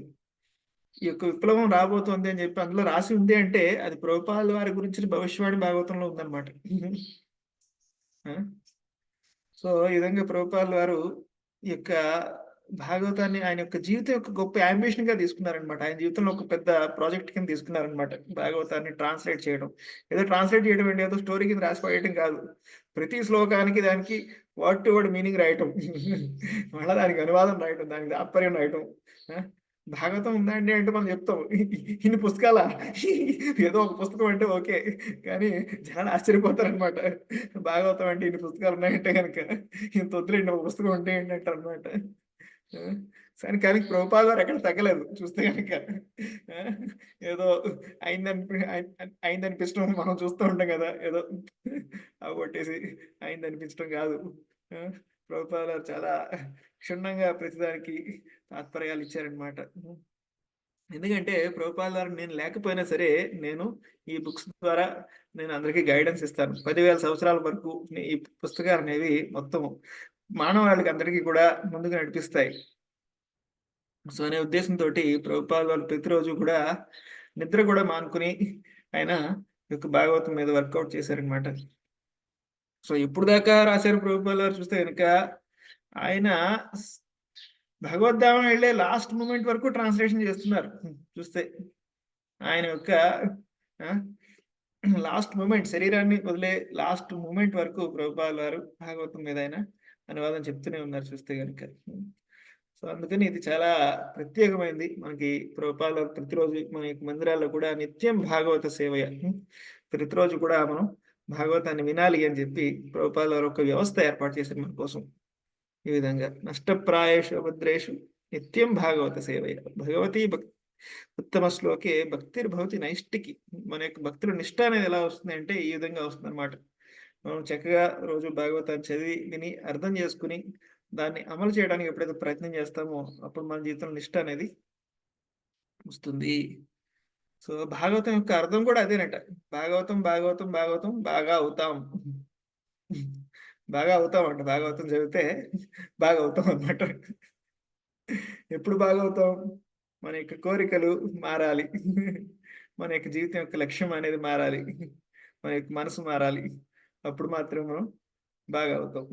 ఈ యొక్క విప్లవం రాబోతోంది అని చెప్పి అందులో రాసి ఉంది అంటే అది ప్రభుపాల్ వారి గురించి భవిష్యవాణి భాగవతంలో ఉందన్నమాట. సో ఈ విధంగా ప్రభుపాల్ వారు ఈ యొక్క భాగవతాన్ని ఆయన యొక్క జీవితం యొక్క గొప్ప అంబిషన్ గా తీసుకున్నారనమాట. ఆయన జీవితంలో ఒక పెద్ద ప్రాజెక్ట్ కింద తీసుకున్నారనమాట భాగవతాన్ని ట్రాన్స్లేట్ చేయడం. ఏదో ట్రాన్స్లేట్ చేయడం అంటే ఏదో స్టోరీ కింద రాసిపోయటం కాదు, ప్రతి శ్లోకానికి దానికి వర్డ్ టు వర్డ్ మీనింగ్ రాయటం, మళ్ళీ దానికి అనువాదం రాయటం, దానికి తాత్పర్యం రాయటం. భాగవతం ఉందండి అంటే మనం చెప్తాం ఇన్ని పుస్తకాల, ఏదో ఒక పుస్తకం అంటే ఓకే, కానీ చాలా ఆశ్చర్యపోతారనమాట. భాగవతం అంటే ఇన్ని పుస్తకాలు ఉన్నాయంటే కనుక ఇంత వద్దులేండి ఒక పుస్తకం ఉంటే ఏంటంటారు అనమాట. కానీ ప్రభుపాల్ వారు ఎక్కడ తగ్గలేదు. చూస్తే కనుక ఏదో అయిందనిపించడం మనం చూస్తూ ఉంటాం కదా, ఏదో కొట్టేసి అయిందనిపించడం కాదు. ప్రభుపాల్ వారు చాలా క్షుణ్ణంగా ప్రతిదానికి తాత్పర్యాలు ఇచ్చారనమాట. ఎందుకంటే ప్రభుపాల్ వారు నేను లేకపోయినా సరే నేను ఈ బుక్స్ ద్వారా నేను అందరికీ గైడెన్స్ ఇస్తాను. 10,000 సంవత్సరాల వరకు ఈ పుస్తకాలు అనేవి మొత్తం మానవాళికి అందరికీ కూడా ముందుకు నడిపిస్తాయి. సో అనే ఉద్దేశంతో ప్రభుపాల్ వారు ప్రతిరోజు కూడా నిద్ర కూడా మానుకుని ఆయన యొక్క భాగవతం మీద వర్కౌట్ చేశారనమాట. సో ఇప్పుడు దాకా రాశారు ప్రభుపాల్ వారు. చూస్తే కనుక ఆయన భగవద్ధామం వెళ్ళే లాస్ట్ మూమెంట్ వరకు ట్రాన్స్లేషన్ చేస్తున్నారు. చూస్తే ఆయన యొక్క లాస్ట్ మూమెంట్, శరీరాన్ని వదిలే లాస్ట్ మూమెంట్ వరకు ప్రభుపాల్ వారు భాగవతం మీద ఆయన అనే వాదన చెప్తూనే ఉన్నారు చూస్తే గనుక. సో, అందుకని ఇది చాలా ప్రత్యేకమైంది. మనకి ప్రభుపాదుల వారు ప్రతిరోజు మన యొక్క మందిరాల్లో కూడా నిత్యం భాగవత సేవయ. ప్రతిరోజు కూడా మనం భాగవతాన్ని వినాలి అని చెప్పి ప్రభుపాదుల వారు ఒక వ్యవస్థ ఏర్పాటు చేశారు మన కోసం. ఈ విధంగా నష్టప్రాయేషు అభద్రేషు నిత్యం భాగవత సేవయ. భగవతీ ఉత్తమ శ్లోకే భక్తిర్భవతి నైష్టికి. మన యొక్క భక్తుల నిష్ట అనేది ఎలా వస్తుంది అంటే ఈ విధంగా వస్తుందన్నమాట. మనం చక్కగా రోజు భాగవతాన్ని చదివి, విని, అర్థం చేసుకుని, దాన్ని అమలు చేయడానికి ఎప్పుడైతే ప్రయత్నం చేస్తామో అప్పుడు మన జీవితంలో నిష్ట అనేది వస్తుంది. సో, భాగవతం యొక్క అర్థం కూడా అదేనట. భాగవతం, భాగవతం, భాగవతం బాగా అవుతాం. బాగా అవుతామంట. భాగవతం చదివితే బాగా అవుతాం అన్నమాట. ఎప్పుడు బాగా అవుతాం? మన యొక్క కోరికలు మారాలి. మన యొక్క జీవితం యొక్క లక్ష్యం అనేది మారాలి. మన యొక్క మనసు మారాలి. అప్పుడు మాత్రమే మనం బాగా అవుతాం.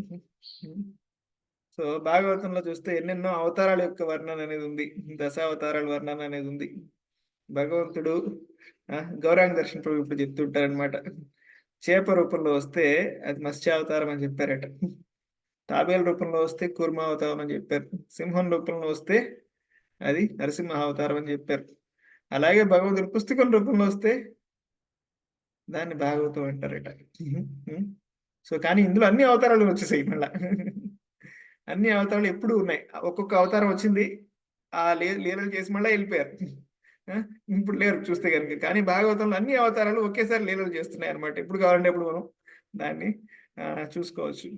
సో, భాగవతంలో చూస్తే ఎన్నెన్నో అవతారాల యొక్క వర్ణన అనేది ఉంది. దశావతారాల వర్ణన అనేది ఉంది. భగవంతుడు గౌరాంగ దర్శన ప్రభు ఇప్పుడు చెప్తుంటారనమాట. చేప రూపంలో వస్తే అది మత్స్యావతారం అని చెప్పారట. తాబేలు రూపంలో వస్తే కూర్మావతారం అని చెప్పారు. సింహం రూపంలో వస్తే అది నరసింహ అవతారం అని చెప్పారు. అలాగే భగవంతుడు పుస్తకం రూపంలో వస్తే దాన్ని భాగవతం అంటారట. సో, కానీ ఇందులో అన్ని అవతారాలు వచ్చేసాయి మళ్ళా. అన్ని అవతారాలు ఎప్పుడూ ఉన్నాయి. ఒక్కొక్క అవతారం వచ్చింది. ఆ లీలలు చేసి మళ్ళా వెళ్ళిపోయారు. ఇప్పుడు లేరు చూస్తే కనుక. కానీ భాగవతంలో అన్ని అవతారాలు ఒకేసారి లీలలు చేస్తున్నాయి అన్నమాట. ఎప్పుడు కావాలంటే అప్పుడు మనం దాన్ని చూసుకోవచ్చు.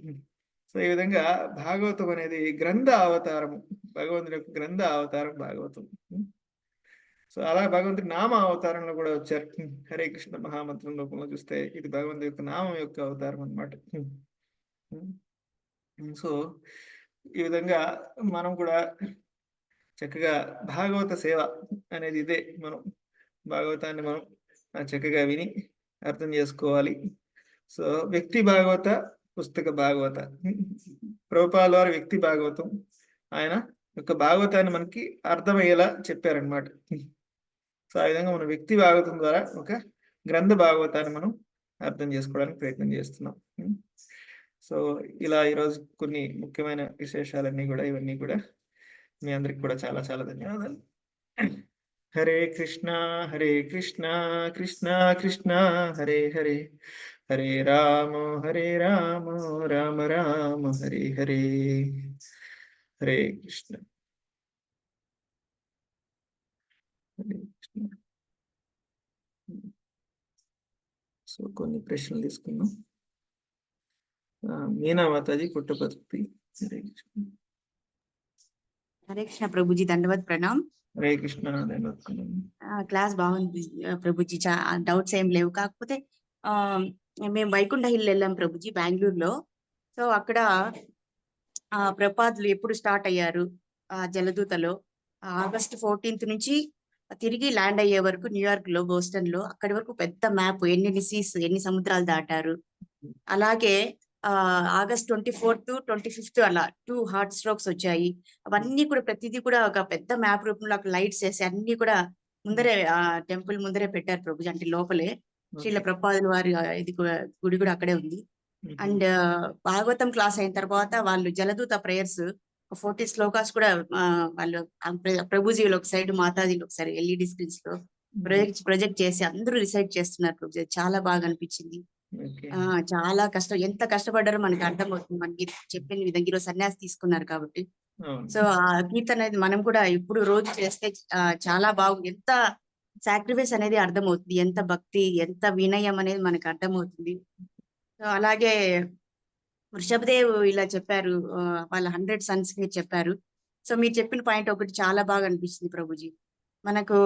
సో, ఈ విధంగా భాగవతం అనేది గ్రంథ అవతారము. భగవంతుని యొక్క గ్రంథ అవతారం భాగవతం. సో, అలా భగవంతుడి నామ అవతారంలో కూడా వచ్చారు. హరే కృష్ణ మహామంత్రం రూపంలో చూస్తే ఇది భగవంతుడి యొక్క నామం యొక్క అవతారం అన్నమాట. సో, ఈ విధంగా మనం కూడా చక్కగా భాగవత సేవ అనేది ఇదే. మనం భాగవతాన్ని మనం చక్కగా విని అర్థం చేసుకోవాలి. సో, వ్యక్తి భాగవత, పుస్తక భాగవత. ప్రభుపాదుల వారి వ్యక్తి భాగవతం. ఆయన యొక్క భాగవతాన్ని మనకి అర్థమయ్యేలా చెప్పారనమాట. సో, ఆ విధంగా మన వ్యక్తి భాగవతం ద్వారా ఒక గ్రంథ భాగవతాన్ని మనం అర్థం చేసుకోవడానికి ప్రయత్నం చేస్తున్నాం. సో, ఇలా ఈరోజు కొన్ని ముఖ్యమైన విశేషాలన్నీ కూడా ఇవన్నీ కూడా మీ అందరికి కూడా చాలా చాలా ధన్యవాదాలు. హరే కృష్ణ హరే కృష్ణ కృష్ణ కృష్ణ హరే హరే హరే రామ రామ రామ హరే హరే. హరే కృష్ణ హరే కృష్ణ. సో, కొన్ని ప్రశ్నలు తీసుకుందాం. మీనా మాతాజీ పుట్టపర్తి. హరే కృష్ణ. హరే కృష్ణ ప్రభుజీ, దండవత్ ప్రణామ్. హరే కృష్ణ దండవత్ ప్రణామ్. క్లాస్ బాగుంది ప్రభుజీ, డౌట్స్ ఏం లేవు. కాకపోతే మేము వైకుంఠ హిల్ వెళ్ళాం ప్రభుజీ బెంగళూరులో. సో అక్కడ ప్రపాదులు ఎప్పుడు స్టార్ట్ అయ్యారు జలదూతలో ఆగస్ట్ 14th నుంచి తిరిగి ల్యాండ్ అయ్యే వరకు న్యూయార్క్ లో, బోస్టన్ లో, అక్కడి వరకు పెద్ద మ్యాప్, ఎన్ని సీస్, ఎన్ని సముద్రాలు దాటారు. అలాగే ఆగస్ట్ 24th 25th అలా 2 హార్ట్ స్ట్రోక్స్ వచ్చాయి. అవన్నీ కూడా ప్రతిదీ కూడా ఒక పెద్ద మ్యాప్ రూపంలో లైట్స్ వేసి అన్ని కూడా ముందరే టెంపుల్ ముందరే పెట్టారు ప్రభుజీ, అంటే లోపలే. శ్రీల ప్రభుపాదుల వారి ఇది గుడి కూడా అక్కడే ఉంది. అండ్ భాగవతం క్లాస్ అయిన తర్వాత వాళ్ళు జలదూత ప్రేయర్స్ 40 శ్లోకాస్ కూడా వాళ్ళు ప్రభుజీలు ఒక సైడ్, మాతాజీలు ఒకసారి ఎల్ఈడి స్క్రీన్స్ లో ప్రొజెక్ట్ చేసి అందరూ రిసైడ్ చేస్తున్నారు ప్రభుజీ. చాలా బాగా అనిపించింది. చాలా కష్టం, ఎంత కష్టపడ్డారో మనకి అర్థమవుతుంది. మనకి చెప్పిన విధంగా ఈరోజు సన్యాసి తీసుకున్నారు కాబట్టి. సో ఆ కీర్తన అనేది మనం కూడా ఇప్పుడు రోజు చేస్తే చాలా బాగుంది. ఎంత సాక్రిఫైస్ అనేది అర్థమవుతుంది, ఎంత భక్తి, ఎంత వినయం అనేది మనకు అర్థమవుతుంది. సో అలాగే వృషభదేవ్ ఇలా చెప్పారు, వాళ్ళ 100 sons కి చెప్పారు. సో మీరు చెప్పిన పాయింట్ ఒకటి చాలా బాగా అనిపిస్తుంది ప్రభుజీ. మనకు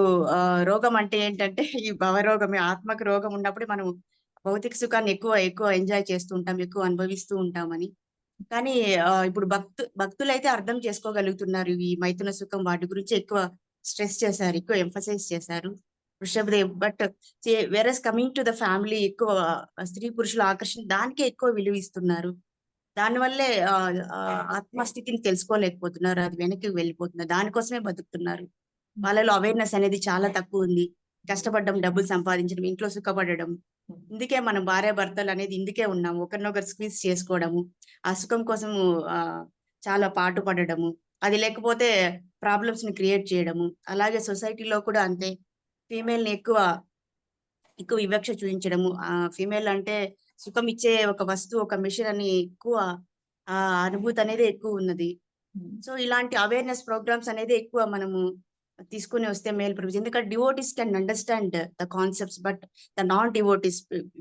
రోగం అంటే ఏంటంటే ఈ భవరోగమే, ఆత్మకు రోగం ఉన్నప్పుడు మనం భౌతిక సుఖాన్ని ఎక్కువ ఎంజాయ్ చేస్తూ ఉంటాం, ఎక్కువ అనుభవిస్తూ ఉంటామని. కానీ ఇప్పుడు భక్తులైతే అర్థం చేసుకోగలుగుతున్నారు. ఈ మైథున సుఖం వాటి గురించి ఎక్కువ స్ట్రెస్ చేశారు, ఎక్కువ ఎంఫసైజ్ చేశారు Vrishabhdev. But versus coming to the family, ఎక్కువ స్త్రీ పురుషుల ఆకర్షణ దానికే ఎక్కువ విలువ ఇస్తున్నారు. దానివల్లే ఆత్మస్థితిని తెలుసుకోలేకపోతున్నారు, అది వెనక్కి వెళ్ళిపోతున్నారు, దానికోసమే బతుకుతున్నారు. వాళ్ళలో అవేర్నెస్ అనేది చాలా తక్కువ ఉంది. కష్టపడడం, డబ్బులు సంపాదించడం, ఇంట్లో సుఖపడడం. ఇందుకే మనం భార్యాభర్తలు అనేది ఇందుకే ఉన్నాము. ఒకరినొకరు స్క్వీజ్ చేసుకోవడము, ఆ సుఖం కోసము చాలా పాటుపడడము. అది లేకపోతే ప్రాబ్లమ్స్ ని క్రియేట్ చేయడము. అలాగే సొసైటీలో కూడా అంతే. ఫీమేల్‌ని ఎక్కువ వివక్ష చూయించడము. ఫీమేల్ అంటే సుఖం ఇచ్చే ఒక వస్తువు, ఒక మెషిన్ అని ఎక్కువ అనుభూతి అనేది ఎక్కువున్నది. సో, ఇలాంటి అవేర్‌నెస్ ప్రోగ్రామ్స్ అనేది ఎక్కువ మనము తీసుకొని వస్తే మేలు ప్రభుజీ. ఎందుకంటే devotees can understand the concepts, but the non devotees,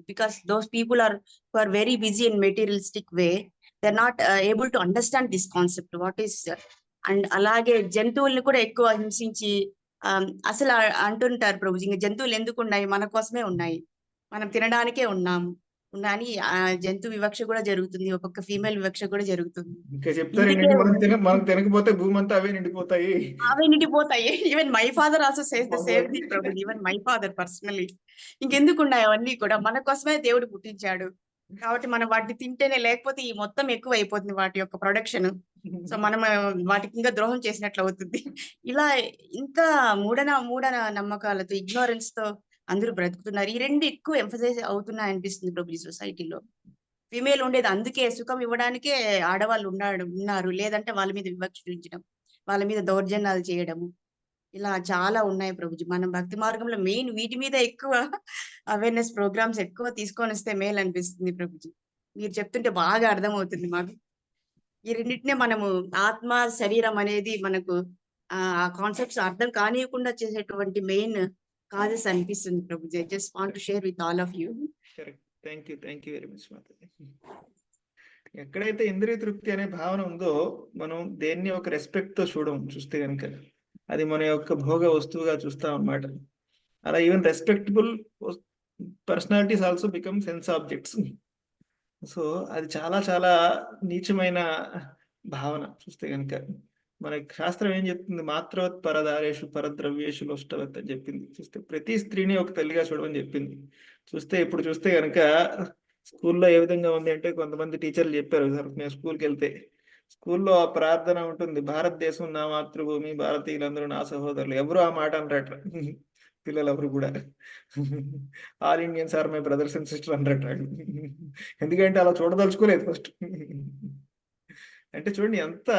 because those people who are very busy in materialistic way, they are not able to understand this concept what is. And అలాగే జంతువుల్ని కూడా ఎక్కువ హింసించి అసలు అంటుంటారు ప్రభుజీ, ఇంక జంతువులు ఎందుకున్నాయి? మన కోసమే ఉన్నాయి. మనం తినడానికే ఉన్నాని జంతు వివక్ష కూడా జరుగుతుంది. ఒక్కొక్క ఫీమేల్ వివక్ష కూడా జరుగుతుంది. ఇంకా ఇందుకే చెప్తారేంటండి, మనం తినకపోతే భూమి అంతా అవే నిండిపోతాయి. అవే నిండిపోతాయి. Even my father also says the same thing Prabhuji. Even my father personally. ఇంకెందుకున్నాయి అవన్నీ కూడా? మన కోసమే దేవుడు పుట్టించాడు. కాబట్టి మనం వాటిని తింటేనే, లేకపోతే ఈ మొత్తం ఎక్కువ అయిపోతుంది వాటి యొక్క ప్రొడక్షన్. సో మనం వాటికి ఇంకా ద్రోహం చేసినట్లు అవుతుంది. ఇలా ఇంకా మూఢ నమ్మకాలతో, ఇగ్నోరెన్స్ తో అందరూ బ్రతుకుతున్నారు. ఈ రెండు ఎక్కువ ఎంఫసైజ్ అవుతున్నాయి అనిపిస్తుంది ప్రభుజీ సొసైటీలో. ఫీమేల్ ఉండేది అందుకే, సుఖం ఇవ్వడానికే ఆడవాళ్ళు ఉన్నారు. లేదంటే వాళ్ళ మీద వివక్ష చూపించడం, వాళ్ళ మీద దౌర్జన్యాలు చేయడము, ఇలా చాలా ఉన్నాయి ప్రభుజీ. మనం భక్తి మార్గంలో మెయిన్ వీటి మీద ఎక్కువ అవేర్నెస్ ప్రోగ్రామ్స్ ఎక్కువ తీసుకొని వస్తే మేలు అనిపిస్తుంది ప్రభుజీ. మీరు చెప్తుంటే బాగా అర్థమవుతుంది మాకు. ఈ రెండింటినే మనము ఆత్మ, శరీరం అనేది మనకు ఆ కాన్సెప్ట్స్ అర్థం కానియకుండా చేసేటువంటి మెయిన్ కాజెస్ అనిపిస్తుంది Prabhuji. I just want to share with all of you. Correct. Thank you very much Mataji. ఎక్కడైతే ఇంద్రియ తృప్తి అనే భావన ఉందో, మనం దేన్ని ఒక రెస్పెక్ట్ తో చూస్తే కనుక అది మన యొక్క భోగ వస్తువుగా చూస్తాం అన్నమాట. అలా even respectable personalities also become sense objects. So అది చాలా చాలా నీచమైన భావన చూస్తే కనుక. మన శాస్త్రం ఏం చెప్తుంది? మాత్రవత్ పరదారేషు పరద్రవ్యేషు లోష్టవత్ అని చెప్పింది. చూస్తే ప్రతి స్త్రీని ఒక తల్లిగా చూడమని చెప్పింది. ఇప్పుడు చూస్తే కనుక స్కూల్లో ఏ విధంగా ఉంది అంటే, కొంతమంది టీచర్లు చెప్పారు సార్, నేను స్కూల్కి వెళ్తే స్కూల్లో ఆ ప్రార్థన ఉంటుంది, భారతదేశం నా మాతృభూమి, భారతీయులందరూ నా సహోదరులు. ఎవరు ఆ మాట అనరట పిల్లలు ఎవరు కూడా. All Indians are my brothers and sister అనరట. ఎందుకంటే అలా చూడదలుచుకోలేదు ఫస్ట్. అంటే చూడండి ఎంత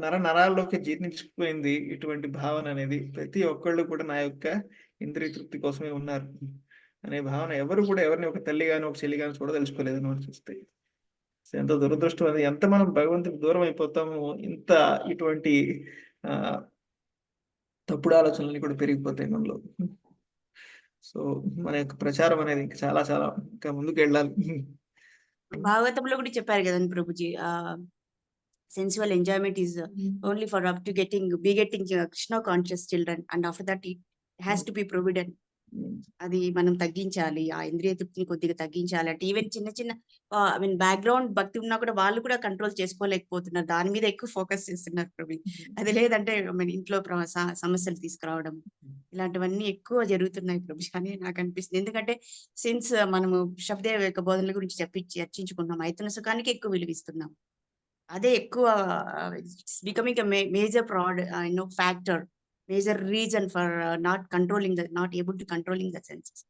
నరాల్లోకి జీర్ణించుకుపోయింది ఇటువంటి భావన అనేది. ప్రతి ఒక్కళ్ళు కూడా నా యొక్క ఇంద్రియ తృప్తి కోసమే ఉన్నారు అనే భావన ఎవరు కూడా ఎవరిని ఒక తల్లి గాని ఒక చెల్లి గాని చూడదలుచుకోలేదు అని చూస్తే. ఎంత దురదృష్టం అది. ఎంత మనం భగవంతుడికి దూరం అయిపోతాము, ఇంత ఇటువంటి తప్పుడు ఆలోచనలు కూడా పెరిగిపోతాయి మనలో. సో మన యొక్క ప్రచారం అనేది ఇంకా చాలా చాలా ఇంకా ముందుకు వెళ్ళాలి. భాగవతంలో కూడా చెప్పారు కదండి Prabhuji, sensual enjoyment is only for up to getting Krishna conscious children, and after that it has to be provided. అది మనం తగ్గించాలి, ఆ ఇంద్రియ తృప్తిని కొద్దిగా తగ్గించాలి. అంటే ఈవెన్ చిన్న ఐ మీన్ బ్యాక్గ్రౌండ్ భక్తి ఉన్నా కూడా వాళ్ళు కూడా కంట్రోల్ చేసుకోలేకపోతున్నారు. దాని మీద ఎక్కువ ఫోకస్ చేస్తున్నారు ప్రభు. అది లేదంటే ఇంట్లో సమస్యలు తీసుకురావడం, ఇలాంటివన్నీ ఎక్కువ జరుగుతున్నాయి ప్రభు అని నాకు అనిపిస్తుంది. ఎందుకంటే సిన్స్ మనము శబ్దేవ యొక్క బోధనల గురించి చర్చించుకున్నాం, అయితున్న సుఖానికి ఎక్కువ విలువిస్తున్నాం. అదే ఎక్కువ becoming major factor, major reason for not able to controlling the senses.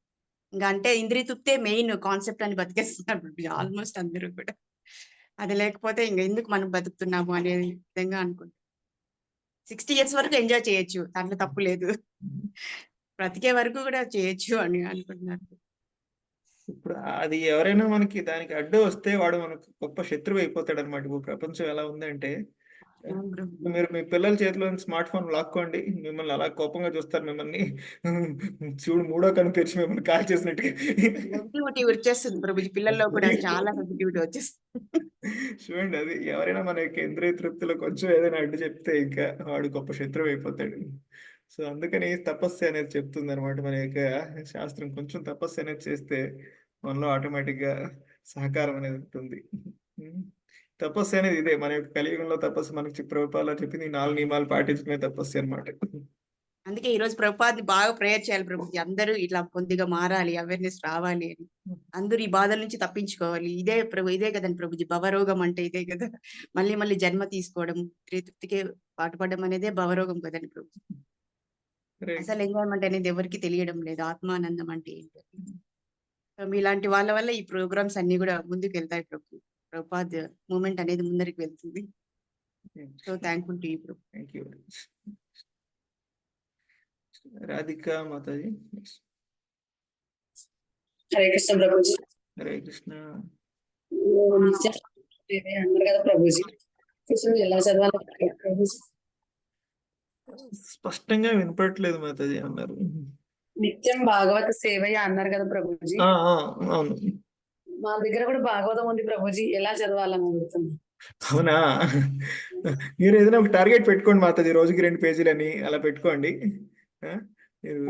ఇంకా అంటే ఇంద్రియ తృప్తే మెయిన్ కాన్సెప్ట్ అని బతికేస్తున్నారు ఆల్మోస్ట్ అందరూ కూడా. అది లేకపోతే ఇంకా ఎందుకు మనం బతుకుతున్నాము అనే విధంగా అనుకుంటాం. 60 years వరకు ఎంజాయ్ చేయొచ్చు, దాంట్లో తప్పు లేదు. బ్రతికే వరకు కూడా చేయొచ్చు అని అనుకుంటున్నారు. ఇప్పుడు అది ఎవరైనా మనకి దానికి అడ్డు వస్తే వాడు మనకు గొప్ప శత్రువు అయిపోతాడు అనమాట. ఇప్పుడు ప్రపంచం ఎలా ఉందంటే, మీరు మీ పిల్లల చేతిలో స్మార్ట్ ఫోన్ లాక్కోండి, మిమ్మల్ని అలా కోపంగా చూస్తారు. మిమ్మల్ని చూడు మూడో కన్ను తెరిచి మిమ్మల్ని కాల్ చేసినట్టుగా సెన్సిటివిటీ వచ్చేస్తుంది ప్రభుజీ, పిల్లల్లో కూడా చాలా సెన్సిటివిటీ వచ్చేస్తుంది. చూడండి, అది ఎవరైనా మన యొక్క ఇంద్రియ తృప్తిలో కొంచెం ఏదైనా అడ్డు చెప్తే ఇంకా వాడు గొప్ప శత్రువు అయిపోతాడు. సో అందుకని తపస్సు అనేది చెప్తుంది అనమాట. మన యొక్క శాస్త్రం కొంచెం తపస్సు అనేది చేస్తే మనలో ఆటోమేటిక్ గా సహకారం అనేది ఉంటుంది. తపస్సు అనేది ఇదే, మన యొక్క కలియుగంలో తపస్సు మనకి ప్రభుపాల చెప్పింది 4 నియమాలు పాటించుకునే తపస్సు అనమాట. అందుకే ఈ రోజు ప్రభుపాదిని బాగా ప్రేయర్ చేయాలి ప్రభుజీ. అందరూ ఇట్లా కొద్దిగా మారాలి, అవేర్నెస్ రావాలి అని, అందరూ ఈ బాధల నుంచి తప్పించుకోవాలి. ఇదే కదండి ప్రభుజీ, భవరోగం అంటే ఇదే కదా. మళ్ళీ జన్మ తీసుకోవడం, తృప్తికే పాటుపడడం అనేదే భవరోగం కదండి ప్రభుజీ. అసలు ఎంజాయ్మెంట్ అనేది ఎవరికి తెలియడం లేదు, ఆత్మానందం అంటే ఏంటి. సో మీలాంటి వాళ్ళ వల్ల ఈ ప్రోగ్రామ్స్ అన్ని కూడా ముందుకు వెళ్తాయి ప్రభు. ప్రభుపాద్ మూమెంట్ అనేది ముందరికి వెళ్తుంది. So thankful to you Prabhu. Thank you. Radhika Mataji. Hare Krishna Prabhuji. Hare Krishna. అన్నారు కదా ప్రభుజీ, కృష్ణుడు ఎలా చదవాలి ప్రభుజీ? స్పష్టంగా వినపడట్లేదు మాతాజీ అన్నారు. నిత్యం భాగవత సేవయ్య అన్నారు కదా ప్రభుజీ. అవును, మా దగ్గర కూడా భాగవతం ఉంది ప్రభుజీ, ఎలా చదవాలని అడుగుతుంది. అవునా? మీరు ఏదైనా ఒక టార్గెట్ పెట్టుకోండి మాతాజీ, రోజుకి 2 పేజీలని అలా పెట్టుకోండి. మీరు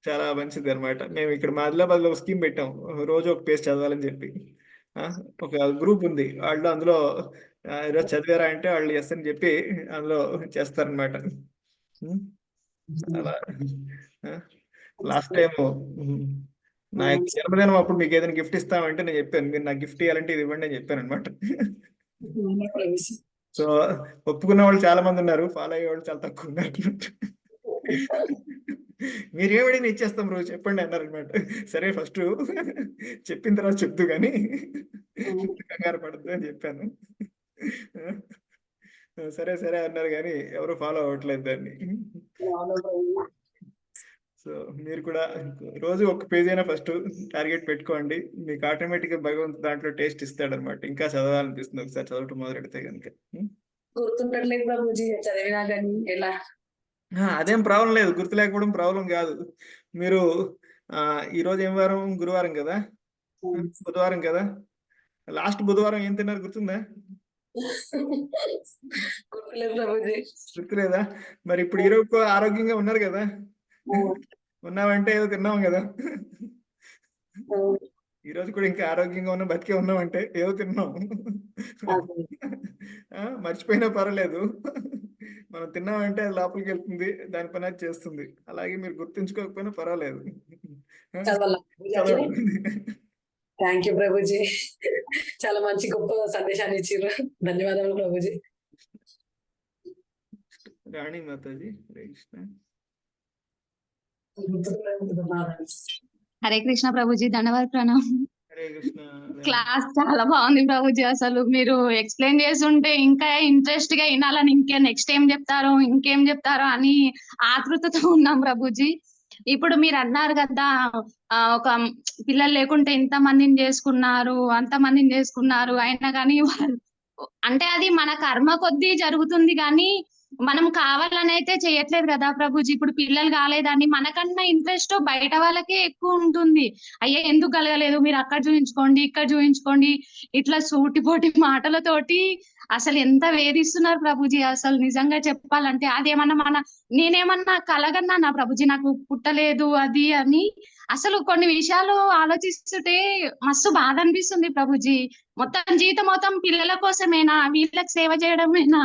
చాలా మంచిది అనమాట. మేము ఇక్కడ ఆదిలాబాద్ లో స్కీమ్ పెట్టాం, రోజు ఒక పేజ్ చదవాలని చెప్పి. ఒక గ్రూప్ ఉంది, వాళ్ళు అందులో ఈరోజు చదివారా అంటే వాళ్ళు ఎస్ అని చెప్పి అందులో చేస్తారనమాట. అలా లాస్ట్ టైం నా జన్మదినం అప్పుడు మీకు ఏదైనా గిఫ్ట్ ఇస్తామంటే నేను చెప్పాను, మీరు నాకు గిఫ్ట్ ఇవ్వాలంటే ఇది ఇవ్వండి అని చెప్పాను అనమాట. సో ఒప్పుకున్న వాళ్ళు చాలా మంది ఉన్నారు, ఫాలో అయ్యే వాళ్ళు చాలా తక్కువ ఉన్నారు. మీరేమడిని ఇచ్చేస్తాం రోజు చెప్పండి అన్నారు అనమాట. సరే ఫస్ట్ చెప్పిన తర్వాత చెప్తూ కానీ కంగారు పడద్దు అని చెప్పాను. సరే సరే అన్నారు కానీ ఎవరు ఫాలో అవ్వట్లేదు దాన్ని. సో మీరు కూడా రోజు ఒక పేజ్ అయినా ఫస్ట్ టార్గెట్ పెట్టుకోండి, మీకు ఆటోమేటిక్ గా భగవంతుడు దాంట్లో టేస్ట్ ఇస్తాడు అనమాట. ఇంకా చదవాలనిపిస్తుంది ఒకసారి చదవటం మొదలెడితే కనుక. గుర్తుండట్లేదు ప్రభుజీ చదివినా కానీ ఎలా. అదేం ప్రాబ్లం లేదు, గుర్తు లేకపోవడం ప్రాబ్లం కాదు. మీరు ఈ రోజు ఏం వారం? గురువారం కదా, బుధవారం కదా, లాస్ట్ బుధవారం ఏం తిన్నారు గుర్తుందా? గుర్తులేదు ప్రభుజీ. గుర్తులేదా? మరి ఇప్పుడు ఈరోజు ఆరోగ్యంగా ఉన్నారు కదా, ఉన్నామంటే ఏదో తిన్నాం కదా. ఈ రోజు కూడా ఇంకా ఆరోగ్యంగా ఉన్నాం, బతికే ఉన్నామంటే ఏదో తిన్నాం. మర్చిపోయినా పర్వాలేదు, మనం తిన్నామంటే అది లోపలికి వెళ్తుంది, దాని పని అది చేస్తుంది. అలాగే మీరు గుర్తుంచుకోకపోయినా పర్వాలేదు. థ్యాంక్ యూ ప్రభుజీ, చాలా మంచి గొప్ప సందేశాన్ని ఇచ్చారు. ధన్యవాదాలు ప్రభుజీ. రాణి మాతాజీ. హరే కృష్ణ. హరే కృష్ణ ప్రభుజీ, ధన్యవాద ప్రణామం. హరే కృష్ణ. క్లాస్ చాలా బాగుంది ప్రభుజీ, అసలు మీరు ఎక్స్ప్లెయిన్ చేస్తుంటే ఇంకా ఇంట్రెస్ట్ గా వినాలని, నెక్స్ట్ ఏం చెప్తారో అని ఆతృతతో ఉన్నాం ప్రభుజీ. ఇప్పుడు మీరు అన్నారు కదా, ఒక పిల్లలు లేకుంటే ఇంత మందిని చేసుకున్నారు అయినా కానీ అంటే అది మన కర్మ కొద్దీ జరుగుతుంది కానీ మనం కావాలని అయితే చేయట్లేదు కదా ప్రభుజీ. ఇప్పుడు పిల్లలు కాలేదని మనకన్నా ఇంట్రెస్ట్ బయట వాళ్ళకే ఎక్కువ ఉంటుంది. అయ్యే ఎందుకు కలగలేదు, మీరు అక్కడ చూపించుకోండి ఇక్కడ చూపించుకోండి, ఇట్లా సూటిపోటి మాటలతోటి అసలు ఎంత వేధిస్తున్నారు ప్రభుజీ. అసలు నిజంగా చెప్పాలంటే నేనేమన్నా కలగన్నానా ప్రభుజీ, నాకు పుట్టలేదు అది అని. అసలు కొన్ని విషయాలు ఆలోచిస్తుంటే మస్తు బాధ అనిపిస్తుంది ప్రభుజీ. జీవితం మొత్తం పిల్లల కోసమేనా, వీళ్ళకి సేవ చేయడమేనా?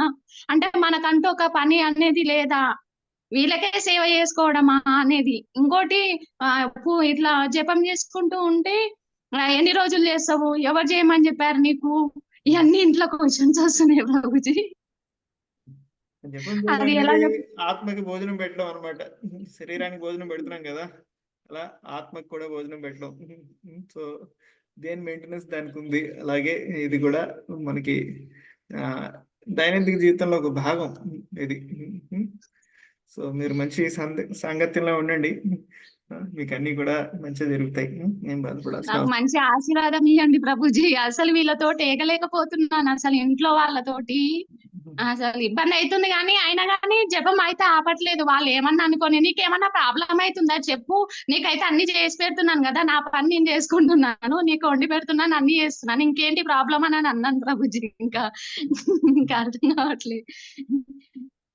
అంటే మనకంటూ ఒక పని అనేది లేదా, వీళ్ళకే సేవ చేసుకోవడమా అనేది. ఇంకోటి ఇట్లా జపం చేసుకుంటూ ఉంటే ఎన్ని రోజులు చేస్తావు, ఎవరు చేయమని చెప్పారు నీకు, ఇవన్నీ ఇంట్లో క్వశ్చన్స్ వస్తున్నాయి ప్రభుజీ. అది ఎలా ఆత్మకి భోజనం పెట్టడం అనమాట. శరీరానికి భోజనం పెడుతున్నాం కదా, అలా ఆత్మకి కూడా భోజనం పెట్టడం. సో దేని మెయింటెనెన్స్ దానికి ఉంది. అలాగే ఇది కూడా మనకి దైనందిక జీవితంలో ఒక భాగం ఇది. సో మీరు మంచి సాంగత్యంలో ఉండండి, మీకు అన్ని కూడా మంచిగా జరుగుతాయి. ఏం బాధపడాల్సిన మంచి ఆశీర్వాదం ఇవ్వండి ప్రభుజీ. అసలు వీళ్ళతో ఏగలేకపోతున్నాను, అసలు ఇంట్లో వాళ్ళతోటి అసలు ఇబ్బంది అవుతుంది కానీ అయినా కానీ జపం అయితే ఆపట్లేదు. వాళ్ళు ఏమన్నా అనుకోని, నీకేమన్నా ప్రాబ్లం అవుతుందా చెప్పు, నీకైతే అన్ని చేసి పెడుతున్నాను కదా, నా పని నేను చేసుకుంటున్నాను, నీకు వండి పెడుతున్నాను, అన్ని చేస్తున్నాను, ఇంకేంటి ప్రాబ్లం అని అన్నాను ప్రభుజీ. ఇంకా అర్థం కావట్లేదు.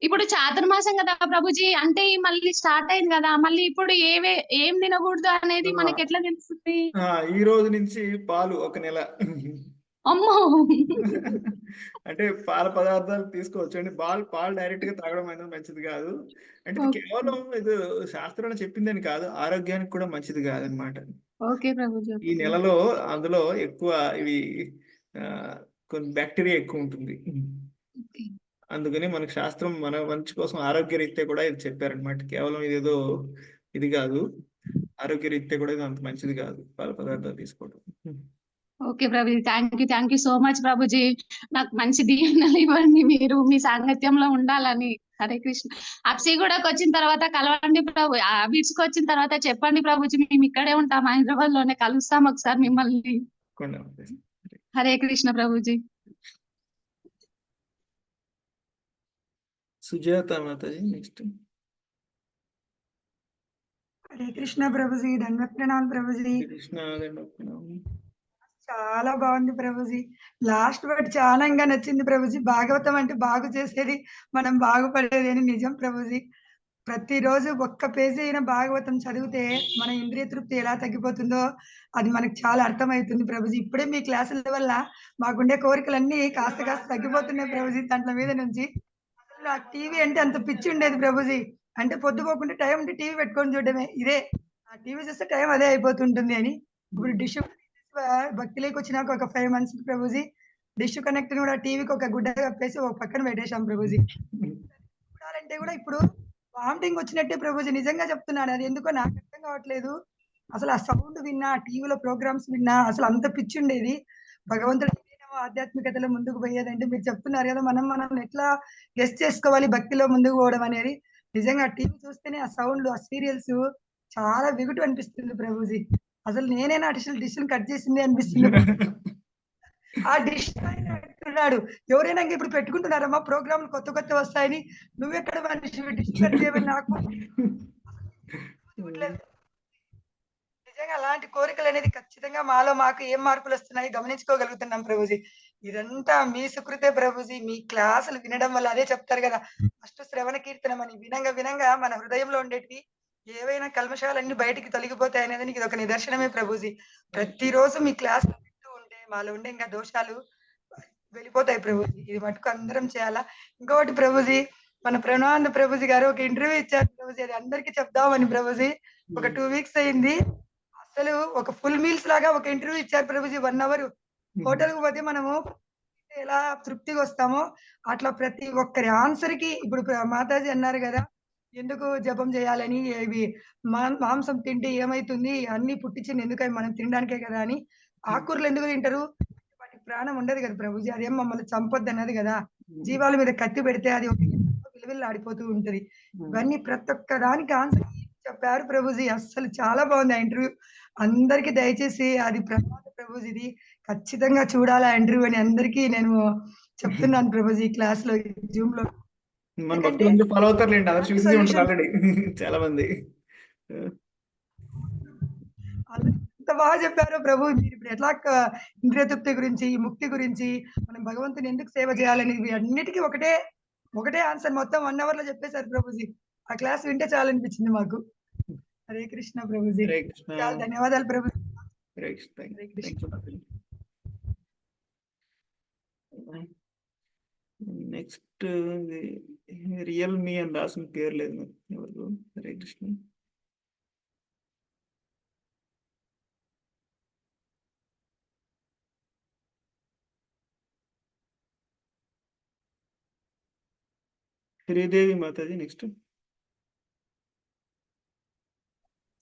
ఇప్పుడు చాతుర్మాసం కదా ప్రభుజీ, అంటే మళ్ళీ స్టార్ట్ అయింది కదా, మళ్ళీ ఇప్పుడు ఏం తినకూడదు అనేది మనకి ఎట్లా తెలుస్తుంది? ఈ రోజు నుంచి పాలు 1 నెల. అమ్మో, అంటే పాల పదార్థాలు తీసుకోవచ్చు అండి. పాలు డైరెక్ట్ గా తాగడం అనేది మంచిది కాదు. అంటే కేవలం ఇది శాస్త్రంలో చెప్పిందని కాదు, ఆరోగ్యానికి కూడా మంచిది కాదనమాట. ఈ నెలలో అందులో ఎక్కువ ఇవి కొన్ని బ్యాక్టీరియా ఎక్కువ ఉంటుంది. అందుకని మనకు శాస్త్రం మన మంచి కోసం ఆరోగ్యరీత్యా కూడా ఇది చెప్పారనమాట. కేవలం ఇదేదో ఇది కాదు, ఆరోగ్యరీత్యా కూడా ఇది అంత మంచిది కాదు పాల పదార్థాలు తీసుకోవడం. Okay Prabhuji, thank you so much Prabhuji. నాకు మంచి దీవెనలు ఇవ్వండి, మీరు మీ సాంగత్యంలో ఉండాలని. హరే కృష్ణ. అప్సిగూడకు వచ్చిన తర్వాత కలవండి ప్రభు, బీచ్ కి వచ్చిన తర్వాత చెప్పండి ప్రభుజీ, మేము ఇక్కడే ఉంటాం, హైదరాబాద్ లోనే కలుస్తాం ఒకసారి మిమ్మల్ని. హరే కృష్ణ ప్రభుజీ. సుజాత మాతాజీ నెక్స్ట్. హరే కృష్ణ ప్రభుజీ, ధన్వత్ ప్రణామ్ ప్రభుజీ. కృష్ణ చాలా బాగుంది ప్రభుజీ. లాస్ట్ వర్డ్ చాలా ఇంకా నచ్చింది ప్రభుజీ. భాగవతం అంటే బాగు చేసేది, మనం బాగుపడేది అని నిజం ప్రభుజీ. ప్రతిరోజు ఒక్క పేజీ అయినా భాగవతం చదివితే మన ఇంద్రియ తృప్తి ఎలా తగ్గిపోతుందో అది మనకు చాలా అర్థమవుతుంది ప్రభుజీ. ఇప్పుడే మీ క్లాసుల వల్ల మాకుండే కోరికలన్నీ కాస్త కాస్త తగ్గిపోతున్నాయి ప్రభుజీ. దాంట్ల మీద నుంచి అసలు నాకు టీవీ అంటే అంత పిచ్చి ఉండేది ప్రభుజీ. అంటే పొద్దుపోకుండా టైం ఉంటే టీవీ పెట్టుకొని చూడడమే, ఇదే ఆ టీవీ చూస్తే టైం అదే అయిపోతుంటుంది అని. ఇప్పుడు డిష్ భక్తిలోకి వచ్చినాక ఒక 5 months ప్రభుజీ, డిష్ కనెక్ట్ కూడా టీవీకి ఒక గుడ్డ కప్పేసి ఒక పక్కన పెట్టేశాం ప్రభుజీ. చూడాలంటే కూడా ఇప్పుడు వామిటింగ్ వచ్చినట్టే ప్రభుజీ, నిజంగా చెప్తున్నాను. అది ఎందుకో నాకు అర్థం కావట్లేదు. అసలు ఆ సౌండ్ విన్నా, టీవీలో ప్రోగ్రామ్స్ విన్నా అసలు అంత పిచ్చి ఉండేది. భగవంతుడు ఇదేనేమో ఆధ్యాత్మికతలో ముందుకు పోయేదంటే మీరు చెప్తున్నారు కదా, మనం ఎట్లా గెస్ట్ చేసుకోవాలి భక్తిలో ముందుకు పోవడం అనేది. నిజంగా టీవీ చూస్తేనే ఆ సౌండ్, ఆ సీరియల్స్ చాలా విగుటు అనిపిస్తుంది ప్రభుజీ. అసలు నేనేనా డిష్ కట్ చేసింది అనిపిస్తుంది. ఆ డిష్ అంటున్నాడు, ఎవరైనా ఇంకా ఇప్పుడు పెట్టుకుంటున్నారమ్మా ప్రోగ్రాంలు కొత్త కొత్త వస్తాయని, నువ్వెక్కడ మనిషి డిష్ కట్ చేయమని నాకు నిజంగా అలాంటి కోరికలు అనేది ఖచ్చితంగా మాలో మాకు ఏం మార్పులు వస్తున్నాయి గమనించుకోగలుగుతున్నాం ప్రభుజీ. ఇదంతా మీ సుకృతే ప్రభుజీ. మీ క్లాసులు వినడం వల్ల అదే చెప్తారు కదా, ఫస్ట్ శ్రవణ కీర్తనం అని వినంగా మన హృదయంలో ఉండేటివి ఏవైనా కల్మషాలన్నీ బయటికి తొలగిపోతాయి అనేది ఇది ఒక నిదర్శనమే ప్రభుజీ. ప్రతిరోజు మీ క్లాస్ వింటూ ఉంటే మాలో ఉండే ఇంకా దోషాలు వెళ్ళిపోతాయి ప్రభుజీ. ఇది మటుకు అందరం చేయాలా. ఇంకొకటి ప్రభుజీ, మన ప్రణవానంద ప్రభుజీ గారు ఒక ఇంటర్వ్యూ ఇచ్చారు ప్రభుజీ, అది అందరికి చెప్దామని ప్రభుజీ. ఒక 2 weeks అయింది. అసలు ఒక ఫుల్ మీల్స్ లాగా ఒక ఇంటర్వ్యూ ఇచ్చారు ప్రభుజీ. 1 hour హోటల్కి పోతే మనము ఎలా తృప్తిగా వస్తామో అట్లా ప్రతి ఒక్కరి ఆన్సర్ కి. ఇప్పుడు మాతాజీ అన్నారు కదా, ఎందుకు జపం చేయాలని, ఇవి మాంసం తింటే ఏమైతుంది, అన్ని పుట్టించింది ఎందుకని మనం తినడానికే కదా అని. ఆకుకూరలు ఎందుకు తింటారు, వాటికి ప్రాణం ఉండదు కదా ప్రభుజీ, అదేం మమ్మల్ని చంపొద్దు అన్నది కదా. జీవాల మీద కత్తి పెడితే అది ఒక విలువలు ఆడిపోతూ ఉంటది. ఇవన్నీ ప్రతి ఒక్క దానికి ఆన్సర్ చెప్పారు ప్రభుజీ. అస్సలు చాలా బాగుంది ఆ ఇంటర్వ్యూ. అందరికి దయచేసి అది ప్రభుజీది ఖచ్చితంగా చూడాలి ఆ ఇంటర్వ్యూ అని అందరికీ నేను చెప్తున్నాను ప్రభుజీ క్లాస్ లో, జూమ్ లో. మన భక్తులు ఫాలో అవుతారులేండి, అందరు చూసి ఉంటారు ఆల్రెడీ చాలా మంది. ఎంత బాగా చెప్పారు ప్రభు. మీరు ఇప్పుడు ఎట్లా ఇంద్రియ తృప్తి గురించి, ముక్తి గురించి, మనం భగవంతుని ఎందుకు సేవ చేయాలని అన్నిటికీ ఒకటే ఆన్సర్ మొత్తం 1 hour లో చెప్పేశారు ప్రభుజీ. ఆ క్లాస్ వింటే చాలా అనిపించింది మాకు. హరే కృష్ణ ప్రభుజీ. చాలా ధన్యవాదాలు ప్రభు. నెక్స్ట్ రియల్మీ అని రాసిన పేరు లేదు ఎవరు. హరే కృష్ణ. శ్రీదేవి మాతాజీ నెక్స్ట్.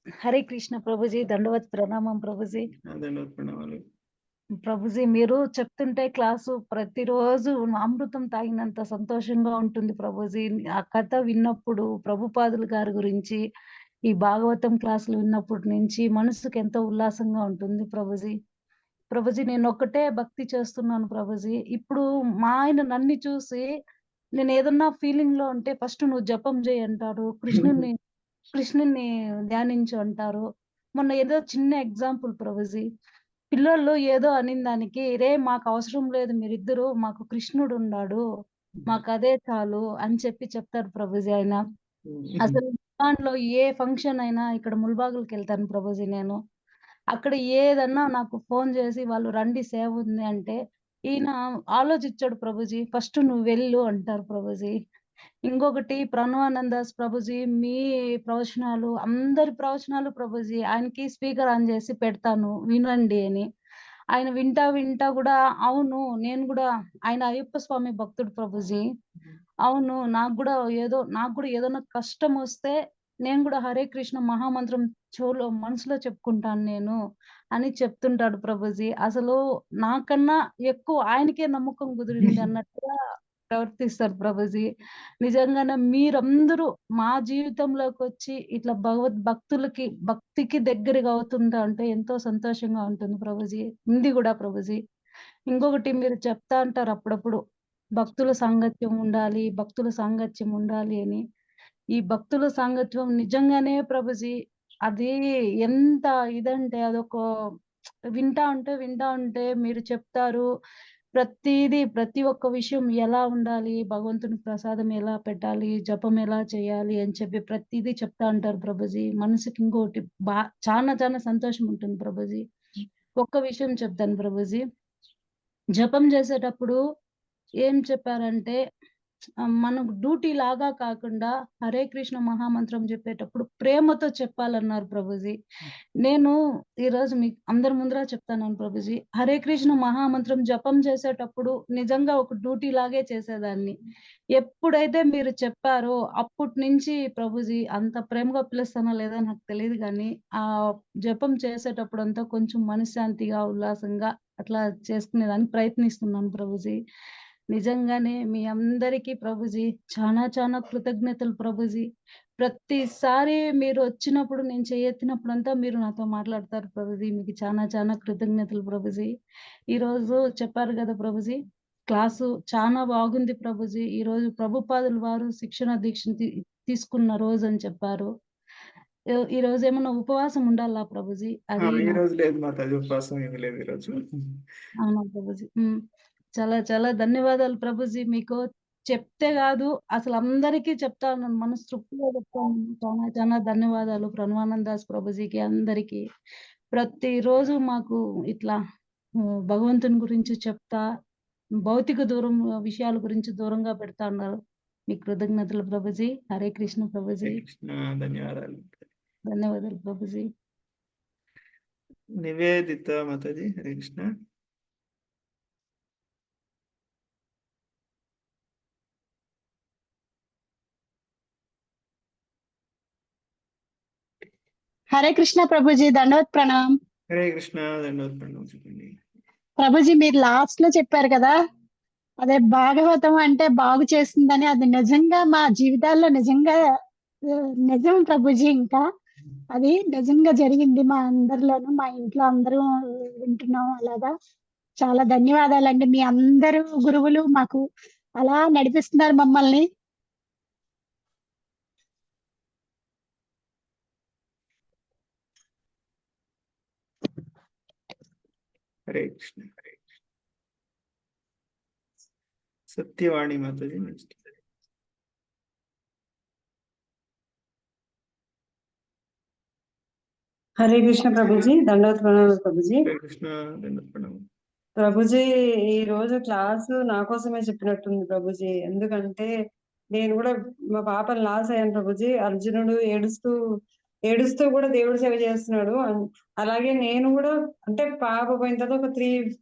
హరే కృష్ణ ప్రభుజీ, దండవత్ ప్రణామం ప్రభుజీ. దండవత్ ప్రణామాలు ప్రభుజీ. మీరు చెప్తుంటే క్లాసు ప్రతిరోజు అమృతం తాగినంత సంతోషంగా ఉంటుంది ప్రభుజీ. ఆ కథ విన్నప్పుడు ప్రభుపాదులు గారి గురించి ఈ భాగవతం క్లాసులు విన్నప్పటి నుంచి మనసుకు ఎంతో ఉల్లాసంగా ఉంటుంది ప్రభుజీ. ప్రభుజీ నేను ఒక్కటే భక్తి చేస్తున్నాను ప్రభుజీ. ఇప్పుడు మా ఆయన నన్ను చూసి నేను ఏదన్నా ఫీలింగ్ లో ఉంటే ఫస్ట్ నువ్వు జపం చేయి అంటారు, కృష్ణుని ధ్యానించు అంటారు. మొన్న ఏదో చిన్న ఎగ్జాంపుల్ ప్రభుజీ, పిల్లలు ఏదో అనిన దానికి, రే మాకు అవసరం లేదు మీరిద్దరు, మాకు కృష్ణుడు ఉన్నాడు, మాకు అదే చాలు అని చెప్తారు ప్రభుజీ ఆయన. అసలు దాంట్లో ఏ ఫంక్షన్ అయినా ఇక్కడ ముల్బాగులకి వెళ్తాను ప్రభుజీ నేను. అక్కడ ఏదన్నా నాకు ఫోన్ చేసి వాళ్ళు రండి సేవ ఉంది అంటే, ఈయన ఆలోచించాడు ప్రభుజీ, ఫస్ట్ నువ్వు వెళ్ళు అంటారు ప్రభుజీ. ఇంకొకటి ప్రణవానందాస్ ప్రభుజీ, మీ ప్రవచనాలు అందరి ప్రవచనాలు ప్రభుజీ ఆయనకి స్పీకర్ ఆన్ చేసి పెడతాను వినండి అని. ఆయన వింటా వింటా కూడా అవును నేను కూడా ఆయన అయ్యప్ప స్వామి భక్తుడు ప్రభుజీ. అవును నాకు కూడా ఏదైనా కష్టం వస్తే నేను కూడా హరే కృష్ణ మహామంత్రం మనసులో చెప్పుకుంటాను నేను అని చెప్తుంటాడు ప్రభుజీ. అసలు నాకన్నా ఎక్కువ ఆయనకే నమ్మకం కుదిరింది అన్నట్టుగా ప్రవర్తిస్తారు ప్రభుజీ. నిజంగానే మీరందరూ మా జీవితంలోకొచ్చి ఇట్లా భక్తికి దగ్గరగా అవుతుందా అంటే ఎంతో సంతోషంగా ఉంటుంది ప్రభుజీ. ఉంది గూడా ప్రభుజీ. ఇంకొకటి మీరు చెప్తా అంటారు అప్పుడప్పుడు భక్తుల సాంగత్యం ఉండాలి అని. ఈ భక్తుల సాంగత్యం నిజంగానే ప్రభుజీ అది ఎంత ఇదంటే అదొక వింటా ఉంటే మీరు చెప్తారు. ప్రతి ఒక్క విషయం ఎలా ఉండాలి, భగవంతుని ప్రసాదం ఎలా పెట్టాలి, జపం ఎలా చేయాలి అని చెప్పి ప్రతీదీ చెప్తా ఉంటారు ప్రభుజీ. మనసుకి ఇంకోటి చానా సంతోషం ఉంటుంది ప్రభుజీ. ఒక్క విషయం చెప్తాను ప్రభుజీ. జపం చేసేటప్పుడు ఏం చెప్పారంటే మనకు డ్యూటీ లాగా కాకుండా హరే కృష్ణ మహామంత్రం చెప్పేటప్పుడు ప్రేమతో చెప్పాలన్నారు ప్రభుజీ. నేను ఈరోజు మీకు అందరి ముందర చెప్తాను ప్రభుజీ. హరే కృష్ణ మహామంత్రం జపం చేసేటప్పుడు నిజంగా ఒక డ్యూటీ లాగే చేసేదాన్ని. ఎప్పుడైతే మీరు చెప్పారో అప్పటి నుంచి ప్రభుజీ అంత ప్రేమగా పిలుస్తానో లేదో నాకు తెలియదు గానీ, ఆ జపం చేసేటప్పుడు అంతా కొంచెం మనశ్శాంతిగా, ఉల్లాసంగా అట్లా చేసుకునేదానికి ప్రయత్నిస్తున్నాను ప్రభుజీ. నిజంగానే మీ అందరికీ ప్రభుజీ చానా కృతజ్ఞతలు ప్రభుజీ. ప్రతిసారి మీరు వచ్చినప్పుడు నేను చెయ్యెత్తినప్పుడంతా మీరు నాతో మాట్లాడతారు ప్రభుజీ. మీకు చానా కృతజ్ఞతలు ప్రభుజీ. ఈరోజు చెప్పారు కదా ప్రభుజీ, క్లాసు చానా బాగుంది ప్రభుజీ. ఈరోజు ప్రభుపాదుల వారు దీక్షను తీసుకున్న రోజు అని చెప్పారు. ఈరోజు ఏమన్నా ఉపవాసం ఉండాలా ప్రభుజీ? అది ఈ రోజు లేదు మాతాజీ, ఉపవాసం ఏమి లేదు ఈరోజు. అవునా ప్రభుజీ. చాలా ధన్యవాదాలు ప్రభుజీ. మీకు చెప్తే కాదు అసలు అందరికీ చెప్తా ఉన్నాను. మనస్ఫూర్తిగా చెప్తా ఉన్నాను. చానా ధన్యవాదాలు ప్రణవానంద దాస్ ప్రభుజీకి అందరికీ. ప్రతిరోజు మాకు ఇట్లా భగవంతుని గురించి చెప్తా భౌతిక విషయాల గురించి దూరంగా పెడతా ఉన్నారు. మీకు కృతజ్ఞతలు ప్రభుజీ. హరే కృష్ణ ప్రభుజీ. ధన్యవాదాలు. ధన్యవాదాలు ప్రభుజీ. నివేదిత మాతాజీ, హరే కృష్ణ. హరే కృష్ణ ప్రభుజీ, దండవత్ ప్రణామ్. హరే కృష్ణ, దండవత్ ప్రణామం. చెప్పండి ప్రభుజీ, మీరు లాస్ట్ లో చెప్పారు కదా, అదే భాగవతం అంటే బాగు చేస్తుందని. అది నిజంగా మా జీవితాల్లో నిజం ప్రభుజీ. ఇంకా అది నిజంగా జరిగింది మా అందరిలోనూ, మా ఇంట్లో అందరూ వింటున్నాం. అలాగా చాలా ధన్యవాదాలండి. మీ అందరూ గురువులు మాకు అలా నడిపిస్తున్నారు మమ్మల్ని. హరే కృష్ణ. హరే కృష్ణ. సత్యవాణి మాతాజీ నెక్స్ట్. హరే కృష్ణ ప్రభుజీ, దండవత్ ప్రణామం ప్రభుజీ. హరే కృష్ణ, దండవత్ ప్రణామం. ప్రభుజీ, ఈ రోజు క్లాసు నా కోసమే చెప్పినట్టుంది ప్రభుజీ. ఎందుకంటే నేను కూడా మా పాపని లాస్ అయ్యాను ప్రభుజీ. అర్జునుడు ఏడుస్తూ కూడా దేవుడి సేవ చేస్తున్నాడు. అలాగే నేను కూడా, అంటే పాప పోయిన తర్వాత ఒక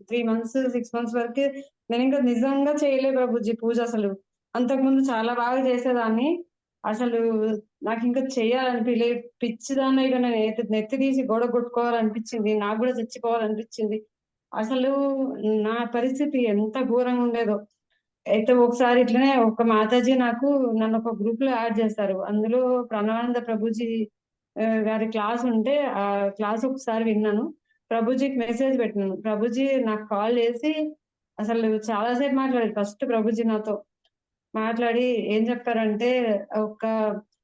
3 months 6 months వరకు నేను ఇంకా నిజంగా చేయలే ప్రభుజీ పూజ. అసలు అంతకుముందు చాలా బాగా చేసేదాన్ని. అసలు నాకు ఇంకా చెయ్యాలనిపించలే. పిచ్చిదాన్ని ఇక నేను నెత్తి తీసి గోడ కొట్టుకోవాలనిపించింది. నాకు కూడా చచ్చిపోవాలనిపించింది. అసలు నా పరిస్థితి ఎంత ఘోరంగా ఉండేదో. అయితే ఒకసారి ఇట్లనే ఒక మాతాజీ నన్ను ఒక గ్రూప్ లో యాడ్ చేస్తారు. అందులో ప్రణవానంద ప్రభుజీ గారి క్లాస్ ఉంటే ఆ క్లాస్ ఒకసారి విన్నాను. ప్రభుజీకి మెసేజ్ పెట్టినాను. ప్రభుజీ నాకు కాల్ చేసి అసలు చాలాసేపు మాట్లాడారు. ఫస్ట్ ప్రభుజీ నాతో మాట్లాడి ఏం చెప్పారంటే, ఒక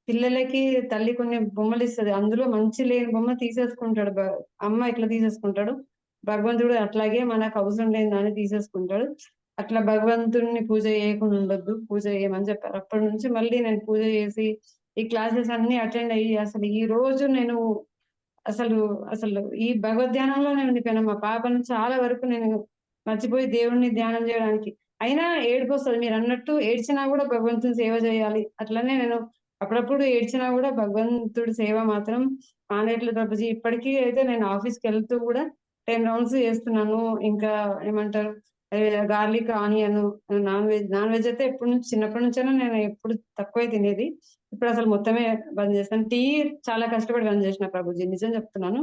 పిల్లలకి తల్లి కొన్ని బొమ్మలు ఇస్తుంది, అందులో మంచి లేని బొమ్మ తీసేసుకుంటాడు. అమ్మ ఇట్లా తీసేసుకుంటాడు, భగవంతుడు అట్లాగే మనకు అవసరం లేని దాన్ని తీసేసుకుంటాడు. అట్లా భగవంతుడిని పూజ చేయకుండా ఉండొద్దు, పూజ చేయమని చెప్పారు. అప్పటి నుంచి మళ్ళీ నేను పూజ చేసి ఈ క్లాసెస్ అన్ని అటెండ్ అయ్యి అసలు ఈ రోజు నేను అసలు ఈ భగవద్ధ్యానంలోనే ఉండిపోయాను. మా పాపను చాలా వరకు నేను మర్చిపోయి దేవుణ్ణి ధ్యానం చేయడానికి. అయినా ఏడుపు వస్తుంది. మీరు అన్నట్టు ఏడ్చినా కూడా భగవంతుని సేవ చేయాలి. అట్లనే నేను అప్పుడప్పుడు ఏడ్చినా కూడా భగవంతుడి సేవ మాత్రం మానేట్లేదు ప్రభుజీ. ఇప్పటికీ అయితే నేను ఆఫీస్కి వెళ్తూ కూడా 10 రౌండ్స్ చేస్తున్నాను. ఇంకా ఏమంటారు గార్లిక్ ఆనియన్ నాన్ వెజ్ అయితే చిన్నప్పటి నుంచైనా నేను ఎప్పుడు తక్కువే తినేది. ఇప్పుడు అసలు మొత్తమే బంద్ చేస్తాను. టీ చాలా కష్టపడి బంద్ చేసిన ప్రభుజీ, నిజం చెప్తున్నాను.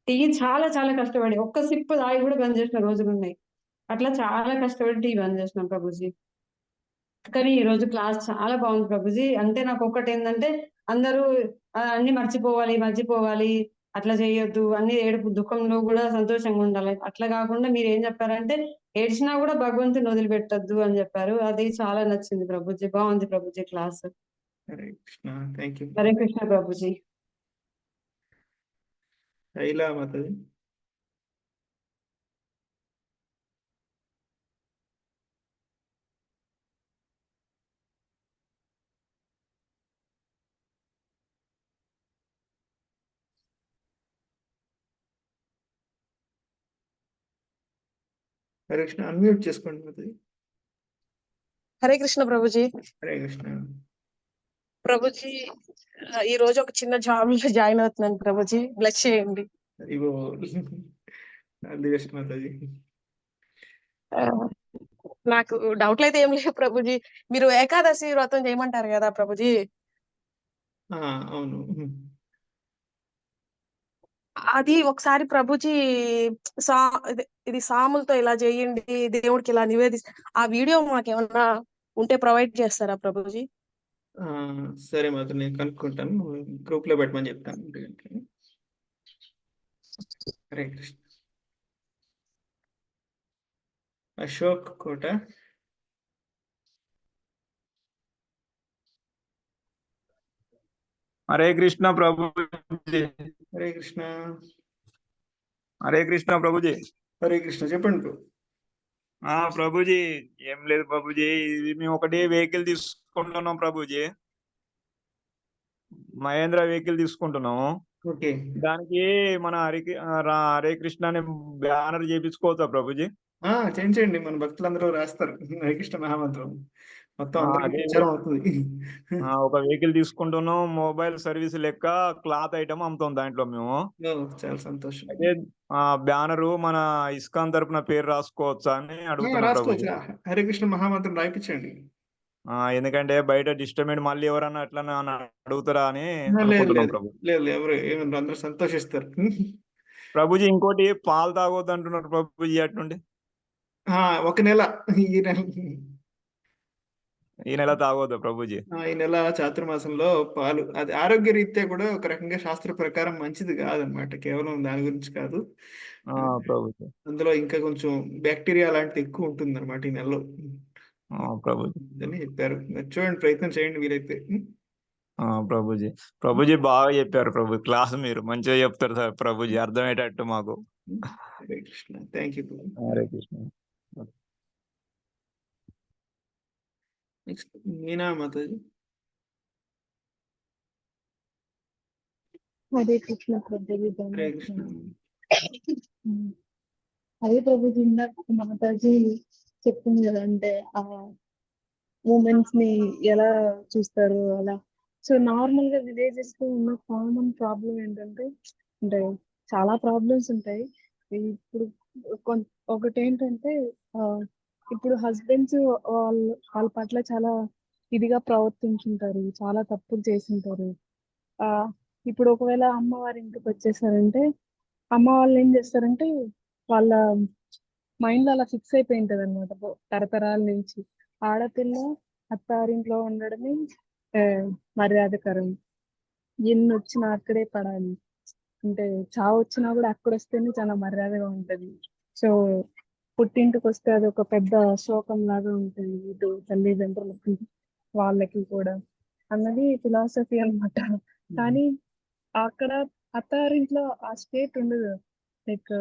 టీ చాలా చాలా కష్టపడి ఒక్క సిప్ తాగి కూడా బంద్ చేసిన రోజులు ఉన్నాయి. అట్లా చాలా కష్టపడి టీ బంద్ చేసినాం ప్రభుజీ. కానీ ఈ రోజు క్లాస్ చాలా బాగుంది ప్రభుజీ. అంటే నాకు ఒక్కటి ఏంటంటే అందరూ అన్ని మర్చిపోవాలి, అట్లా చేయొద్దు, అన్ని ఏడుపు దుఃఖంలో కూడా సంతోషంగా ఉండాలి. అట్లా కాకుండా మీరు ఏం చెప్పారంటే ఏడ్చినా కూడా భగవంతుని వదిలిపెట్టద్దు అని చెప్పారు. అది చాలా నచ్చింది ప్రభుజీ. బాగుంది Prabhuji class. Hare Krishna. Thank you. Hare Krishna Prabhuji. Shaila Mataji. Hare Krishna. Unmute చేసుకోండి మాతాజీ. హరే కృష్ణ ప్రభుజీ. హరే కృష్ణ. ప్రభుజీ ఈ రోజు ఒక చిన్న జాబ్ లో జాయిన్ అవుతున్నాను ప్రభుజీ, బ్లెస్ చేయండి. ఇగో దివేష్ మాతాజీ. ఆ, నాకు డౌట్లు అయితే ఏం లేవు ప్రభుజీ. మీరు ఏకాదశి వ్రతం చేయమంటారు కదా ప్రభుజీ, అవును. అది ఒకసారి ప్రభుజీ సా ఇది సాములతో ఇలా చేయండి, దేవుడికి ఇలా ఆ వీడియో మాకేమన్నా ఉంటే ప్రొవైడ్ చేస్తారా ప్రభుజీ? సరే మాత, నేను కనుక్కుంటాను, గ్రూప్ లో పెట్టమని చెప్తాను. హరే కృష్ణ. అశోక్ కోట. హరే కృష్ణ ప్రభుజీ. హరే కృష్ణ. హరే కృష్ణ ప్రభుజీ. హరే కృష్ణ. చెప్పండి ప్రభు. ప్రభుజీ ఏం లేదు ప్రభుజీ, ఇది మేము ఒకటి వెహికల్ తీసుకుంటున్నాం ప్రభుజీ, మహేంద్ర వెహికల్ తీసుకుంటున్నాము. ఓకే. దానికి మన హరే కృష్ణ అనే బ్యానర్ చేయించుకోవచ్చా ప్రభుజీ? చేయించండి, మన భక్తులందరూ రాస్తారు హరే కృష్ణ మహామంత్రం, మొత్తం అందరికీ అదే ప్రచారం అవుతుంది. ఒక వెహికల్ తీసుకుంటున్నాం, మొబైల్ సర్వీస్ లెక్క క్లాత్ ఐటమ్ అమ్ముతాం దాంట్లో మేము. చాలా సంతోషం. అదే బ్యానరు మన ఇస్కాన్ తరపున పేరు రాసుకోవచ్చా అని అడుగుతున్నా ప్రభుజీ. రాసుకోవచ్చు. హరే కృష్ణ మహామంత్రం రాయిపించండి. ఎందుకంటే బయట డిస్టర్బెంట్ మళ్ళీ ఎవరన్నా అట్లా అడుగుతారా అని లేదు అనుకుంటున్నాం లేదు ప్రభు. లేదు, ఎవరు ఏమన్నారు, అందరూ సంతోషిస్తారు. ప్రభుజీ ఇంకోటి పాలు తాగొద్దు అంటున్నారు ప్రభుజీ, అట్నుండి ఒక నెల, ఈ నెల ఈ నెల తాగొద్దు ప్రభుజీ? ఈ నెల చాతుర్మాసంలో పాలు, అది ఆరోగ్య రీత్యా కూడా ఒక రకంగా శాస్త్ర ప్రకారం మంచిది కాదనమాట, కేవలం దాని గురించి కాదు. ప్రభుజీ అందులో ఇంకా కొంచెం బ్యాక్టీరియా లాంటిది ఎక్కువ ఉంటుంది అనమాట ఈ నెలలో ప్రభుజీ అని చెప్పారు. చూడండి, ప్రయత్నం చేయండి వీలైతే. ప్రభుజీ. ప్రభుజీ బాగా చెప్పారు ప్రభు, క్లాస్ మీరు మంచిగా చెప్తారు సార్ ప్రభుజీ, అర్థమయ్యేటట్టు మాకు. Hare Krishna. Thank you. Hare Krishna. Next Meena Mataji. Hare Krishna Prabhuji. Hare Krishna. అదే ప్రభుజీ, ఇందాక మాతాజీ చెప్తుంది కదా, అంటే ఆ మూమెంట్స్ ని ఎలా చూస్తారు అలా. సో నార్మల్ గా విలేజెస్ లో ఉన్న కామన్ ప్రాబ్లం ఏంటంటే, అంటే చాలా ప్రాబ్లమ్స్ ఉంటాయి. ఇప్పుడు ఒకటి ఏంటంటే, ఇప్పుడు హస్బెండ్స్ వాళ్ళ పట్ల చాలా ఇదిగా ప్రవర్తించుంటారు, చాలా తప్పులు చేసింటారు. ఇప్పుడు ఒకవేళ అమ్మవారి ఇంటికి వచ్చేసారంటే, అమ్మ వాళ్ళు ఏం చేస్తారంటే వాళ్ళ మైండ్ లో అలా ఫిక్స్ అయిపోయి ఉంటది అనమాట తరతరాల నుంచి. ఆడపిల్ల అత్తారింట్లో ఉండడమే మర్యాదకరం, ఎన్ని వచ్చినా అక్కడే పడాలి, అంటే చావు వచ్చినా కూడా అక్కడ వస్తేనే చాలా మర్యాదగా ఉంటది. సో పుట్టింటికి వస్తే అది ఒక పెద్ద శోకం లాగా ఉంటుంది, ఇటు తల్లిదండ్రులకి వాళ్ళకి కూడా అన్నది ఫిలాసఫీ అన్నమాట. కానీ అక్కడ అత్తారింట్లో ఆ స్టేట్ ఉండదు. లైక్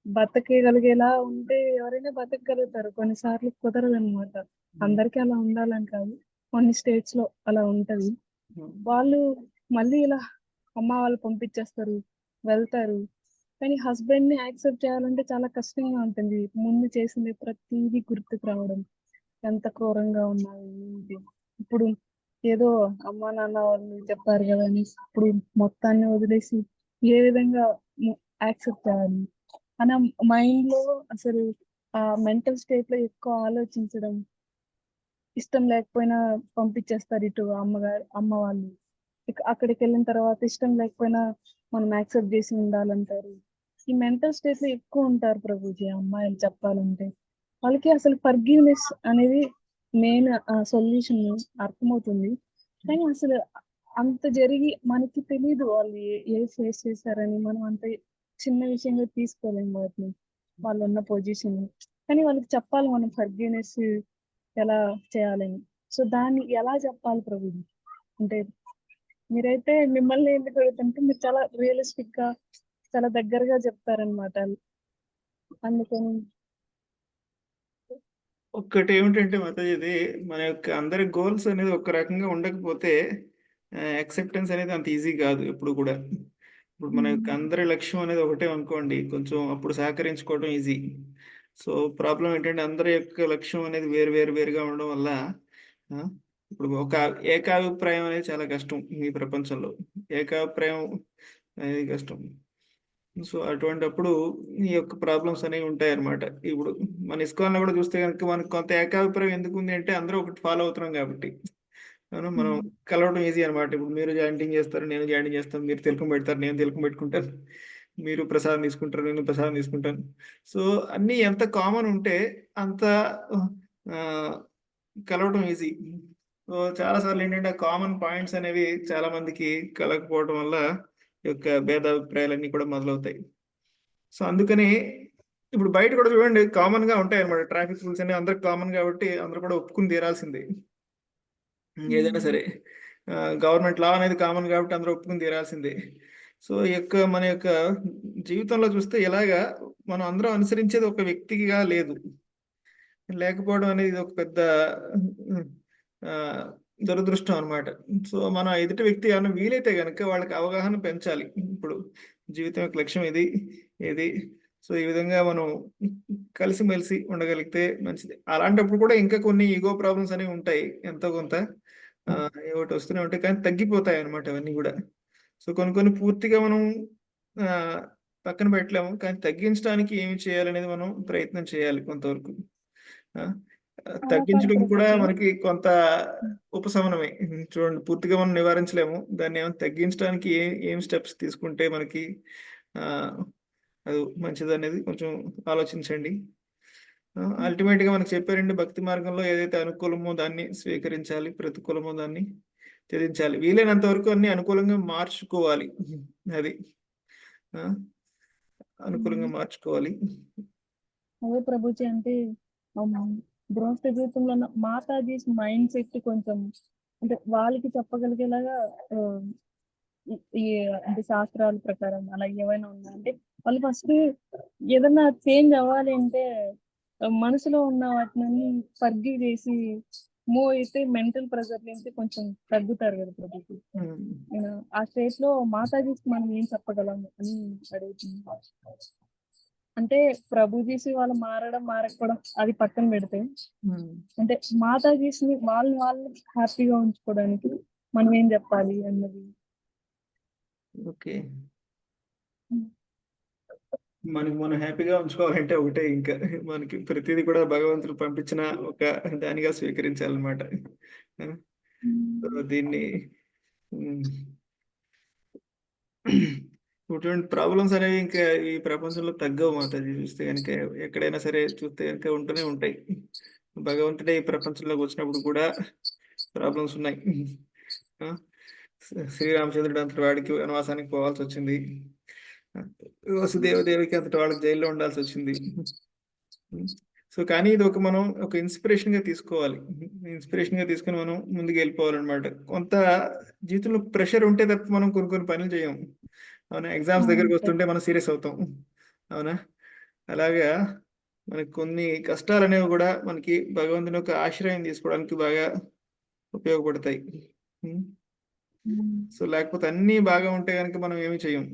బతకగలిగేలా ఉంటే ఎవరైనా బతకగలుగుతారు, కొన్నిసార్లు కుదరదు అనమాట. అందరికీ అలా ఉండాలని కాదు, కొన్ని స్టేట్స్ లో అలా ఉంటది. వాళ్ళు మళ్ళీ ఇలా అమ్మ వాళ్ళు పంపించేస్తారు, వెళ్తారు. కానీ హస్బెండ్ ని యాక్సెప్ట్ చేయాలంటే చాలా కష్టంగా ఉంటుంది. ముందు చేసింది ప్రతిదీ గుర్తుకు రావడం, ఎంత క్రూరంగా ఉన్నాయి ఏంటి. ఇప్పుడు ఏదో అమ్మా నాన్న వాళ్ళు చెప్పారు కదా అని ఇప్పుడు మొత్తాన్ని వదిలేసి ఏ విధంగా యాక్సెప్ట్ చేయాలి. మన మైండ్ లో అసలు ఆ మెంటల్ స్టేట్ లో ఎక్కువ ఆలోచించడం, ఇష్టం లేకపోయినా పంపించేస్తారు ఇటు అమ్మ వాళ్ళు. అక్కడికి వెళ్ళిన తర్వాత ఇష్టం లేకపోయినా మనం యాక్సెప్ట్ చేసి ఉండాలంటారు. ఈ మెంటల్ స్టేట్ లో ఎక్కువ ఉంటారు ప్రభుజీ అమ్మాయిలు చెప్పాలంటే. వాళ్ళకి అసలు ఫర్గివ్నెస్ అనేది మెయిన్ సొల్యూషన్ అర్థమవుతుంది. కానీ అసలు అంత జరిగి మనకి తెలియదు వాళ్ళు ఏ ఫేస్ చేశారని. మనం అంత చిన్న విషయంగా తీసుకోలేము వాటిని, వాళ్ళు ఉన్న పొజిషన్. కానీ వాళ్ళకి చెప్పాలి మనం ఫర్గివ్నెస్ ఎలా చేయాలని. సో దాన్ని ఎలా చెప్పాలి ప్రభుజీ? అంటే మీరైతే మిమ్మల్ని ఎందుకు అడుగుతుంటే మీరు చాలా రియలిస్టిక్ గా చాలా దగ్గరగా చెప్తారనమాట. అందుకని ఒక్కటి ఏమిటంటే మాతాజీ, ఇది మన యొక్క అందరి గోల్స్ అనేది ఒక రకంగా ఉండకపోతే యాక్సెప్టెన్స్ అనేది అంత ఈజీ కాదు ఎప్పుడు కూడా. ఇప్పుడు మన యొక్క అందరి లక్ష్యం అనేది ఒకటే అనుకోండి, కొంచెం అప్పుడు సహకరించుకోవడం ఈజీ. సో ప్రాబ్లం ఏంటంటే అందరి యొక్క లక్ష్యం అనేది వేరుగా ఉండడం వల్ల ఇప్పుడు ఒక ఏకాభిప్రాయం అనేది చాలా కష్టం ఈ ప్రపంచంలో. ఏకాభిప్రాయం అనేది కష్టం. సో అటువంటప్పుడు ఈ యొక్క ప్రాబ్లమ్స్ అనేవి ఉంటాయి అన్నమాట. ఇప్పుడు మన ఇస్కాన్లో కూడా చూస్తే కనుక మనకు కొంత ఏకాభిప్రాయం ఎందుకు ఉంది అంటే అందరూ ఒకటి ఫాలో అవుతున్నాం కాబట్టి. మనం కలవడం ఈజీ అనమాట. ఇప్పుడు మీరు జాయింటింగ్ చేస్తారు, నేను జాయింటింగ్ చేస్తాను, మీరు తిలకం పెడతారు, నేను తిలకం పెట్టుకుంటాను, మీరు ప్రసాదం తీసుకుంటారు, నేను ప్రసాదం తీసుకుంటాను. సో అన్నీ ఎంత కామన్ ఉంటే అంత కలవడం ఈజీ. సో చాలాసార్లు ఏంటంటే కామన్ పాయింట్స్ అనేవి చాలా మందికి కలగకపోవడం వల్ల యొక్క భేదాభిప్రాయాలన్నీ కూడా మొదలవుతాయి. సో అందుకని ఇప్పుడు బయట కూడా చూడండి కామన్ గా ఉంటాయి అనమాట. ట్రాఫిక్ రూల్స్ అనేవి అందరికి కామన్ కాబట్టి అందరూ కూడా ఒప్పుకుని తీరాల్సిందే. ఏదైనా సరే గవర్నమెంట్ లా అనేది కామన్ కాబట్టి అందరూ ఒప్పుకుని తీరాల్సిందే. సో మన యొక్క జీవితంలో చూస్తే ఇలాగా మనం అందరం అనుసరించేది ఒక వ్యక్తిగా లేదు, లేకపోవడం అనేది ఒక పెద్ద దురదృష్టం అనమాట. సో మన ఎదుటి వ్యక్తి ఏమైనా వీలైతే కనుక వాళ్ళకి అవగాహన పెంచాలి. ఇప్పుడు జీవితం యొక్క లక్ష్యం ఏది, సో ఈ విధంగా మనం కలిసిమెలిసి ఉండగలిగితే మంచిది. అలాంటప్పుడు కూడా ఇంకా కొన్ని ఈగో ప్రాబ్లమ్స్ అనేవి ఉంటాయి, ఎంతో కొంత ఒకటి వస్తూనే ఉంటాయి, కానీ తగ్గిపోతాయి అనమాట అవన్నీ కూడా. సో కొన్ని పూర్తిగా మనం పక్కన పెట్టలేము, కానీ తగ్గించడానికి ఏమి చేయాలనేది మనం ప్రయత్నం చేయాలి కొంతవరకు. తగ్గించడం కూడా మనకి కొంత ఉపశమనమే. చూడండి, పూర్తిగా మనం నివారించలేము, దాన్ని ఏమైనా తగ్గించడానికి ఏం స్టెప్స్ తీసుకుంటే మనకి అది మంచిది అనేది కొంచెం ఆలోచించండి. అల్టిమేట్ గా మనకు చెప్పారండి, భక్తి మార్గంలో ఏదైతే అనుకూలమో దాన్ని స్వీకరించాలి, ప్రతికూలమో దాన్ని త్యజించాలి. వీలైనంత వరకు అన్ని అనుకూలంగా మార్చుకోవాలి. అది అనుకూలంగా మార్చుకోవాలి. అదే ప్రభుజీ, అంటే గృహస్థ జీవితంలో మాతాజీ మైండ్ సెట్ కొంచెం అంటే వాళ్ళకి చెప్పగలిగేలాగా ఈ అంటే శాస్త్రాల ప్రకారం అలా ఏమైనా ఉన్నా అంటే వాళ్ళు ఫస్ట్ ఏదన్నా చేంజ్ అవ్వాలి అంటే మనసులో ఉన్న వాటిని ఫర్గివ్ చేసి మూవ్ అయితే మెంటల్ ప్రెషర్ నుంచి కొంచెం తగ్గుతారు కదా ప్రభుజీ. ఆ స్టేజ్ లో మాతాజీకి మనం ఏం చెప్పగలం అని అడుగుతున్నాం. అంటే ప్రభుజీసి వాళ్ళు మారకపోవడం అది పక్కన పెడితే, అంటే మాతాజీస్ని వాళ్ళు హ్యాపీగా ఉంచుకోవడానికి మనం ఏం చెప్పాలి అన్నది. ఓకే, మనం హ్యాపీగా ఉంచుకోవాలంటే ఒకటే, ఇంకా మనకి ప్రతిదీ కూడా భగవంతుడు పంపించిన ఒక దానిగా స్వీకరించాలన్నమాట. దీన్ని ఇటువంటి ప్రాబ్లమ్స్ అనేవి ఇంకా ఈ ప్రపంచంలో తగ్గవు మాతాజీ. చూస్తే కనుక ఎక్కడైనా సరే చూస్తే కనుక ఉంటూనే ఉంటాయి. భగవంతుడే ఈ ప్రపంచంలోకి వచ్చినప్పుడు కూడా ప్రాబ్లమ్స్ ఉన్నాయి. శ్రీరామచంద్రుడు అంతటి వాడికి వనవాసానికి పోవాల్సి వచ్చింది, వసుదేవదేవికి అంతటి వాళ్ళకి జైల్లో ఉండాల్సి వచ్చింది. సో కానీ ఇది మనం ఒక ఇన్స్పిరేషన్ గా తీసుకోవాలి. ఇన్స్పిరేషన్ గా తీసుకుని మనం ముందుకు వెళ్ళిపోవాలన్నమాట. కొంత జీవితంలో ప్రెషర్ ఉంటే తప్ప మనం కొన్ని పనులు చేయం. అవునా? ఎగ్జామ్స్ దగ్గరికి వస్తుంటే మనం సీరియస్ అవుతాం, అవునా? అలాగా మనకి కొన్ని కష్టాలు అనేవి కూడా మనకి భగవంతుని యొక్క ఆశ్రయం తీసుకోవడానికి బాగా ఉపయోగపడతాయి. సో లేకపోతే అన్నీ బాగా ఉంటే కనుక మనం ఏమి చేయం,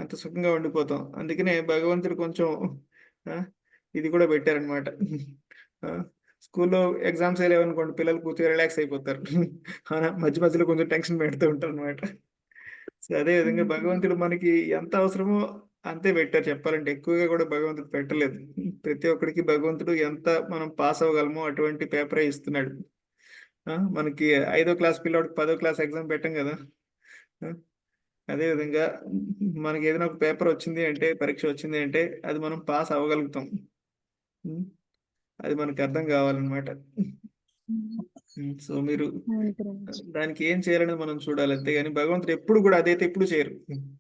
అంత సుఖంగా ఉండిపోతాం. అందుకనే భగవంతుడు కొంచెం ఇది కూడా పెట్టారనమాట. స్కూల్లో ఎగ్జామ్స్ లేవనుకోండి, పిల్లలు పూర్తిగా రిలాక్స్ అయిపోతారు, మధ్య మధ్యలో కొంచెం టెన్షన్ పెడుతూ ఉంటారు అనమాట. సో అదే విధంగా భగవంతుడు మనకి ఎంత అవసరమో అంతే పెట్టారు చెప్పాలంటే. ఎక్కువగా కూడా భగవంతుడు పెట్టలేదు. ప్రతి ఒక్కడికి భగవంతుడు ఎంత మనం పాస్ అవ్వగలమో అటువంటి పేపరే ఇస్తున్నాడు. మనకి 5వ క్లాస్ పిల్లోడికి 10వ క్లాస్ ఎగ్జామ్ పెట్టం కదా. అదేవిధంగా మనకి ఏదైనా ఒక పేపర్ వచ్చింది అంటే, పరీక్ష వచ్చింది అంటే అది మనం పాస్ అవ్వగలుగుతాం. అది మనకు అర్థం కావాలన్నమాట. సో మీరు దానికి ఏం చేయాలనేది మనం చూడాలి, అంతేగాని భగవంతుడు ఎప్పుడు కూడా అదైతే ఎప్పుడు చేయరు.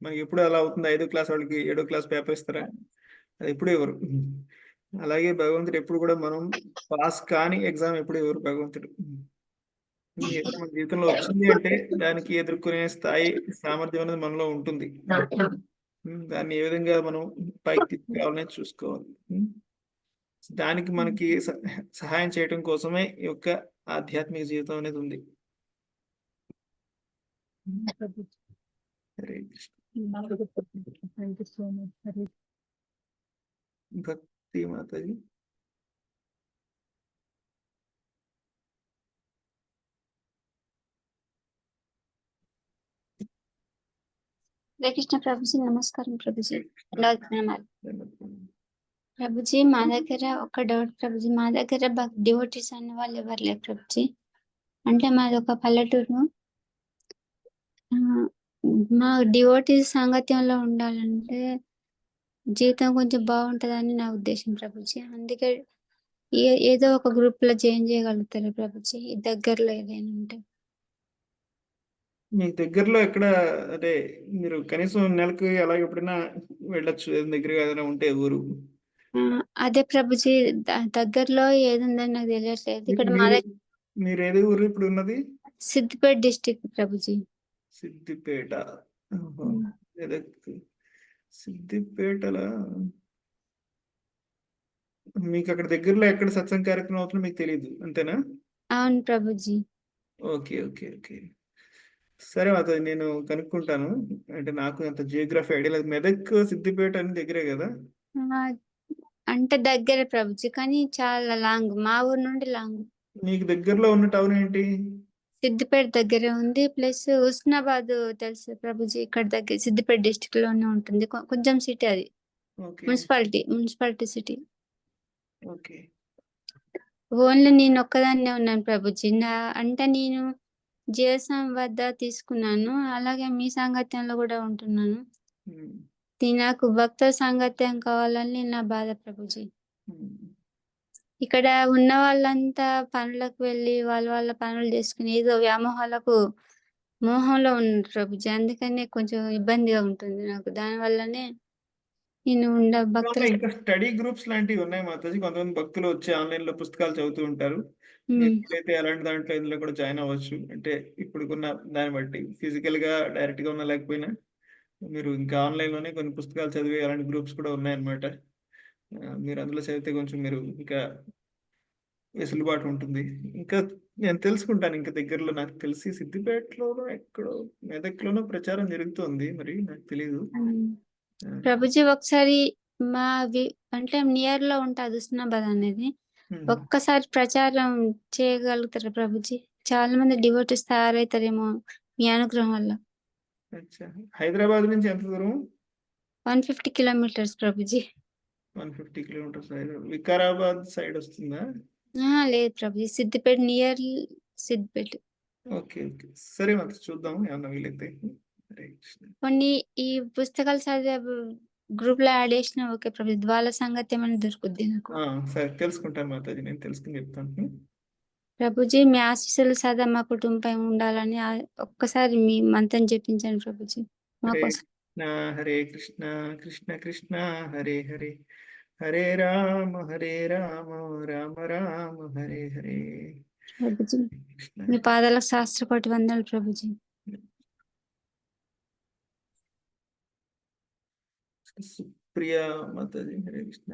మనకి ఎప్పుడు అలా అవుతుంది, 5వ క్లాస్ వాళ్ళకి 7వ క్లాస్ పేపర్ ఇస్తారా? అది ఎప్పుడు ఇవ్వరు. అలాగే భగవంతుడు ఎప్పుడు కూడా మనం పాస్ కాని ఎగ్జామ్ ఎప్పుడు ఇవ్వరు భగవంతుడు. ఏదైనా మన జీవితంలో వచ్చింది అంటే దానికి ఎదుర్కొనే స్థాయి, సామర్థ్యం అనేది మనలో ఉంటుంది. దాన్ని ఏ విధంగా మనం పైకి తీసుకురావాలని చూసుకోవాలి. దానికి మనకి సహాయం చేయడం కోసమే ఈ యొక్క ఆధ్యాత్మిక జీవితం అనేది ఉంది. హరే కృష్ణ. భక్తి మాతాజీ. హరే కృష్ణ ప్రభుజీ, నమస్కారం ప్రభుజీ. ప్రభుజీ మా దగ్గర ఒక డౌట్ ప్రభుజీ, మా దగ్గర డివోటీస్ అన్న వాళ్ళు ఎవరు లేరు ప్రభుజీ. అంటే మాది ఒక పల్లెటూరు. మా డివోటీస్ సాంగత్యంలో ఉండాలంటే జీవితం కొంచెం బాగుంటదని నా ఉద్దేశం ప్రభుజీ. అందుకే ఏదో ఒక గ్రూప్ లో జాయిన్ చేయగలుగుతారు ప్రభుజీ, దగ్గరలో ఏదైనా ఉంటే. మీకు దగ్గరలో ఎక్కడ, అంటే మీరు కనీసం నెలకు అలాగే ఎప్పుడైనా వెళ్ళొచ్చు, దగ్గరగా ఏదైనా ఉంటే ఊరు. అదే ప్రభుజీ, దగ్గరలో ఏది ఉందని నాకు తెలియట్లేదు. ఇక్కడ మా మీరు ఏది ఊరు ఇప్పుడు ఉన్నది? సిద్దిపేట డిస్టిక్ ప్రభుజీ. సిద్దిపేట. సిద్దిపేటలో మీకు అక్కడ దగ్గరలో ఎక్కడ సత్సంగ కార్యక్రమం అవుతుందో మీకు తెలియదు, అంతేనా? అవును ప్రభుజీ. ఓకే ఓకే ఓకే, సరే మాతాజీ, నేను కనుక్కుంటాను. అంటే నాకు అంత జియోగ్రఫీ ఐడియా లేదు. మెదక్ సిద్దిపేట అని దగ్గరే కదా? అంటే దగ్గరే ప్రభుజీ, కానీ చాలా లాంగ్, మా ఊరు నుండి లాంగ్. మీకు దగ్గరలో ఉన్న టౌన్ ఏంటి? సిద్దిపేట దగ్గరే ఉంది. ప్లస్ హుస్నాబాద్ తెలుసు ప్రభుజీ, ఇక్కడ దగ్గర సిద్దిపేట డిస్ట్రిక్ట్ లోనే ఉంటుంది. కొంచెం సిటీ అది, మున్సిపాలిటీ సిటీ. ఓకే. ఓన్లీ నేను ఒక్కదాన్నే ఉన్నాను ప్రభుజీ. అంటే నేను జిఎస్ఎం వద్ద తీసుకున్నాను, అలాగే మీ సాంగత్యంలో కూడా ఉంటున్నాను. నాకు భక్త సాంగత్యం కావాలని నా బాధ ప్రభుజీ. ఇక్కడ ఉన్న వాళ్ళంతా పనులకు వెళ్ళి వాళ్ళ పనులు చేసుకుని ఏదో మోహంలో ఉన్నారు ప్రభుజీ. అందుకనే కొంచెం ఇబ్బందిగా ఉంటుంది నాకు. దాని వల్లనే నేను భక్తుల ఇంకా స్టడీ గ్రూప్స్ లాంటివి ఉన్నాయి మాతాజీ. కొంతమంది భక్తులు వచ్చి ఆన్లైన్ లో పుస్తకాలు చదువుతూ ఉంటారు. ఎప్పుడైతే అలాంటి దాంట్లో ఇందులో కూడా జాయిన్ అవ్వచ్చు. అంటే ఇప్పుడున్న దాన్ని బట్టి ఫిజికల్ గా డైరెక్ట్ గా ఉన్నా లేకపోయినా మీరు ఇంకా ఆన్లైన్ లోనే కొన్ని పుస్తకాలు చదివే అలాంటి గ్రూప్స్ కూడా ఉన్నాయన్నమాట. మీరు అందులో చదివితే కొంచెం మీరు ఇంకా వెసులుబాటు ఉంటుంది. ఇంకా నేను తెలుసుకుంటాను. ఇంకా దగ్గరలో నాకు తెలిసి సిద్దిపేటలోనో ఎక్కడో మెదక్లోనో ప్రచారం జరుగుతుంది, మరి నాకు తెలియదు. ప్రభుజీ ఒకసారి అంటే నియర్ లో ఉంటుంది హుస్నాబాద్ అనేది, ఒక్కసారి ప్రచారం చేయగలుగుతారు ప్రభుజీ? చాలా మంది డివోటీస్ తయారవుతారేమో మీ అనుగ్రహం వల్ల. హైదరాబాద్ నుంచి ఎంత దూరం? 150 kilometres Prabhuji. 150 kilometres. Vikarabad side వస్తుందా? లేదు Prabhuji, Siddipet, near Siddipet. Okay okay, సరే మరి చూద్దాం ఏమన్నా వీలైతే. కొన్ని ఈ పుస్తకాలు చదివే గ్రూప్ లో యాడ్ చేసిన ఓకే ప్రభుజీ, వాళ్ళ సంగతి ఏమైనా దొరుకుద్ది నాకు. సరే తెలుసుకుంటాను మాతాజీ, నేను తెలుసుకుని చెప్తాను. ప్రభుజీ మీ ఆశీస్సులు సదా మా కుటుంబపై ఉండాలని ఒక్కసారి మీ మంత్రం చెప్పించండి ప్రభుజీ మా కోసం. హరే కృష్ణ కృష్ణ కృష్ణ హరే హరే, హరే రామ రామ రామ హరే హరే. ప్రభుజీ మీ పాదాలకు శాస్త్రకోటి వందనాలు ప్రభుజీ. సుప్రియా మాతాజీ హరే కృష్ణ.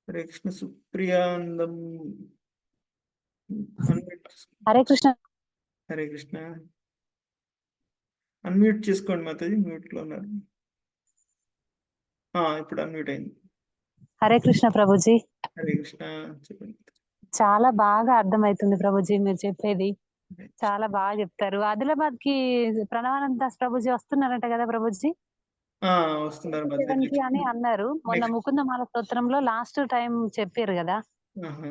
హరే కృష్ణ సుప్రియాందం. హరే కృష్ణ. హరే కృష్ణ అన్మ్యూట్ చేసుకోండి మాతాజీ, మ్యూట్ లో ఉన్నారు. ఇప్పుడు అన్మ్యూట్ అయింది. హరే కృష్ణ ప్రభుజీ. హరే కృష్ణ, చెప్పండి. చాలా బాగా అర్థమవుతుంది ప్రభుజీ మీరు చెప్పేది. చాలా బాగా చెప్తారు. ఆదిలాబాద్ కి ప్రణవానంద దాస్ ప్రభుజీ వస్తున్నారంట కదా ప్రభుజీ? వస్తున్నారు 27 మాతాజీ. కి అని అన్నారు. మొన్న నెక్స్ట్ ముకుందమాల స్తోత్రంలో లాస్ట్ టైం చెప్పారు కదా. ఆహా.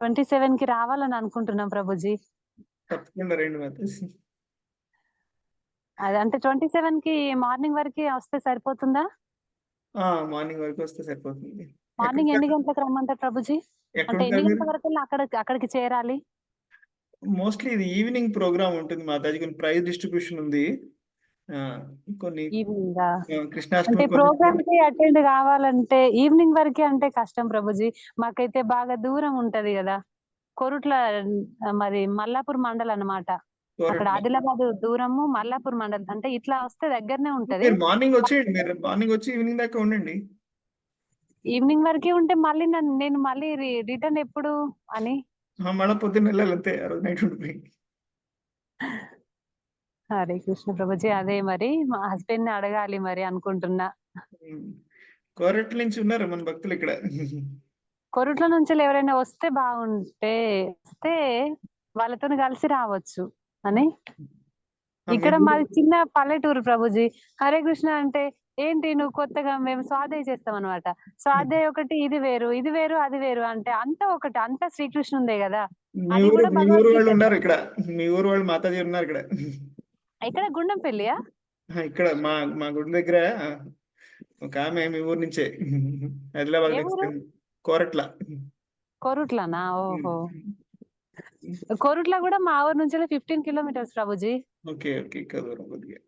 27 కి రావాలని అనుకుంటున్నాం ప్రభుజీ. తప్పకుండా రండి మాతాజీ. అది అంటే 27 కి మార్నింగ్ వరకు వస్తే సరిపోతుందా? మార్నింగ్ వరకు వస్తే సరిపోతుంది. మార్నింగ్ ఎన్ని గంటలకు రమ్మంటారు ప్రభుజీ? ఎక్కడ అంటే ఎన్ని ఉంటారు మీరు? గంటల వరకు అక్కడికి చేరాలి? మోస్ట్లీ ఇది ఈవినింగ్ ప్రోగ్రామ్ ఉంటుంది మాతాజీ. కొన్ని ప్రైజ్ డిస్ట్రిబ్యూషన్ ఉంది. కొన్ని ఈవినింగ్ అంటే కృష్ణాష్టమి ప్రోగ్రామ్ కి అటెండ్ కావాలంటే ఈవినింగ్ వరకే అంటే కష్టం ప్రభుజీ. మాకైతే బాగా దూరం ఉంటది కదా. కొరుట్ల మరి మల్లాపూర్ మండల్ అన్నమాట. అక్కడ ఆదిలాబాద్ దూరము, మల్లాపూర్ మండల్. అంటే ఇట్లా వస్తే దగ్గరనే ఉంటది. మీరు మార్నింగ్ వచ్చేయండి. మీరు మార్నింగ్ వచ్చి ఈవినింగ్ దాకా ఉండండి. ఈవినింగ్ వరకే ఉంటే మళ్ళీ నేను మళ్ళీ రిటర్న్ ఎప్పుడు అని. మళ్ళీ పొద్దున్న వెళ్ళాలి అంతే. ఆ రోజు నైట్ ఉండిపోయి. హరే కృష్ణ ప్రభుజీ. అదే మరి మా హస్బెండ్ ని అడగాలి మరి అనుకుంటున్నా. కోరట్ల నుంచి ఉన్నారు మన భక్తులు ఇక్కడ. కొరుట్ల నుంచి ఎవరైనా వస్తే వస్తే వాళ్ళతో కలిసి రావచ్చు అని. ఇక్కడ మాది చిన్న పల్లెటూరు ప్రభుజీ. హరే కృష్ణ అంటే ఏంటి నువ్వు కొత్తగా మేము స్వాధ్యాయ చేస్తాం అనమాట. స్వాధ్యాయ ఒకటి, ఇది వేరు, ఇది వేరు, అది వేరు అంటే అంతా ఒకటి, అంతా శ్రీకృష్ణుందే కదా. అది కూడా మీ ఊరు వాళ్ళు భగవద్గీత. ఉన్నారు ఇక్కడ. మీ ఊరు వాళ్ళు మాతాజీ ఉన్నారు ఇక్కడ. ఇక్కడ గుండంపల్లియా? ఇక్కడ మా మా గుడి దగ్గర ఒక ఆమె మీ ఊరు నుంచే, ఆదిలాబాద్ ఏ ఊరు? కోరట్ల. కొరుట్లనా? ఓహో. కొరుట్ల కూడా మా ఊరు నుంచి 15 కిలోమీటర్స్ ప్రభుజీ. ఓకే ఓకే, ఇక్కడ దూరం కొద్దిగా.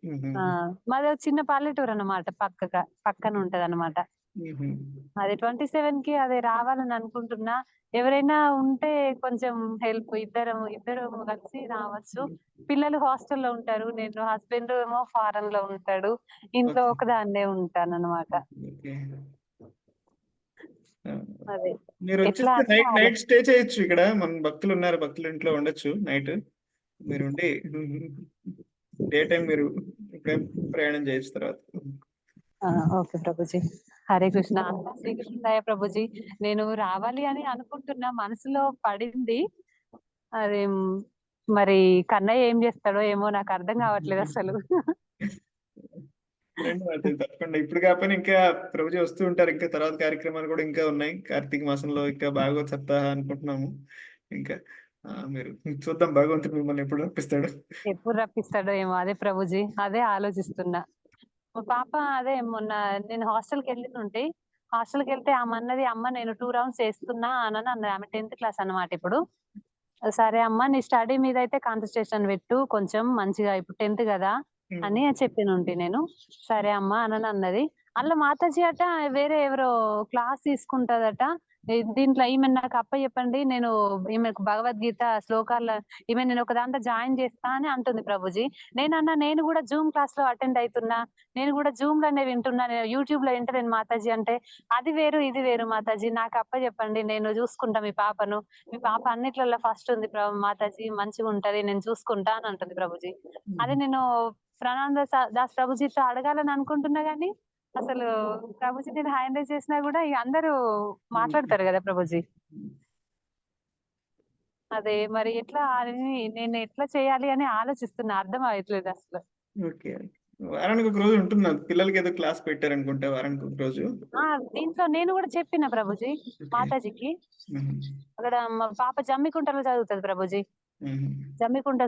మాది ఒక చిన్న పల్లెటూరు అన్నమాట. పక్కన ఉంటది అన్నమాట. అది 27 కి అదే రావాలని అనుకుంటున్నా. ఎవరైనా ఉంటే కొంచెం హెల్ప్, ఇద్దరు కలిసి రావచ్చు. పిల్లలు హాస్టల్లో ఉంటారు. నేను హస్బెండ్ ఏమో ఫారెన్ లో ఉంటాడు. ఇంట్లో ఒకదాన్నే ఉంటాను అన్నమాట. అదే మీరు ఎట్లా వచ్చేస్తే అంటే నైట్ స్టే చేయొచ్చు. ఇక్కడ మన భక్తులు ఉన్నారు. భక్తుల ఇంట్లో ఉండొచ్చు నైట్. మీరు ఉండి డే టైం మీరు ఇక్కడ ప్రయాణం చేయొచ్చు తర్వాత. ఓకే ప్రభుజీ. హరే కృష్ణ. శ్రీకృష్ణ ప్రభుజీ. నేను రావాలి అని అనుకుంటున్నా, మనసులో పడింది. అది మరి కన్నయ్య ఏం చేస్తాడో ఏమో నాకు అర్థం కావట్లేదు అసలు. రండి మాతాజీ, తప్పకుండా. ఇప్పుడు కాకపోయినా ఇంకా ప్రభుజీ వస్తూ ఉంటారు. ఇంకా తర్వాత కార్యక్రమాలు కూడా ఇంకా ఉన్నాయి. కార్తీక మాసంలో ఇంకా భాగవత సప్తాహ అనుకుంటున్నాము. ఇంకా మీరు చూద్దాం, భగవంతుడు మిమ్మల్ని ఎప్పుడు రప్పిస్తాడు. ఎప్పుడు రప్పిస్తాడో ఏమో. అదే ప్రభుజీ, అదే ఆలోచిస్తున్నా. మా పాప అదే మొన్న నేను హాస్టల్కి వెళ్తుంటే, హాస్టల్కి వెళ్తే ఆమె అన్నది, అమ్మ నేను 2 రౌండ్స్ వేస్తున్నా అని అన్నది. ఆమె 10th క్లాస్ అన్నమాట ఇప్పుడు. సరే అమ్మ నీ స్టడీ మీద అయితే కాన్సన్ట్రేషన్ పెట్టు కొంచెం మంచిగా, ఇప్పుడు 10th కదా అని చెప్పినుంటి నేను. సరే అమ్మ అని అన్నది. అలా మాతాజీ అట వేరే ఎవరో క్లాస్ తీసుకుంటదట. దీంట్లో ఈమె నాకు చెప్పండి, నేను ఈమెకు భగవద్గీత శ్లోకాల ఈమె నేను ఒక దాంట్లో జాయిన్ చేస్తా అని అంటుంది ప్రభుజీ. నేను కూడా జూమ్ క్లాస్ లో అటెండ్ అవుతున్నా, నేను కూడా జూమ్ లోనే వింటున్నా, నేను యూట్యూబ్ లో వింటలేను మాతాజీ అంటే. అది వేరు ఇది వేరు మాతాజీ, నాకు చెప్పండి, నేను చూసుకుంటా మీ పాపను. మీ పాప అన్నిట్లలో ఫస్ట్ ఉంది మాతాజీ, మంచిగా ఉంటది, నేను చూసుకుంటా అని అంటుంది ప్రభుజీ. అదే నేను ప్రణానంద దాస్ ప్రభుజీతో అడగాలని అనుకుంటున్నా గానీ అసలు ప్రభుజీ నేను హ్యాండ్ రైజ్ చేసినా కూడా ఇక అందరూ మాట్లాడతారు కదా ప్రభుజీ. అదే మరి ఎట్లా అని నేను ఎట్లా చేయాలి అని ఆలోచిస్తున్నా, అర్థం అవ్వట్లేదు అసలు. ఓకే, వారానికి ఒక రోజు ఉంటుంది. పిల్లలకి ఏదో క్లాస్ పెట్టారనుకుంటా, వారానికి ఒక రోజు. దీంట్లో నేను కూడా చెప్పిన ప్రభుజీ మాతాజీకి. అక్కడ మా పాప జమ్మికుంటలో చదువుతుంది ప్రభుజీ. జమ్మికుంట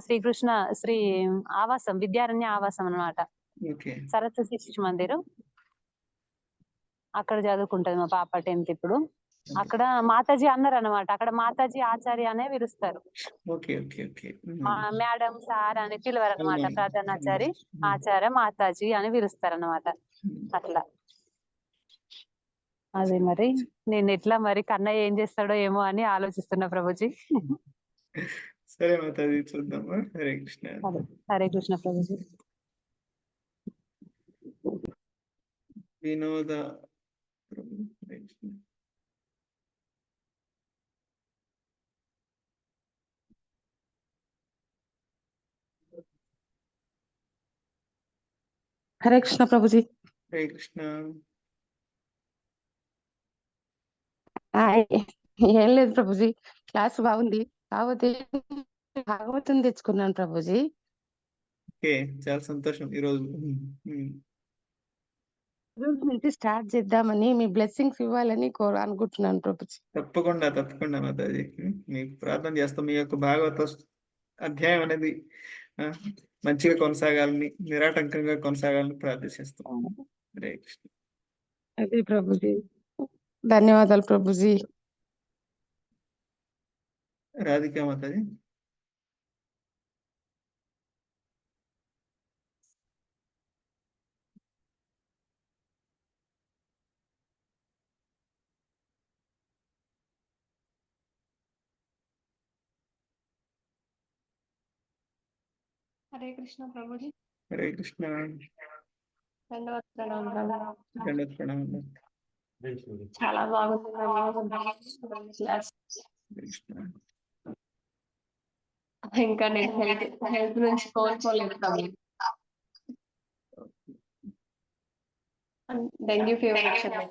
శ్రీ ఆవాసం, విద్యారణ్య ఆవాసం అన్నమాట. సరస్వతి శిశు మందిరం అక్కడ చదువుకుంటది మా పాప 10th ఇప్పుడు. అక్కడ మాతాజీ అన్నారు అన్నమాట. అక్కడ మాతాజీ ఆచార్య అనే పిలుస్తారు. మేడం సార్ అని పిలవరు అనమాట. ప్రధానాచారి ఆచార్య మాతాజీ అని పిలుస్తారు అన్నమాట. అట్లా అదే మరి నేను ఎట్లా మరి కన్నయ్య ఏం చేస్తాడో ఏమో అని ఆలోచిస్తున్నా ప్రభుజీ. సరే మాతాజీ, చూద్దాం. హరే కృష్ణ. హరే కృష్ణ ప్రభుజీ. వినోద హరే కృష్ణ ప్రభుజీ. హరే కృష్ణ. ఏం లేదు ప్రభుజీ, క్లాస్ బాగుంది. కాకపోతే భాగవతం తెచ్చుకున్నాను ప్రభుజీ. ఓకే, చాలా సంతోషం ఈరోజు. రోజు నుంచి స్టార్ట్ చేద్దామని మీ బ్లెస్సింగ్స్ ఇవ్వాలని అనుకుంటున్నాను ప్రభుజీ. తప్పకుండా తప్పకుండా మాతాజీ, మీకు ప్రార్థన చేస్తాం. మీ యొక్క భాగవత అధ్యాయం అనేది మంచిగా కొనసాగాలని, నిరాటంకంగా కొనసాగాలని ప్రార్థిస్తాం. హరే కృష్ణ. అదే ప్రభుజీ, ధన్యవాదాలు ప్రభుజీ. రాధికా మాతాజీ. హరే కృష్ణ ప్రభుజీ. హరే కృష్ణ. ధన్యవాదాలు ప్రణామం. దండోత్ ప్రణామం. చాలా బాగుంది క్లాస్. ఇంకా నేను హెల్త్ నుంచి కోలుకోలేదు ప్రభు. డెంగ్యూ ఫీవర్ వచ్చింది.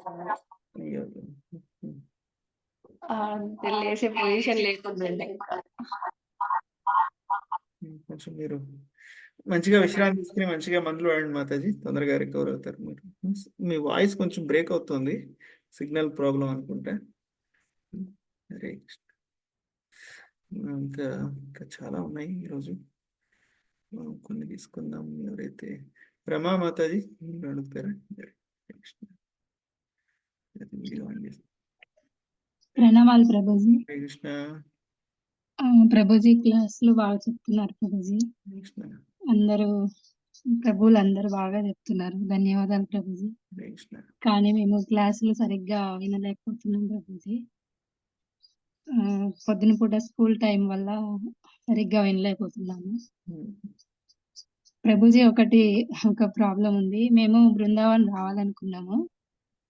లేసే పొజిషన్ లేకుండా కొంచెం మీరు మంచిగా విశ్రాంతి తీసుకుని మంచిగా మందులు వాడండి మాతాజీ, తొందరగా రికవర్ అవుతారు మీరు. మీ వాయిస్ కొంచెం బ్రేక్ అవుతుంది, సిగ్నల్ ప్రాబ్లం అనుకుంటా. హరే కృష్ణ. ఇంకా ఇంకా చాలా ఉన్నాయి ఈరోజు, కొన్ని తీసుకుందాం. ఎవరైతే రమా మాతాజీ మీరు అడుగుతారా? ప్రణామాలు ప్రభుజీ. హరే కృష్ణ. ప్రభుజీ క్లాసులు బాగా చెప్తున్నారు ప్రభుజీ. అందరూ ప్రభువులు అందరూ బాగా చెప్తున్నారు, ధన్యవాదాలు ప్రభుజీ. కానీ మేము క్లాసులు సరిగ్గా వినలేకపోతున్నాం ప్రభుజీ. పొద్దున పూట స్కూల్ టైం వల్ల సరిగ్గా వినలేకపోతున్నాము ప్రభుజీ. ఒక ప్రాబ్లం ఉంది. మేము బృందావన్ రావాలనుకున్నాము,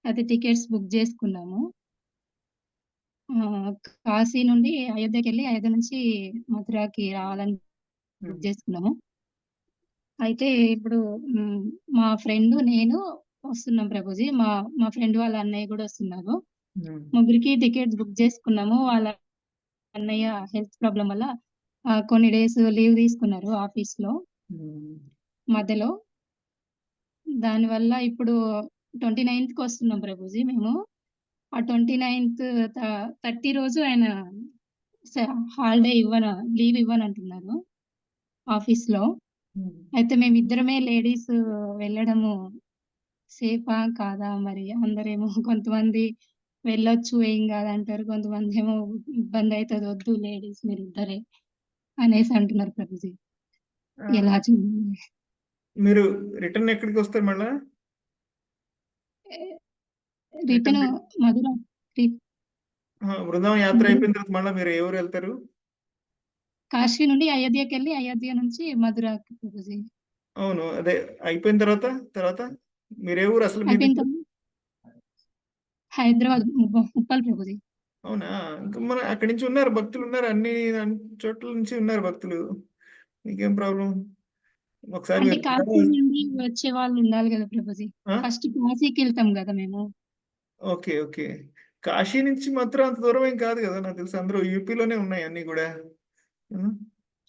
అయితే టికెట్స్ బుక్ చేసుకున్నాము. కాశీ నుండి అయోధ్యకి వెళ్ళి అయోధ్య నుంచి మథురాకి రావాలని బుక్ చేసుకున్నాము. అయితే ఇప్పుడు మా ఫ్రెండ్ నేను వస్తున్నాం ప్రభుజీ. మా ఫ్రెండ్ వాళ్ళ అన్నయ్య కూడా వస్తున్నారు. ముగ్గురికి టికెట్స్ బుక్ చేసుకున్నాము. వాళ్ళ అన్నయ్య హెల్త్ ప్రాబ్లం వల్ల కొన్ని డేస్ లీవ్ తీసుకున్నారు ఆఫీస్ లో మధ్యలో. దానివల్ల ఇప్పుడు 29th వస్తున్నాం ప్రభుజీ మేము. ఆ 29th 30 రోజు ఆయన హాలిడే లీవ్ ఇవ్వనంటున్నారు ఆఫీస్ లో. అయితే మేము ఇద్దరమే లేడీస్ వెళ్ళడము సేఫా కాదా? మరి అందరేమో కొంతమంది వెళ్ళొచ్చు ఏం కాదంటారు, కొంతమంది ఏమో ఇబ్బంది అవుతుంది, వద్దు లేడీస్ మీరు ఇద్దరే అనేసి అంటున్నారు ప్రభుజీ. ఎలా చూడాలి? మీరు రిటర్న్ ఎక్కడికి వస్తారు మళ్ళా? రిటర్న్ మధుర. బృందావన్ యాత్ర అయిపోయిన తర్వాత మళ్ళీ మీరు ఎవరు వెళ్తారు? కాశీ నుండి అయోధ్యకి వెళ్ళి అయోధ్య నుంచి మధురాకి ప్రభుజీ. అవును, అదే అయిపోయిన తర్వాత మీరు ఏ ఊరు అసలు? అయిపోయిన తర్వాత హైదరాబాద్ ఉప్పల్ ప్రభుజీ. అవునా? ఇంకా మన అక్కడి నుంచి ఉన్నారు భక్తులు, ఉన్నారు అన్ని చోట్ల నుంచి ఉన్నారు భక్తులు. మీకేం ప్రాబ్లం? ఒకసారి అంటే కాశీ నుండి వచ్చే వాళ్ళు ఉండాలి కదా ప్రభుజీ. ఫస్ట్ కాశీకి వెళ్తాం కదా మేము. Okay okay. కాశీ నుంచి మాత్రం అంత దూరం ఏం కాదు కదా, నాకు తెలిసి అందరూ యూపీలోనే ఉన్నాయి అన్ని కూడా.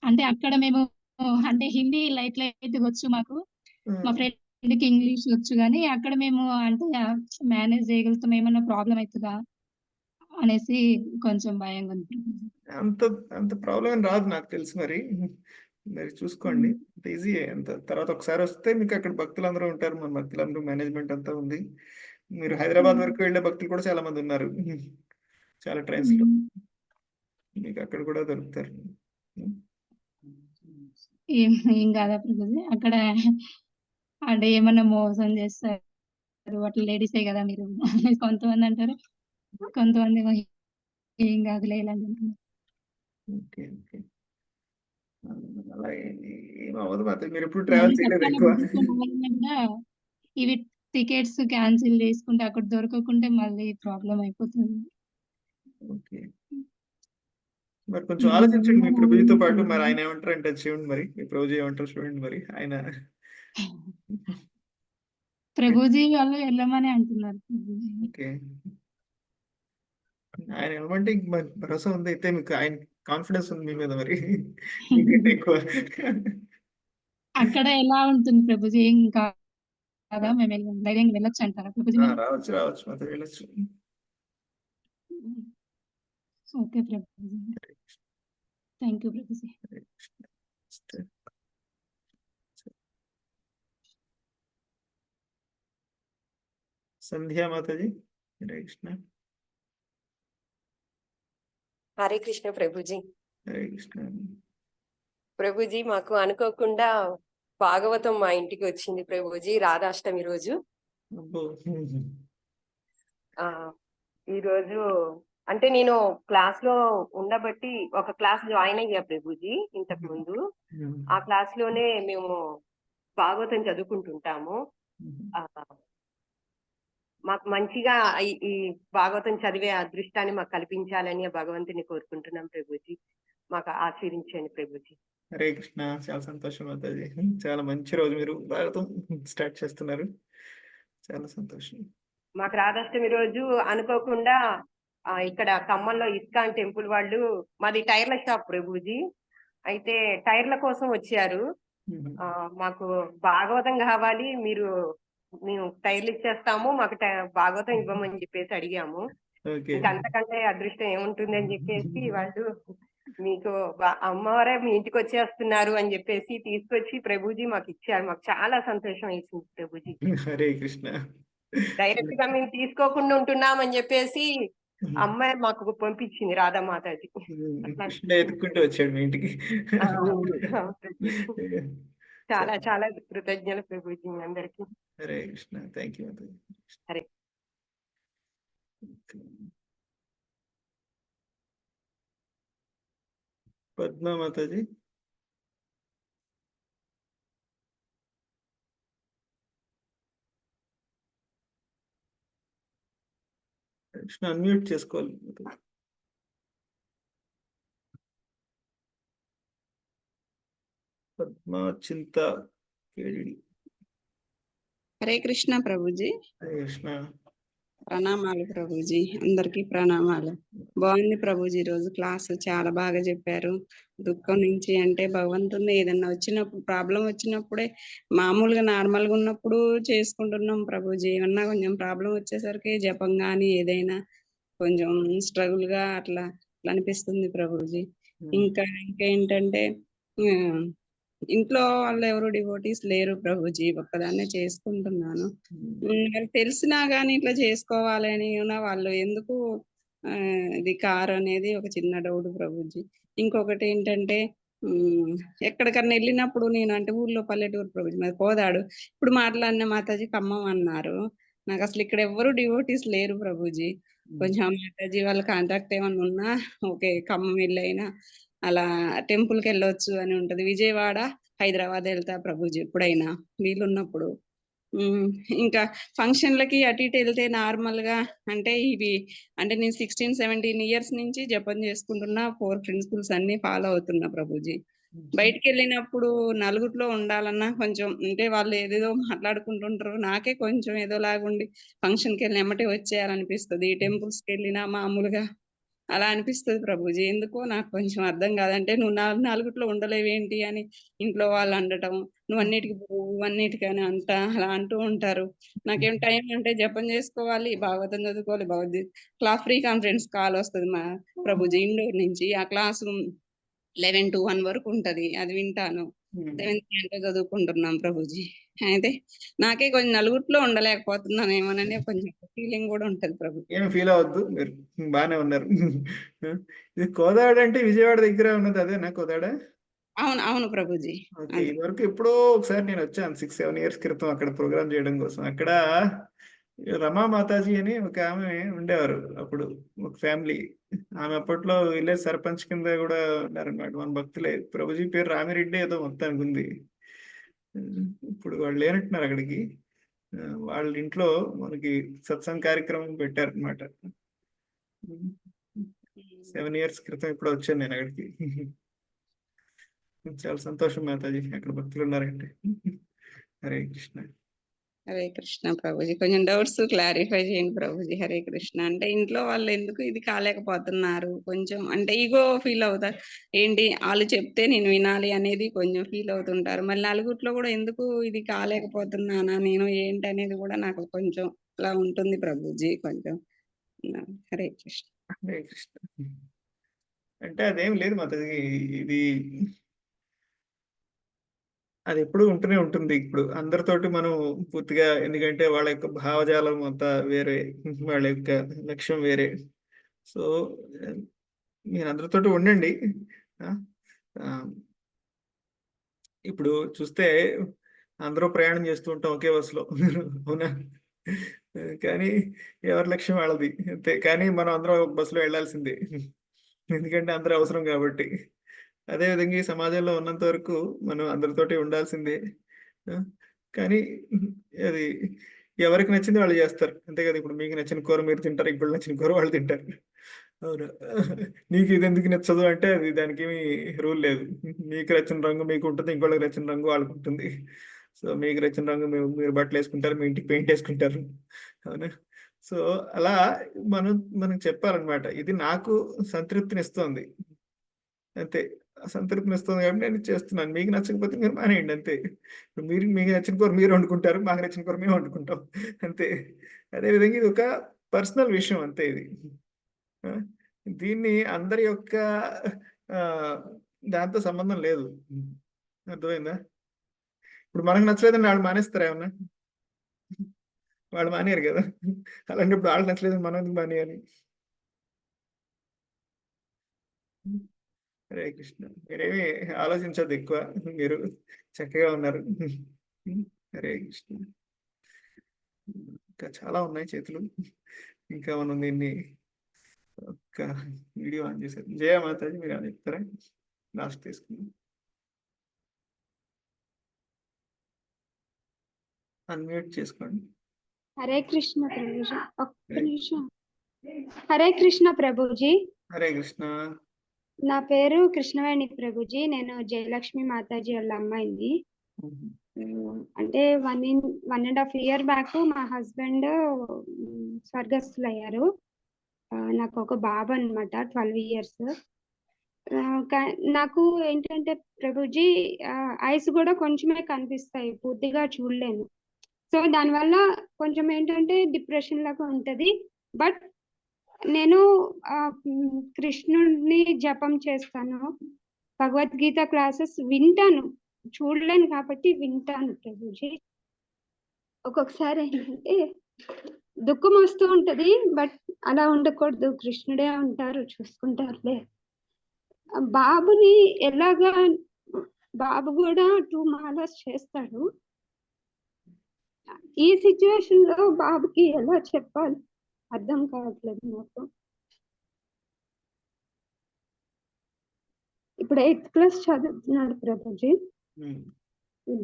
అంటే అక్కడ మేము అంటే హిందీ లైట్ వచ్చు మాకు, మా ఫ్రెండ్ కి ఇంగ్లీష్ వచ్చు, కానీ అక్కడ మేము అంటే మేనేజ్ చేయగలుగుతాం, ఏమన్నా ప్రాబ్లం అవుతుందా అనేసి కొంచెం భయంగా ఉంది. అంత అంత ప్రాబ్లం ఏం రాదు నాకు తెలిసి. మరి చూసుకోండి, అంత ఈజీ. అంత తర్వాత ఒకసారి వస్తే మీకు అక్కడ భక్తులు అందరూ ఉంటారు, మన భక్తులందరూ మేనేజ్మెంట్ అంతా ఉంది. మీరు హైదరాబాద్ వరకు వెళ్ళే భక్తులు కూడా చాలా మంది ఉన్నారు, చాలా ట్రైన్స్ లో. మీకు అక్కడ కూడా దొరుకుతారు. ఏం కాదా ప్రభుజీ? అక్కడ అంటే ఏమన్నా మోసం చేస్తారు, అట్లా లేడీసే కదా మీరు కొంతమంది అంటారు, కొంతమంది ఏం కాదులే ఇలాంటి అంటున్నారు. అలా ఏమవ్వదు మాత్రం. మీరు ఎప్పుడు ట్రావెల్ చేయలేదు ఎక్కువ. ఇవి టికెట్స్ క్యాన్సిల్ చేసుకుంటే అక్కడ దొరకకుంటే మళ్ళీ ప్రాబ్లం అయిపోతుంది. ఓకే, మరి కొంచెం ఆలోచించండి మీ ప్రభుజీతో పాటు. మరి ఆయన ఏమంటారు అంటే చూడండి, మరి మీ ప్రభుజీ ఏమంటారు చూడండి. మరి ఆయన ప్రభుజీ వాళ్ళు వెళ్ళమని అంటున్నారు ప్రభుజీ. ఓకే, ఆయన ఏమంటే ఇంక మరి భరోసా ఉంది అయితే, మీకు ఆయన కాన్ఫిడెన్స్ ఉంది మీ మీద మరి మీకంటే ఎక్కువ. అక్కడ ఎలా ఉంటుంది ప్రభుజీ? ఇంకా కదా మేము ధైర్యంగా వెళ్ళొచ్చు అంటారా ప్రభుజీ మరి? రావచ్చు రావచ్చు మాతో వెళ్ళొచ్చు. Okay Prabhuji, thank you Prabhuji. సంధ్యా మాతాజీ, హరే కృష్ణ. హరే కృష్ణ ప్రభుజీ. హరే కృష్ణ. ప్రభుజీ మాకు అనుకోకుండా భాగవతం మా ఇంటికి వచ్చింది ప్రభుజీ, రాధాష్టమి రోజు. అబ్బో. ఈ రోజు అంటే నేను క్లాస్ లో ఉండబట్టి ఒక క్లాస్ జాయిన్ అయ్యా ప్రభుజీ ఇంతకు ముందు. ఆ క్లాస్ లోనే మేము భాగవతం చదువుకుంటుంటాము. ఆ, మాకు మంచిగా ఈ భాగవతం చదివే అదృష్టాన్ని మాకు కల్పించాలని ఆ భగవంతుని కోరుకుంటున్నాం ప్రభుజీ. మాకు ఆశీర్వించండి ప్రభుజీ. హరే కృష్ణ. చాలా సంతోషం మాతాజీ, చాలా మంచి రోజు మీరు భాగవతం స్టార్ట్ చేస్తున్నారు, చాలా సంతోషం. మాకు రాధాష్టమి రోజు అనుకోకుండా ఇక్కడ ఖమ్మంలో ఇస్కాన్ టెంపుల్ వాళ్ళు, మాది టైర్ల షాప్ ప్రభుజీ, అయితే టైర్ల కోసం వచ్చారు. మాకు భాగవతం కావాలి, మేము టైర్లు ఇచ్చేస్తాము, మాకు భాగవతం ఇవ్వమని చెప్పేసి అడిగాము. ఇంకా అంతకంటే అదృష్టం ఏముంటుంది అని చెప్పేసి వాళ్ళు, మీకు అమ్మవారే మీ ఇంటికి వచ్చేస్తున్నారు అని చెప్పేసి తీసుకొచ్చి ప్రభుజీ మాకు ఇచ్చారు. మాకు చాలా సంతోషం వేసింది ప్రభుజీ. హరే కృష్ణ. డైరెక్ట్ గా మేము తీసుకోకుండా ఉంటున్నాం అని చెప్పేసి అమ్మాయి మాకు పంపించింది రాధామాతాజీ. కృష్ణ ఎత్తుకుంటూ వచ్చాడు మీ ఇంటికి. చాలా చాలా కృతజ్ఞతలు ప్రభుజీ అందరికి. Hare Krishna. Thank you Mataji. Hare. Padma Mataji. Krishna unmute చేసుకోవాలి. పద్మా చింత కేడి. హరే కృష్ణ ప్రభుజీ. హరే కృష్ణ. ప్రణామాలు ప్రభుజీ, అందరికి ప్రణామాలు. బాగుంది ప్రభుజీ, రోజు క్లాస్ చాలా బాగా చెప్పారు. దుఃఖం నుంచి అంటే భగవంతుని ఏదన్నా వచ్చినప్పుడు, ప్రాబ్లం వచ్చినప్పుడే, మామూలుగా నార్మల్ గా ఉన్నప్పుడు చేసుకుంటున్నాం ప్రభుజీ. ఏమన్నా కొంచెం ప్రాబ్లం వచ్చేసరికి జపం గాని ఏదైనా కొంచెం స్ట్రగుల్ గా అట్లా అనిపిస్తుంది ప్రభుజీ. ఇంకేంటంటే ఇంట్లో వాళ్ళు ఎవరు డివోటీస్ లేరు ప్రభుజీ, ఒక్కదాన్నే చేసుకుంటున్నాను. మరి తెలిసినా గానీ ఇట్లా చేసుకోవాలి అని వాళ్ళు ఎందుకు ఇది కారు అనేది ఒక చిన్న డౌట్ ప్రభుజీ. ఇంకొకటి ఏంటంటే ఎక్కడికన్నా వెళ్ళినప్పుడు నేను అంటే ఊర్లో పల్లెటూరు ప్రభుజీ మరి కోదాడు, ఇప్పుడు మాట్లాడిన మాతాజీ ఖమ్మం అన్నారు. నాకు అసలు ఇక్కడ ఎవరు డివోటీస్ లేరు ప్రభుజీ. కొంచెం మాతాజీ వాళ్ళ కాంటాక్ట్ ఏమన్నా ఉన్నా ఓకే, ఖమ్మం వెళ్ళైనా అలా టెంపుల్ కి వెళ్ళొచ్చు అని ఉంటది. విజయవాడ, హైదరాబాద్ వెళ్తా ప్రభుజీ ఎప్పుడైనా వీలున్నప్పుడు. ఇంకా ఫంక్షన్లకి అటు ఇటు వెళ్తే నార్మల్ గా అంటే ఇవి అంటే నేను 16-17 ఇయర్స్ నుంచి జపం చేసుకుంటున్నా, 4 ప్రిన్సిపల్స్ అన్ని ఫాలో అవుతున్నా ప్రభుజీ. బయటికి వెళ్ళినప్పుడు నలుగురిలో ఉండాలన్నా కొంచెం అంటే వాళ్ళు ఏదేదో మాట్లాడుకుంటుంటారు, నాకే కొంచెం ఏదోలాగుండి ఫంక్షన్కి వెళ్ళిన ఎమ్మటే వచ్చేయాలనిపిస్తుంది. ఈ టెంపుల్స్ కి వెళ్ళినా మామూలుగా అలా అనిపిస్తుంది ప్రభుజీ. ఎందుకో నాకు కొంచెం అర్థం కాదంటే నువ్వు నలుగురిలో ఉండలేవేంటి అని ఇంట్లో వాళ్ళు అనటం, నువ్వు అన్నిటికని అలా అంటూ ఉంటారు. నాకేం టైం అంటే జపం చేసుకోవాలి, భాగవతం చదువుకోవాలి, క్లాస్ ఫ్రీ కాన్ఫరెన్స్ కాల్ వస్తుంది మా ప్రభుజీ ఇండోర్ నుంచి. ఆ క్లాసు 11 to 1 వరకు ఉంటది, అది వింటాను. 7th గంట చదువుకుంటున్నాం ప్రభుజీ. అయితే నాకే కొంచెం నలుగురిలో ఉండలేకపోతున్నాను ఏమోనని కొంచెం ఫీలింగ్ కూడా ఉంటది ప్రభు. ఏం ఫీల్ అవద్దు, మీరు బానే ఉన్నారు. ఇది కోదాడ అంటే విజయవాడ దగ్గర ఉన్నది అదేనా కోదాడ? అవును అవును ప్రభుజీ. ఓకే, ఇది వరకు ఎప్పుడో ఒకసారి నేను వచ్చాను 6-7 ఇయర్స్ క్రితం అక్కడ ప్రోగ్రామ్ చేయడం కోసం. అక్కడ రమా మాతాజీ అని ఒక ఆమె ఉండేవారు అప్పుడు, ఒక ఫ్యామిలీ. ఆమె అప్పట్లో విలేజ్ సర్పంచ్ కింద కూడా ఉన్నారనమాట, మన భక్తులే. ప్రభుజీ పేరు రామిరెడ్డి ఏదో మొత్తానికి ఉంది. ఇప్పుడు వాళ్ళు లేనట్టున్నారు అక్కడికి. వాళ్ళ ఇంట్లో మనకి సత్సంగ్ కార్యక్రమం పెట్టారనమాట. 7 ఇయర్స్ క్రితం ఇప్పుడు వచ్చాను నేను అక్కడికి. చాలా సంతోషం మాతాజీ, అక్కడ భక్తులు ఉన్నారంటే. హరే కృష్ణ. హరే కృష్ణ ప్రభుజీ. కొంచెం డౌట్స్ క్లారిఫై చేయండి ప్రభుజీ. హరే కృష్ణ. అంటే ఇంట్లో వాళ్ళు ఎందుకు ఇది కాలేకపోతున్నారు కొంచెం అంటే ఈగో ఫీల్ అవుతారు. ఏంటి వాళ్ళు చెప్తే నేను వినాలి అనేది కొంచెం ఫీల్ అవుతుంటారు. మళ్ళీ నలుగురిలో కూడా ఎందుకు ఇది కాలేకపోతున్నానా నేను ఏంటి అనేది కూడా నాకు కొంచెం అలా ఉంటుంది ప్రభుజీ కొంచెం. హరే కృష్ణ. హరే కృష్ణ. అంటే అదేం లేదు మాతాజీ, ఇది అది ఎప్పుడు ఉంటూనే ఉంటుంది. ఇప్పుడు అందరితోటి మనం పూర్తిగా, ఎందుకంటే వాళ్ళ యొక్క భావజాలం అంతా వేరే, వాళ్ళ యొక్క లక్ష్యం వేరే. సో మీరు అందరితోటి ఉండండి. ఆ, ఆ, ఇప్పుడు చూస్తే అందరూ ప్రయాణం చేస్తూ ఉంటాం ఒకే బస్సులో, అవునా? కానీ ఎవరి లక్ష్యం వాళ్ళది అంతే. కానీ మనం అందరం ఒక బస్సులో వెళ్ళాల్సిందే, ఎందుకంటే అందరూ అవసరం కాబట్టి. అదేవిధంగా ఈ సమాజంలో ఉన్నంత వరకు మనం అందరితోటి ఉండాల్సిందే. ఆ, కానీ అది ఎవరికి నచ్చింది వాళ్ళు చేస్తారు, అంతే కదా. ఇప్పుడు మీకు నచ్చిన కూర మీరు తింటారు, ఇప్పుడు నచ్చిన కూర వాళ్ళు తింటారు, అవును. నీకు ఇది ఎందుకు నచ్చదు అంటే అది దానికి ఏమి రూల్ లేదు. మీకు నచ్చిన రంగు మీకు ఉంటుంది, ఇంకోళ్ళకి నచ్చిన రంగు వాళ్ళకు ఉంటుంది. సో మీకు నచ్చిన రంగు మీరు బట్టలు వేసుకుంటారు, మీ ఇంటికి పెయింట్ వేసుకుంటారు, అవునా? సో అలా మనం చెప్పాలన్నమాట, ఇది నాకు సంతృప్తినిస్తుంది అంతే. సంతృప్తినిస్తుంది కాబట్టి నేను చేస్తున్నాను. మీకు నచ్చకపోతే మీరు మానేయండి అంతే. ఇప్పుడు మీకు నచ్చిన కూర మీరు వండుకుంటారు, మాకు నచ్చిన కూర మేము వండుకుంటాం అంతే. అదేవిధంగా ఇది ఒక పర్సనల్ విషయం అంతే ఇది. ఆ, దీన్ని అందరి యొక్క ఆ, దాంతో సంబంధం లేదు. అర్థమైందా? ఇప్పుడు మనకు నచ్చలేదని వాళ్ళు మానేస్తారా ఏమన్నా? వాళ్ళు మానేయారు కదా. అలాంటప్పుడు వాళ్ళకి నచ్చలేదని మనం ఎందుకు మానేయాలి? హరే కృష్ణ. మీరేమి ఆలోచించద్దు ఎక్కువ, మీరు చక్కగా ఉన్నారు. హరే కృష్ణ. ఇంకా చాలా ఉన్నాయి చేతులు, ఇంకా మనం దీన్ని ఒక్క వీడియో ఆన్ చేశారు. జయ మాతాజీ మీరు అని చెప్తారా? లాస్ట్ తీసుకుందాం. అన్మ్యూట్ చేసుకోండి. హరే కృష్ణ ప్రభుజీ, ఒక్క నిమిషం. హరే కృష్ణ ప్రభుజీ. హరే కృష్ణ. నా పేరు కృష్ణవేణి ప్రభుజీ. నేను జయలక్ష్మి మాతాజీ వాళ్ళ అమ్మాయిని. అంటే 1.5 year బ్యాక్ మా హస్బెండ్ స్వర్గస్థులు అయ్యారు. నాకు ఒక బాబు అన్నమాట, 12 years. నాకు ఏంటంటే ప్రభుజీ ఐస్ కూడా కొంచెమే కనిపిస్తాయి, పూర్తిగా చూడలేను. సో దానివల్ల కొంచెం ఏంటంటే డిప్రెషన్ లాగా ఉంటది. బట్ నేను కృష్ణుడిని జపం చేస్తాను, భగవద్గీత క్లాసెస్ వింటాను, చూడలేను కాబట్టి వింటాను ప్రభుజీ. ఒక్కొక్కసారి ఏంటంటే దుఃఖం వస్తూ ఉంటది, బట్ అలా ఉండకూడదు, కృష్ణుడే ఉంటారు, చూసుకుంటారులే. బాబుని ఎలాగా, బాబు కూడా 2 మాలస్ చేస్తాడు. ఈ సిచ్యువేషన్ లో బాబుకి ఎలా చెప్పాలి అర్థం కావట్లేదు నాకు. ఇప్పుడు 8th class చదువుతున్నాడు ప్రభుజీ.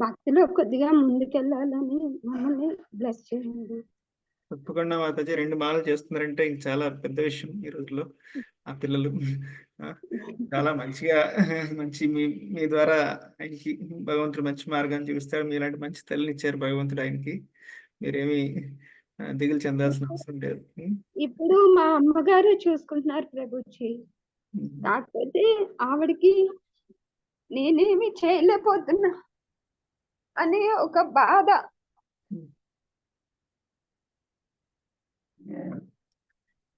భక్తిలో కొద్దిగా ముందుకెళ్ళాలని మమ్మల్ని బ్లెస్ చేయండి. తప్పకుండా మాతాజీ. 2 మాలలు చేస్తున్నారంటే ఇంక చాలా పెద్ద విషయం ఈ రోజుల్లో. ఆ పిల్లలు చాలా మంచిగా మంచి మీ ద్వారా ఆయనకి భగవంతుడు మంచి మార్గాన్ని చూపిస్తాడు. మీలాంటి మంచి తల్లిని ఇచ్చారు భగవంతుడు ఆయనకి. మీరేమి దిగులు చెందాల్సిన అవసరం లేదు. ఇప్పుడు మా అమ్మగారు చూసుకుంటున్నారు ప్రభుజీ, కాకపోతే ఆవిడకి నేనేమి చేయలేకపోతున్నా అనే ఒక బాధ.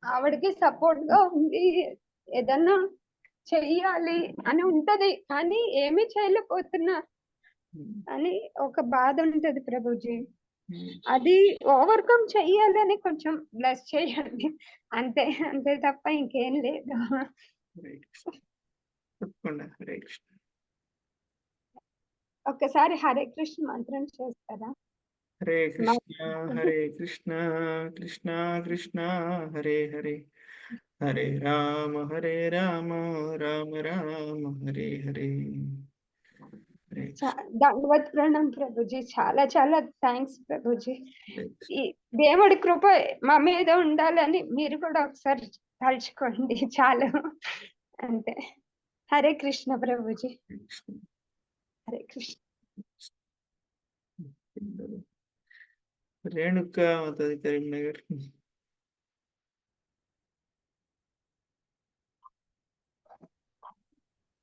ఆవిడకి సపోర్ట్ గా ఉంది, ఏదన్నా చెయ్యాలి అని ఉంటది, కానీ ఏమీ చేయలేకపోతున్నా అని ఒక బాధ ఉంటది ప్రభుజీ. అది ఓవర్కమ్ చెయ్యాలని కొంచెం బ్లెస్ చేయండి అంతే, అంతే తప్ప ఇంకేం లేదు. తప్పకుండా. హరే కృష్ణ. ఒక్కసారి హరే కృష్ణ మంత్రం చేస్తారా? హరే కృష్ణ హరే కృష్ణ కృష్ణ కృష్ణ హరే హరే, హరే రామ రామ రామ హరే హరే. దండవత్ ప్రణాం ప్రభుజీ, చాలా చాలా థ్యాంక్స్ ప్రభుజీ. ఈ దేవుడి కృప మా మీద ఉండాలని మీరు కూడా ఒకసారి తలుచుకోండి చాలు, అంతే. హరే కృష్ణ ప్రభుజీ. హరే కృష్ణ. రేణుక మాతాజీ కరీంనగర్.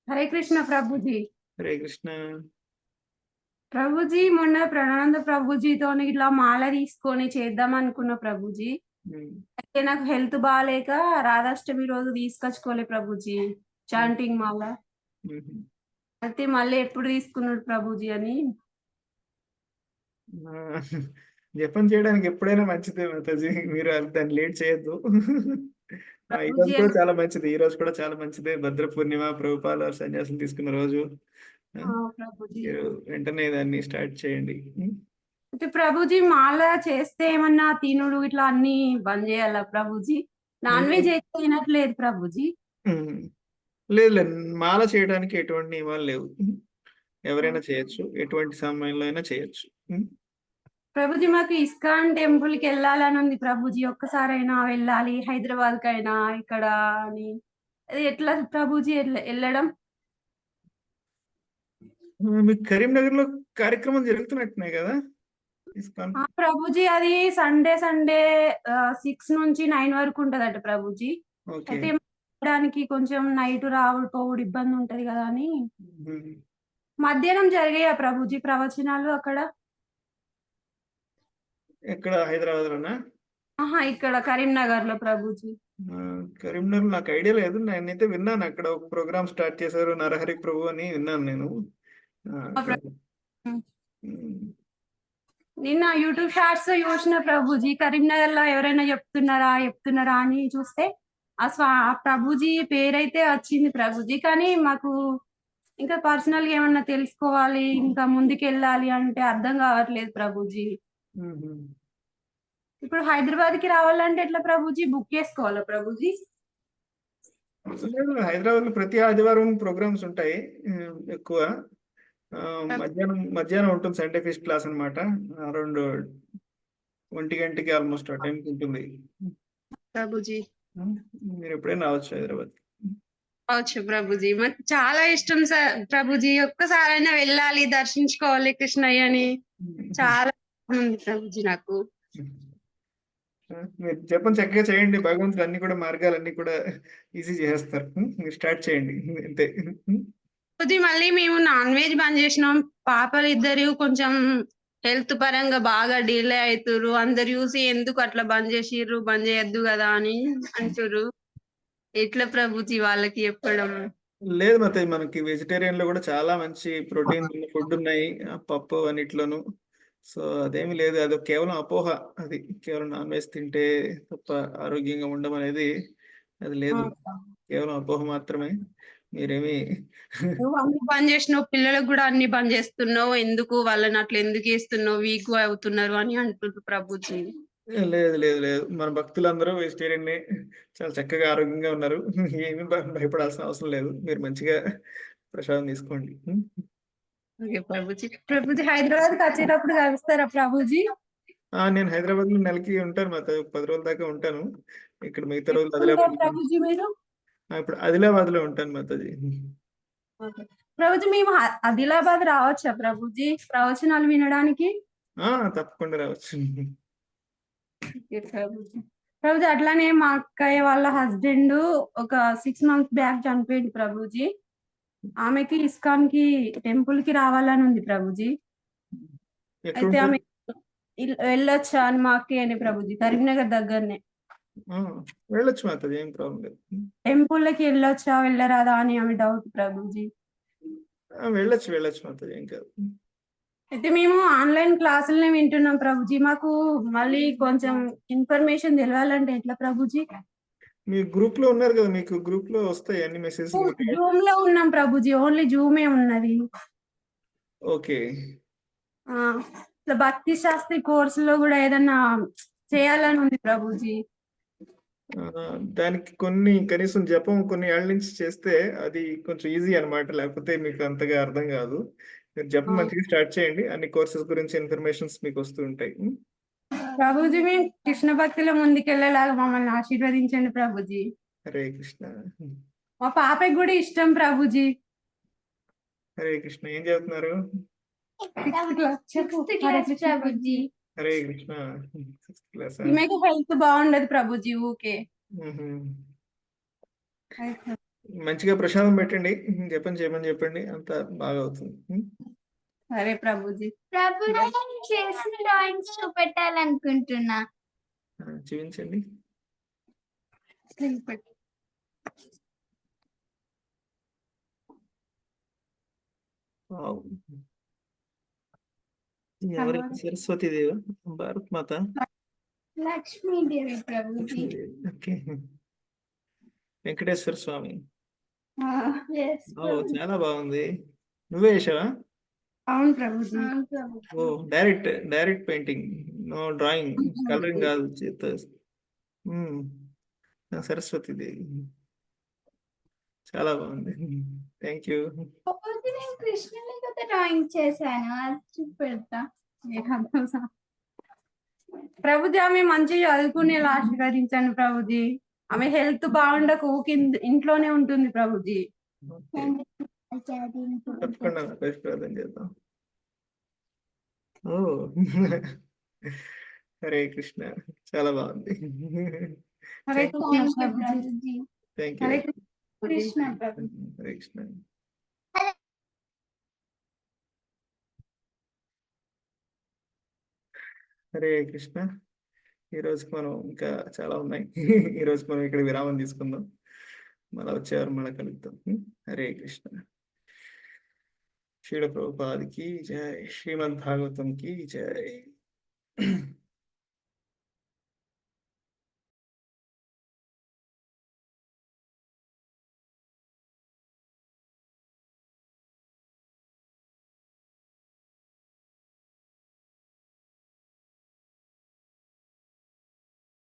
హరే కృష్ణ ప్రభుజీ. హరే కృష్ణ. ప్రభుజీ మొన్న ప్రణానంద ప్రభుజీతో ఇట్లా మాల తీసుకొని చేద్దాం అనుకున్న ప్రభుజీ. అయితే నాకు హెల్త్ బాగాలేక రాధాష్టమి రోజు తీసుకొచ్చుకోలే ప్రభుజీ చాంటింగ్ మాల. అయితే మళ్ళీ ఎప్పుడు తీసుకున్నాడు ప్రభుజీ అని. జపం చేయడానికి ఎప్పుడైనా మంచిదే మాతాజీ, మీరు దాన్ని లేట్ చేయొద్దు. ఈ రోజు కూడా చాలా మంచిది, ఈ రోజు కూడా చాలా మంచిదే. భద్ర పూర్ణిమ, ప్రభుపాల సన్యాసం తీసుకున్న రోజు. ప్రభుజీ మీరు వెంటనే దాన్ని స్టార్ట్ చేయండి. అయితే ప్రభుజీ మాల చేస్తే ఏమన్నా తినుడు ఇట్లా అన్ని బంద్ చేయాలా ప్రభుజీ? నాన్ వెజ్ అయితే తినట్లేదు ప్రభుజీ. లేదు లేదు, మాల చేయడానికి ఎటువంటి నియమాలు లేవు, ఎవరైనా చేయొచ్చు, ఎటువంటి సమయంలో అయినా చేయొచ్చు. ప్రభుజీ మాకు ఇస్కాన్ టెంపుల్ కి వెళ్ళాలని ఉంది ప్రభుజీ, ఒక్కసారైనా వెళ్ళాలి హైదరాబాద్ కైనా ఇక్కడ అని. అది ఎట్లా ప్రభుజీ వెళ్ళడం? మీకు కరీంనగర్ లో కార్యక్రమం జరుగుతున్నట్టున్నాయి కదా ఇస్కాన్? ప్రభుజీ అది సండే 6 నుంచి 9 వరకు ఉంటదట ప్రభుజీ. అయితే వెళ్ళడానికి కొంచెం నైట్ రావడం ఇబ్బంది ఉంటది కదా అని. మధ్యాహ్నం జరిగాయా ప్రభుజీ ప్రవచనాలు అక్కడ? ఎక్కడ, హైదరాబాద్ లోనా? ఇక్కడ కరీంనగర్ లో ప్రభుజీ. కరీంనగర్ నాకు ఐడియా లేదు, నేనైతే విన్నాను అక్కడ ఒక ప్రోగ్రామ్ స్టార్ట్ చేశారు నరహరి ప్రభు అని విన్నాను నేను. నిన్న యూట్యూబ్ షార్ట్స్ చూసిన ప్రభుజీ, కరీంనగర్ లో ఎవరైనా చెప్తున్నారా అని చూస్తే ఆ ప్రభుజీ పేరైతే వచ్చింది ప్రభుజీ. కానీ మాకు ఇంకా పర్సనల్ గా ఏమన్నా తెలుసుకోవాలి, ఇంకా ముందుకు వెళ్ళాలి అంటే అర్థం కావట్లేదు ప్రభుజీ. ఇప్పుడు హైదరాబాద్ కి రావాలంటే ఎట్లా ప్రభుజీ? బుక్ చేసుకోవాలా ప్రభుజీ? హైదరాబాద్ లో ప్రతి ఆదివారం ప్రోగ్రామ్స్ ఉంటాయి ఎక్కువ. మధ్యాహ్నం ఉంటుంది సండే ఫిష్ క్లాస్ అనమాట. అరౌండ్ 1 గంటకి ఆల్మోస్ట్ ఆ టైంకి ఉంటుంది ప్రభుజీ. మీరు ఎప్పుడైనా రావచ్చు హైదరాబాద్. రావచ్చు ప్రభుజీ, మాకు చాలా ఇష్టం సార్ ప్రభుజీ. ఒక్కసారైనా వెళ్ళాలి, దర్శించుకోవాలి కృష్ణయ్యని, చాలా ఉంది ప్రభుజీ నాకు. మీరు జపం చక్కగా చేయండి, భగవంతుడు అన్ని కూడా మార్గాలన్నీ కూడా ఈజీ చేసేస్తారు. మీరు స్టార్ట్ చేయండి అంతే. మళ్ళీ మేము నాన్ వెజ్ బంద్ చేసినాం, పాపలు ఇద్దరు కొంచెం హెల్త్ పరంగా బాగా డిలే అవుతురు. అందరు చూసి ఎందుకు అట్లా బంద్ చేసిర్రు, బంద్ చేయొద్దు కదా అని అంటారు. ఎట్లా ప్రభుజీ వాళ్ళకి చెప్పడం? లేదు మత, మనకి వెజిటేరియన్ లో కూడా చాలా మంచి ప్రోటీన్ ఫుడ్ ఉన్నాయి, పప్పు అన్నిట్లోనూ. సో అదేమి లేదు, అది కేవలం అపోహ. అది కేవలం నాన్ వెజ్ తింటే తప్ప ఆరోగ్యంగా ఉండడం అనేది అది లేదు, కేవలం అపోహ మాత్రమే. మీరేమి నువ్వు అన్ని బంద్ చేసినావు, పిల్లలకు కూడా అన్ని బంద్ చేస్తున్నావు, ఎందుకు వాళ్ళని అట్లా ఎందుకు వేస్తున్నావు, వీక్ అవుతున్నారు అని అంటున్నారు ప్రభుజీ. లేదు లేదు లేదు, మన భక్తులందరూ వెజిటేరియన్ చాలా చక్కగా ఆరోగ్యంగా ఉన్నారు. ఏమీ భయపడాల్సిన అవసరం లేదు, మీరు మంచిగా ప్రసాదం తీసుకోండి. ప్రభుజీ హైదరాబాద్ కి వచ్చేటప్పుడు కలుస్తారా ప్రభుజీ? నేను హైదరాబాద్ లో నెలకి ఉంటాను మాత, 10 రోజుల దాకా ఉంటాను. ఇక్కడ మిగతా రోజులు ఆదిలాబాద్. ప్రభుజీ మీరు ఇప్పుడు ఆదిలాబాద్ లో ఉంటాను మాతాజీ. ప్రభుజీ మేము ఆదిలాబాద్ రావచ్చా ప్రభుజీ ప్రవచనాలు వినడానికి? తప్పకుండా రావచ్చు. ప్రభుజీ అట్లానే మా అక్కయ్య వాళ్ళ హస్బెండ్ ఒక 6 months బ్యాక్ చనిపోయింది ప్రభుజీ. ఆమెకి ఇస్కాన్ కి టెంపుల్ కి రావాలని ఉంది ప్రభుజీ. అయితే ఆమె వెళ్ళొచ్చా అని మా అక్కయ్య అని ప్రభుజీ, కరీంనగర్ దగ్గరనే. వెళ్ళొచ్చు మాతాజీ, ఏం ప్రాబ్లం లేదు. టెంపుల్ కి వెళ్ళొచ్చా వెళ్ళరాదా అని ఆమె డౌట్ ప్రభుజీ. వెళ్ళొచ్చు మాతాజీ, ఏం కాదు. అయితే మేము ఆన్లైన్ క్లాసులనే వింటున్నాం ప్రభుజీ, మాకు మళ్ళీ కొంచెం ఇన్ఫర్మేషన్ తెలియాలంటే ఎట్లా ప్రభుజీ? మీ గ్రూప్ లో ఉన్నారు కదా, మీకు గ్రూప్ లో వస్తాయి అన్ని మెసేజ్. జూమ్ లో ఉన్నాం ప్రభుజీ, ఓన్లీ జూమే ఉన్నది. ఓకే. భక్తి శాస్త్రి కోర్సులో కూడా ఏదన్నా చేయాలని ఉంది ప్రభుజీ. దానికి కనీసం జపం కొన్ని ఏళ్ళ నుంచి చేస్తే అది కొంచెం ఈజీ అనమాట, లేకపోతే మీకు అంతగా అర్థం కాదు. మీరు జపం మంచిగా స్టార్ట్ చేయండి, అన్ని కోర్సెస్ గురించి ఇన్ఫర్మేషన్స్ మీకు వస్తూ ఉంటాయి. ప్రభుజీ మేము కృష్ణ భక్తిలో ముందుకెళ్ళేలాగా మమ్మల్ని ఆశీర్వదించండి ప్రభుజీ. హరే కృష్ణ. మా పాపకి కూడా ఇష్టం ప్రభుజీ. హరే కృష్ణ. ఏం చదువుతున్నారు? ప్రభుజీ. హరే కృష్ణ. 6th class. ఈమెకి హెల్త్ బాగుండదు ప్రభుజీ ఊకే. మంచిగా ప్రసాదం పెట్టండి, జపం చేయమని చెప్పండి, అంత బాగా అవుతుంది. సరే ప్రభుజీ. చేసిన డ్రాయింగ్స్ చూపెట్టాలనుకుంటున్నా. చూపించండి. వావ్. ఎవరి సరస్వతి దేవ, భారత్ మాత, లక్ష్మీదేవి ప్రభుజీ. లక్ష్మీదేవి. ఓకే. వెంకటేశ్వర స్వామి. ఓ చాలా బాగుంది. నువ్వే వేసావా? అవును ప్రభుజీ. ఓ direct painting, no drawing, colouring కాదు చేత. సరస్వతి దేవి చాలా బాగుంది. Thank you. నేను కృష్ణుని కథ డ్రాయింగ్ చేశాను, అది చూపెడతా. ప్రభుజీ ఆమె మంచిగా చదువుకునేలా ఆశీర్వదించండి ప్రభుజీ. ఆమె హెల్త్ బాగుండక ఊకి ఇంట్లోనే ఉంటుంది ప్రభుజీ. తప్పకుండా ప్రార్థన చేద్దాం. ఓ హరే కృష్ణ, చాలా బాగుంది. హరే కృష్ణ ప్రభుజీ. Thank Hare you. కృష్ణ హరే కృష్ణ. హరే కృష్ణ. ఈరోజు మనం ఇంకా చాలా ఉన్నాయి. ఈరోజు మనం ఇక్కడ విరామం తీసుకుందాం, మళ్ళీ వచ్చేవారు మళ్ళీ కలుద్దాం. హరే కృష్ణ. శ్రీల ప్రభుపాదికి జై, శ్రీమద్ భాగవతం కి జై.